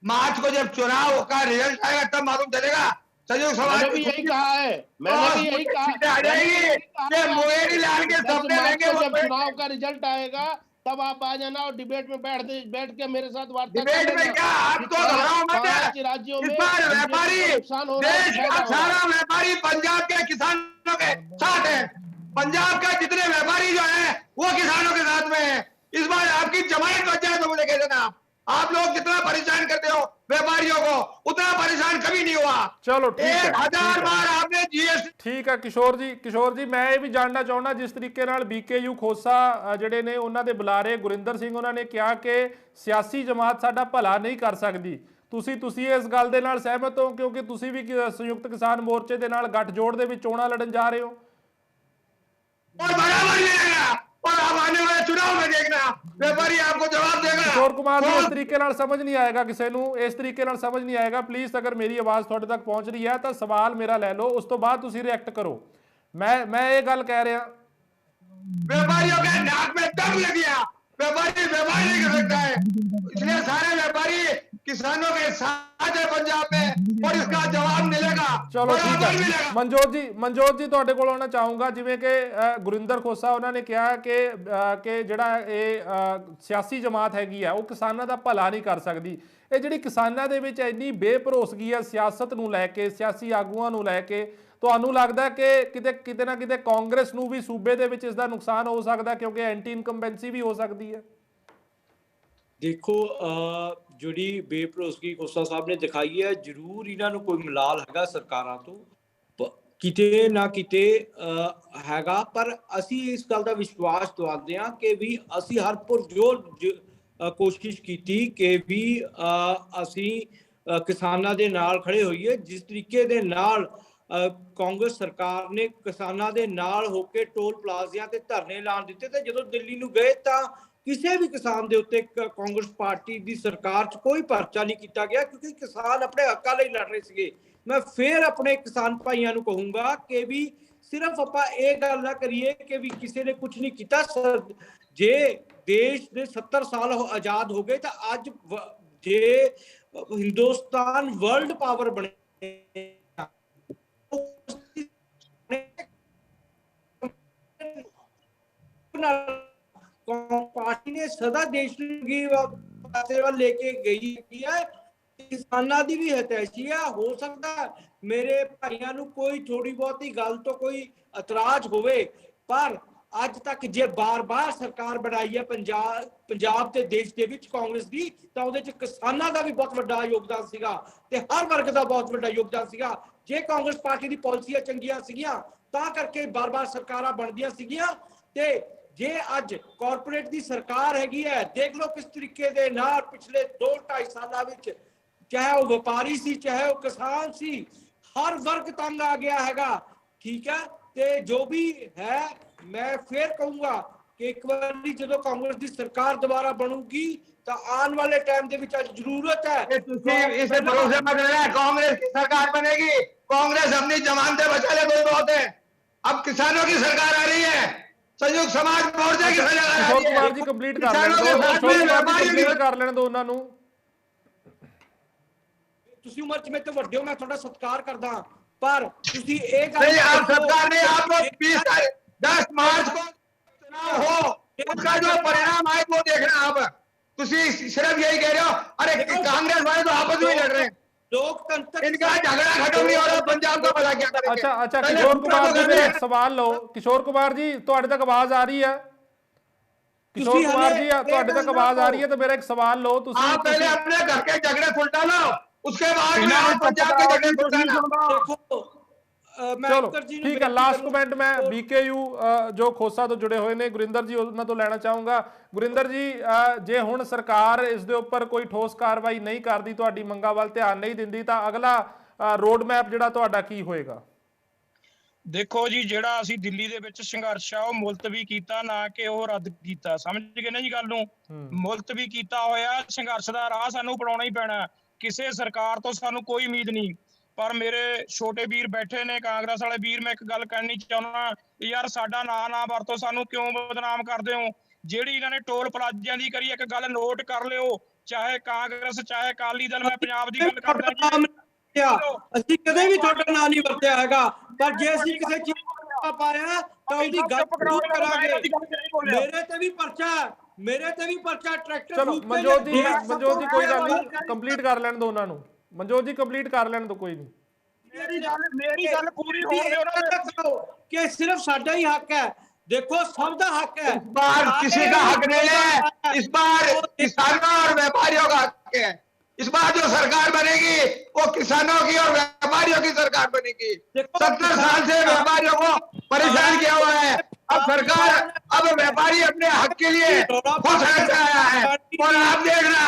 मार्च को जब चुनाव का रिजल्ट आएगा तब मालूम चलेगा। संयुक्त समाज मैंने भी यही कहा है, मैंने भी यही कहा आ जाएगी। मोदी लाल के सपने लेंगे। जब चुनाव का रिजल्ट आएगा तब आप आ जाना और डिबेट में बैठ के मेरे साथ वार्ता डिबेट में क्या, आप तो घबराओ मत। राज्यों में इस बार व्यापारी, देश का सारा व्यापारी पंजाब के किसानों के साथ है। पंजाब का जितने व्यापारी जो है वो किसानों के साथ में है। इस बार आपकी जमानत बच जाए तो मुझे कह देना। आप लोग जितना परेशान करते हो व्यापारियों को, उतना परेशान कभी नहीं हुआ। चलो ठीक है, 1000 बार आपने जीएसटी। ठीक है किशोर जी मैं ये भी जानना चाहना जिस तरीके नाल BKU खोसा ਜਿਹੜੇ ਨੇ ਉਹਨਾਂ ਦੇ ਬੁਲਾਰੇ ਗੁਰਿੰਦਰ ਸਿੰਘ ਉਹਨਾਂ ਨੇ ਕਿਹਾ ਕਿ ਸਿਆਸੀ ਜਮਾਤ ਸਾਡਾ ਭਲਾ ਨਹੀਂ ਕਰ ਸਕਦੀ, ਤੁਸੀਂ ਇਸ ਗੱਲ ਦੇ ਨਾਲ ਸਹਿਮਤ ਹੋ ਕਿਉਂਕਿ ਤੁਸੀਂ ਵੀ ਸੰਯੁਕਤ ਕਿਸਾਨ ਮੋਰਚੇ ਦੇ ਨਾਲ ਗੱਠਜੋੜ ਦੇ ਵਿੱਚ ਚੋਣਾਂ ਲੜਨ ਜਾ ਰਹੇ ਹੋ? और बराबर मिलेगा और आप आने वाले चुनाव में देखना व्यापारी आपको जवाब देगा। किशोर कुमार जी इस तरीके नाल समझ नहीं आएगा, किसी ਨੂੰ ਇਸ ਤਰੀਕੇ ਨਾਲ ਸਮਝ ਨਹੀਂ ਆਏਗਾ। ਪਲੀਜ਼ ਅਗਰ ਮੇਰੀ ਆਵਾਜ਼ ਤੁਹਾਡੇ ਤੱਕ ਪਹੁੰਚ ਰਹੀ ਹੈ ਤਾਂ ਸਵਾਲ ਮੇਰਾ ਲੈ ਲਓ, ਉਸ ਤੋਂ ਬਾਅਦ ਤੁਸੀਂ ਰਿਐਕਟ ਕਰੋ। मैं ये गल कह रहा, व्यापारियों के नाक में दम लग गया। व्यापारी नहीं कर सकता है, इसलिए सारे व्यापारी किसानों के साथ है पंजाब में और इसका जवाब मिलेगा। चलो ठीक है। मनजोत जी ਤੁਹਾਡੇ ਕੋਲ ਆਉਣਾ ਚਾਹੂੰਗਾ। ਜਿਵੇਂ ਕਿ ਗੁਰਿੰਦਰ ਖੋਸਾ ਉਹਨਾਂ ਨੇ ਕਿਹਾ ਕਿ ਜਿਹੜਾ ਇਹ ਸਿਆਸੀ ਜਮਾਤ ਹੈਗੀ ਆ ਉਹ ਕਿਸਾਨਾਂ ਦਾ ਭਲਾ ਨਹੀਂ ਕਰ ਸਕਦੀ। ਇਹ ਜਿਹੜੀ ਕਿਸਾਨਾਂ ਦੇ ਵਿੱਚ ਇੰਨੀ ਬੇਭਰੋਸਗੀ ਹੈ ਸਿਆਸਤ ਨੂੰ ਲੈ ਕੇ, ਸਿਆਸੀ ਆਗੂਆਂ ਨੂੰ ਲੈ ਕੇ, ਤੁਹਾਨੂੰ ਲੱਗਦਾ ਕਿ ਕਿਤੇ ਨਾ ਕਿਤੇ ਕਾਂਗਰਸ ਨੂੰ ਵੀ ਸੂਬੇ ਦੇ ਵਿੱਚ ਇਸ ਦਾ ਨੁਕਸਾਨ ਹੋ ਸਕਦਾ ਕਿਉਂਕਿ ਐਂਟੀ ਇਨਕੰਬੈਂਸੀ ਵੀ ਹੋ ਸਕਦੀ ਹੈ? ਦੇਖੋ ਜਿਹੜੀ ਬੇਭਰੋਸਗੀ ਖੋਸਾ ਸਾਹਿਬ ਨੇ ਦਿਖਾਈ ਹੈ, ਜ਼ਰੂਰ ਇਹਨਾਂ ਨੂੰ ਕੋਈ ਮਲਾਲ ਹੈਗਾ ਸਰਕਾਰਾਂ ਤੋਂ, ਕਿਤੇ ਨਾ ਕਿਤੇ ਹੈਗਾ, ਪਰ ਅਸੀਂ ਇਸ ਗੱਲ ਦਾ ਵਿਸ਼ਵਾਸ ਦਵਾਉਂਦੇ ਹਾਂ ਕਿ ਵੀ ਅਸੀਂ ਹਰ ਪੁਰਜੋਰ ਕੋਸ਼ਿਸ਼ ਕੀਤੀ ਕਿ ਵੀ ਅਸੀਂ ਕਿਸਾਨਾਂ ਦੇ ਨਾਲ ਖੜੇ ਹੋਈਏ। ਜਿਸ ਤਰੀਕੇ ਦੇ ਨਾਲ ਕਾਂਗਰਸ ਸਰਕਾਰ ਨੇ ਕਿਸਾਨਾਂ ਦੇ ਨਾਲ ਹੋ ਕੇ ਟੋਲ ਪਲਾਜ਼ਿਆਂ ਤੇ ਧਰਨੇ ਲਾਉਣ ਦਿੱਤੇ ਤੇ ਜਦੋਂ ਦਿੱਲੀ ਨੂੰ ਗਏ ਤਾਂ ਕਿਸੇ ਵੀ ਕਿਸਾਨ ਦੇ ਉੱਤੇ ਕਾਂਗਰਸ ਪਾਰਟੀ ਦੀ ਸਰਕਾਰ 'ਚ ਕੋਈ ਪਰਚਾ ਨਹੀਂ ਕੀਤਾ ਗਿਆ ਕਿਉਂਕਿ ਕਿਸਾਨ ਆਪਣੇ ਹੱਕਾਂ ਲਈ ਲੜ ਰਹੇ ਸੀਗੇ। ਮੈਂ ਫੇਰ ਆਪਣੇ ਕਿਸਾਨ ਭਾਈਆਂ ਨੂੰ ਕਹੂੰਗਾ ਕਿ ਵੀ ਸਿਰਫ ਆਪਾਂ ਇਹ ਗੱਲ ਨਾ ਕਰੀਏ ਕਿ ਵੀ ਕਿਸੇ ਨੇ ਕੁਝ ਨਹੀਂ ਕੀਤਾ। ਜੇ ਦੇਸ਼ ਦੇ 70 ਸਾਲ ਆਜ਼ਾਦ ਹੋ ਗਏ ਤਾਂ ਅੱਜ ਜੇ ਹਿੰਦੁਸਤਾਨ ਵਰਲਡ ਪਾਵਰ ਬਣੇ पार्टी ने सदा देश की सेवा लेके गई है। किसानां दी भी हतैशी है। हो सकता है मेरे भाइयों ਨੂੰ कोई थोड़ी बहुत ही गल तो कोई इतराज होवे, पर ਅੱਜ ਤੱਕ ਜੇ ਬਾਰ-ਬਾਰ ਸਰਕਾਰ ਬਣਾਈ ਹੈ ਪੰਜਾਬ ਤੇ ਦੇਸ਼ ਦੇ ਵਿੱਚ ਕਾਂਗਰਸ ਦੀ, ਤਾਂ ਉਹਦੇ ਚ ਕਿਸਾਨਾਂ ਦਾ ਵੀ ਬਹੁਤ ਵੱਡਾ ਯੋਗਦਾਨ ਸੀਗਾ ਤੇ ਹਰ ਵਰਗ ਦਾ ਬਹੁਤ ਵੱਡਾ ਯੋਗਦਾਨ ਸੀਗਾ। ਜੇ ਕਾਂਗਰਸ ਪਾਰਟੀ ਦੀ ਪਾਲਿਸੀਆਂ ਚੰਗੀਆਂ ਸੀਗੀਆਂ ਤਾਂ ਕਰਕੇ ਬਾਰ-ਬਾਰ ਸਰਕਾਰਾਂ ਬਣਦੀਆਂ ਸੀਗੀਆਂ। ਤੇ ਜੇ ਅੱਜ ਕਾਰਪੋਰੇਟ ਦੀ ਸਰਕਾਰ ਹੈਗੀ ਹੈ, ਦੇਖ ਲਓ ਕਿਸ ਤਰੀਕੇ ਦੇ ਨਾਲ ਪਿਛਲੇ 2-2.5 ਸਾਲਾਂ ਵਿੱਚ ਚਾਹੇ ਉਹ ਵਪਾਰੀ ਸੀ ਚਾਹੇ ਉਹ ਕਿਸਾਨ ਸੀ, ਹਰ ਵਰਗ ਤੰਗ ਆ ਗਿਆ ਹੈਗਾ। ਠੀਕ ਹੈ, ਤੇ ਜੋ ਵੀ ਹੈ मैं फिर कहूंगा कि एक बार जो कांग्रेस की सरकार दोबारा बनूगी तो आने वाले टाइम दे विच जरूरत है इसे भरोसे मत रहना कांग्रेस की सरकार बनेगी। कांग्रेस अपनी जमानतें बचा ले कोई बहुत है। अब किसानों की सरकार आ रही है, संयुक्त समाज मोर्चा की सरकार आ रही है। कुमार जी कंप्लीट कर लेने दो ਉਹਨਾਂ ਨੂੰ। ਤੁਸੀਂ ਉਮਰ ਚ ਮੇਰੇ ਤੋਂ ਵੱਡੇ ਹੋ, ਮੈਂ ਤੁਹਾਡਾ ਸਤਿਕਾਰ ਕਰਦਾ, ਪਰ ਤੁਸੀਂ ਇਹ ਗੱਲ नहीं आप सरकार ने आप लोग 10 मार्च को चुनाव हो, उसका जो परिणाम आए वो देखना। आप सिर्फ यही कह रहे हो, अरे कांग्रेस वाले तो आपस में लड़ रहे हैं, लोकतंत्र इनका झगड़ा खत्म नहीं हो रहा, पंजाब का भला क्या करेंगे। अच्छा किशोर कुमार जी मेरा एक सवाल लो। किशोर कुमार जी ਤੁਹਾਡੇ ਤੱਕ ਆਵਾਜ਼ ਆ ਰਹੀ ਹੈ? किशोर कुमार जी ਤੁਹਾਡੇ ਤੱਕ ਆਵਾਜ਼ ਆ ਰਹੀ ਹੈ तो मेरा एक सवाल लो। आप पहले अपने घर के झगड़े सुलटा लो, उसके बाद में आप पंजाब के झगड़े सुलटाना। देखो ਚਲੋ ਠੀਕ ਹੈ, ਲਾਸਟ ਕਮੈਂਟ ਮੈਂ BKU ਜੋ ਖੋਸਾ ਤੋਂ ਜੁੜੇ ਹੋਏ ਨੇ ਗੁਰਿੰਦਰ ਜੀ ਉਹਨਾਂ ਤੋਂ ਲੈਣਾ ਚਾਹੂੰਗਾ। ਗੁਰਿੰਦਰ ਜੀ, ਜੇ ਹੁਣ ਸਰਕਾਰ ਇਸ ਦੇ ਉੱਪਰ ਕੋਈ ਠੋਸ ਕਾਰਵਾਈ ਨਹੀਂ ਕਰਦੀ, ਤੁਹਾਡੀ ਮੰਗਾਂ ਵੱਲ ਧਿਆਨ ਨਹੀਂ ਦਿੰਦੀ, ਤਾਂ ਅਗਲਾ ਰੋਡ ਮੈਪ ਜਿਹੜਾ ਤੁਹਾਡਾ ਕੀ ਹੋਏਗਾ? ਦੇਖੋ ਜੀ, ਜਿਹੜਾ ਅਸੀਂ ਦਿੱਲੀ ਦੇ ਵਿੱਚ ਸੰਘਰਸ਼ ਆ ਉਹ ਮੁਲਤਵੀ ਕੀਤਾ, ਨਾ ਕਿ ਉਹ ਰੱਦ ਕੀਤਾ। ਸਮਝ ਗਏ ਨਾ ਜੀ ਗੱਲ ਨੂੰ? ਮੁਲਤਵੀ ਕੀਤਾ ਹੋਇਆ ਸੰਘਰਸ਼ ਦਾ ਰਾਹ ਸਾਨੂੰ ਅਪਣਾਉਣਾ ਹੀ ਪੈਣਾ। ਕਿਸੇ ਸਰਕਾਰ ਤੋਂ ਸਾਨੂੰ ਕੋਈ ਉਮੀਦ ਨਹੀਂ। ਪਰ ਮੇਰੇ ਛੋਟੇ ਵੀਰ ਬੈਠੇ ਨੇ, ਕਾਂਗਰਸ ਵਾਲੇ ਵੀਰ, ਮੈਂ ਇੱਕ ਗੱਲ ਕਹਿਣੀ ਚਾਹੁੰਦਾ, ਯਾਰ ਸਾਡਾ ਨਾਂ ਨਾ ਵਰਤੋ, ਸਾਨੂੰ ਕਿਉਂ ਬਦਨਾਮ ਕਰਦੇ ਹੋ? ਜਿਹੜੀ ਇਹਨਾਂ ਨੇ ਟੋਲ ਪਲਾਜ਼ਿਆਂ ਦੀ ਕਰੀ, ਇੱਕ ਗੱਲ ਨੋਟ ਕਰ ਲਿਓ, ਚਾਹੇ ਕਾਂਗਰਸ ਚਾਹੇ ਅਕਾਲੀ ਦਲ, ਮੈਂ ਪੰਜਾਬ ਦੀ ਗੱਲ ਕਰਦਾ ਜੀ, ਅਸੀਂ ਕਦੇ ਵੀ ਤੁਹਾਡਾ ਨਾਂ ਨਹੀਂ ਵਰਤਿਆ ਹੈਗਾ, ਪਰ ਜੇ ਅਸੀਂ ਕਿਸੇ ਚੀਜ਼ ਦਾ ਪਾਇਆ ਤਾਂ ਉਹਦੀ ਗੱਲ ਜ਼ਰੂਰ ਕਰਾਂਗੇ। ਮੇਰੇ ਤੇ ਵੀ ਪਰਚਾ ਟਰੈਕਟਰ ਚਲੋ ਮਨਜੋਤ ਜੀ ਕੋਈ ਗੱਲ ਨਹੀਂ, ਕੰਪਲੀਟ ਕਰ ਲੈਣ ਦਿਓ ਉਹਨਾਂ ਨੂੰ। ਮਨਜੋਤ ਜੀ ਕੰਪਲੀਟ ਕਰ ਲੈਣ ਦਿਓ, ਕੋਈ ਨਹੀਂ। ਮੇਰੀ ਗੱਲ ਪੂਰੀ ਹੋਣ ਦਿਓ ਨਾ, ਕਿ ਸਿਰਫ ਸਾਡਾ ਹੀ ਹੱਕ ਹੈ। देखो सबका हक है, इस बार किसी का हक नहीं है, इस बार किसानों और व्यापारियों का हक है। इस बार जो सरकार बनेगी वो किसानों की और व्यापारियों की सरकार बनेगी। 70 साल से व्यापारियों को परेशान किया हुआ है। अब सरकार, अब व्यापारी अपने हक के लिए खुश आया है। और आप देखना,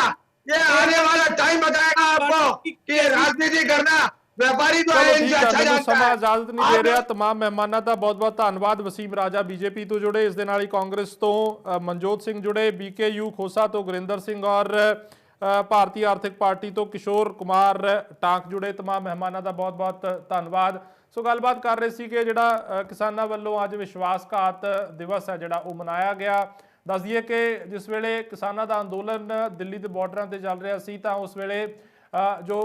ये आने वाला टाइम बताएगा आपको कि राजनीति करना व्यापारी तो है इनसे अच्छा जानता ਸਮਾਂ है। ਇਜਾਜ਼ਤ ਨਹੀਂ ਦੇ ਰਿਹਾ। तमाम ਮਹਿਮਾਨਾਂ ਦਾ ਬਹੁਤ-ਬਹੁਤ ਧੰਨਵਾਦ। ਵਸੀਮ ਰਾਜਾ ਬੀਜੇਪੀ ਤੋਂ ਜੁੜੇ, ਇਸ ਦੇ ਨਾਲ ਹੀ ਕਾਂਗਰਸ ਤੋਂ ਮਨਜੋਤ ਸਿੰਘ ਜੁੜੇ, BKU ਖੋਸਾ ਤੋਂ ਗੁਰਿੰਦਰ ਸਿੰਘ ਔਰ ਭਾਰਤੀ ਆਰਥਿਕ ਪਾਰਟੀ ਤੋਂ ਕਿਸ਼ੋਰ ਕੁਮਾਰ ਟਾਂਕ ਜੁੜੇ। तमाम ਮਹਿਮਾਨਾਂ ਦਾ ਬਹੁਤ-ਬਹੁਤ ਧੰਨਵਾਦ। ਸੋ ਗੱਲਬਾਤ ਕਰ ਰਹੇ ਸੀ ਕਿ ਜਿਹੜਾ ਕਿਸਾਨਾਂ ਵੱਲੋਂ ਅੱਜ ਵਿਸ਼ਵਾਸਘਾਤ ਦਿਵਸ ਹੈ ਜਿਹੜਾ ਉਹ ਮਨਾਇਆ ਗਿਆ। ਦੱਸ ਦਈਏ ਕਿ ਜਿਸ ਵੇਲੇ ਕਿਸਾਨਾਂ ਦਾ ਅੰਦੋਲਨ ਦਿੱਲੀ ਦੇ ਬਾਰਡਰਾਂ ਤੇ ਚੱਲ ਰਿਹਾ ਸੀ ਤਾਂ ਉਸ ਵੇਲੇ ਜੋ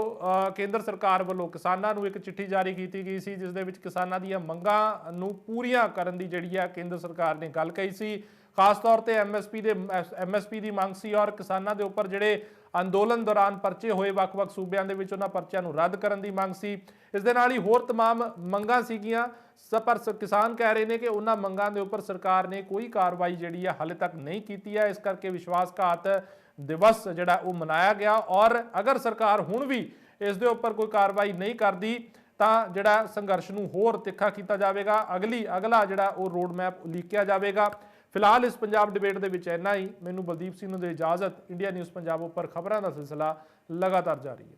ਕੇਂਦਰ ਸਰਕਾਰ ਵੱਲੋਂ ਕਿਸਾਨਾਂ ਨੂੰ ਇੱਕ ਚਿੱਠੀ ਜਾਰੀ ਕੀਤੀ ਗਈ ਸੀ, ਜਿਸ ਦੇ ਵਿੱਚ ਕਿਸਾਨਾਂ ਦੀਆਂ ਮੰਗਾਂ ਨੂੰ ਪੂਰੀਆਂ ਕਰਨ ਦੀ ਜਿਹੜੀ ਹੈ ਕੇਂਦਰ ਸਰਕਾਰ ਨੇ ਗੱਲ ਕਹੀ ਸੀ। ਖਾਸ ਤੌਰ ਤੇ MSP ਦੀ ਮੰਗ ਸੀ ਔਰ ਕਿਸਾਨਾਂ ਦੇ ਉੱਪਰ ਜਿਹੜੇ ਅੰਦੋਲਨ ਦੌਰਾਨ ਪਰਚੇ ਹੋਏ ਵੱਖ-ਵੱਖ ਸੂਬਿਆਂ ਦੇ ਵਿੱਚ ਉਹਨਾਂ ਪਰਚਿਆਂ ਨੂੰ ਰੱਦ ਕਰਨ ਦੀ ਮੰਗ ਸੀ। ਇਸ ਦੇ ਨਾਲ ਹੀ ਹੋਰ तमाम ਮੰਗਾਂ ਸੀਗੀਆਂ, ਪਰ ਕਿਸਾਨ ਕਹਿ ਰਹੇ ਨੇ ਕਿ ਉਹਨਾਂ ਮੰਗਾਂ ਦੇ ਉੱਪਰ ਸਰਕਾਰ ਨੇ ਕੋਈ ਕਾਰਵਾਈ ਜਿਹੜੀ ਹੈ ਹਾਲੇ ਤੱਕ ਨਹੀਂ ਕੀਤੀ ਹੈ। ਇਸ ਕਰਕੇ ਵਿਸ਼ਵਾਸਘਾਤ ਦਿਵਸ ਜਿਹੜਾ ਉਹ ਮਨਾਇਆ ਗਿਆ ਔਰ ਅਗਰ ਸਰਕਾਰ ਹੁਣ ਵੀ ਇਸ ਦੇ ਉੱਪਰ ਕੋਈ ਕਾਰਵਾਈ ਨਹੀਂ ਕਰਦੀ ਤਾਂ ਜਿਹੜਾ ਸੰਘਰਸ਼ ਨੂੰ ਹੋਰ ਤਿੱਖਾ ਕੀਤਾ ਜਾਵੇਗਾ। ਅਗਲਾ ਜਿਹੜਾ ਉਹ ਰੋਡ ਮੈਪ ਉਲੀਕਿਆ ਜਾਵੇਗਾ। ਫਿਲਹਾਲ ਇਸ ਪੰਜਾਬ ਡਿਬੇਟ ਦੇ ਵਿੱਚ ਇੰਨਾ ਹੀ। ਮੈਨੂੰ ਬਲਦੀਪ ਸਿੰਘ ਨੂੰ ਦੇ ਇਜਾਜ਼ਤ। ਇੰਡੀਆ ਨਿਊਜ਼ ਪੰਜਾਬ ਉੱਪਰ ਖਬਰਾਂ ਦਾ ਸਿਲਸਿਲਾ ਲਗਾਤਾਰ ਜਾਰੀ ਹੈ।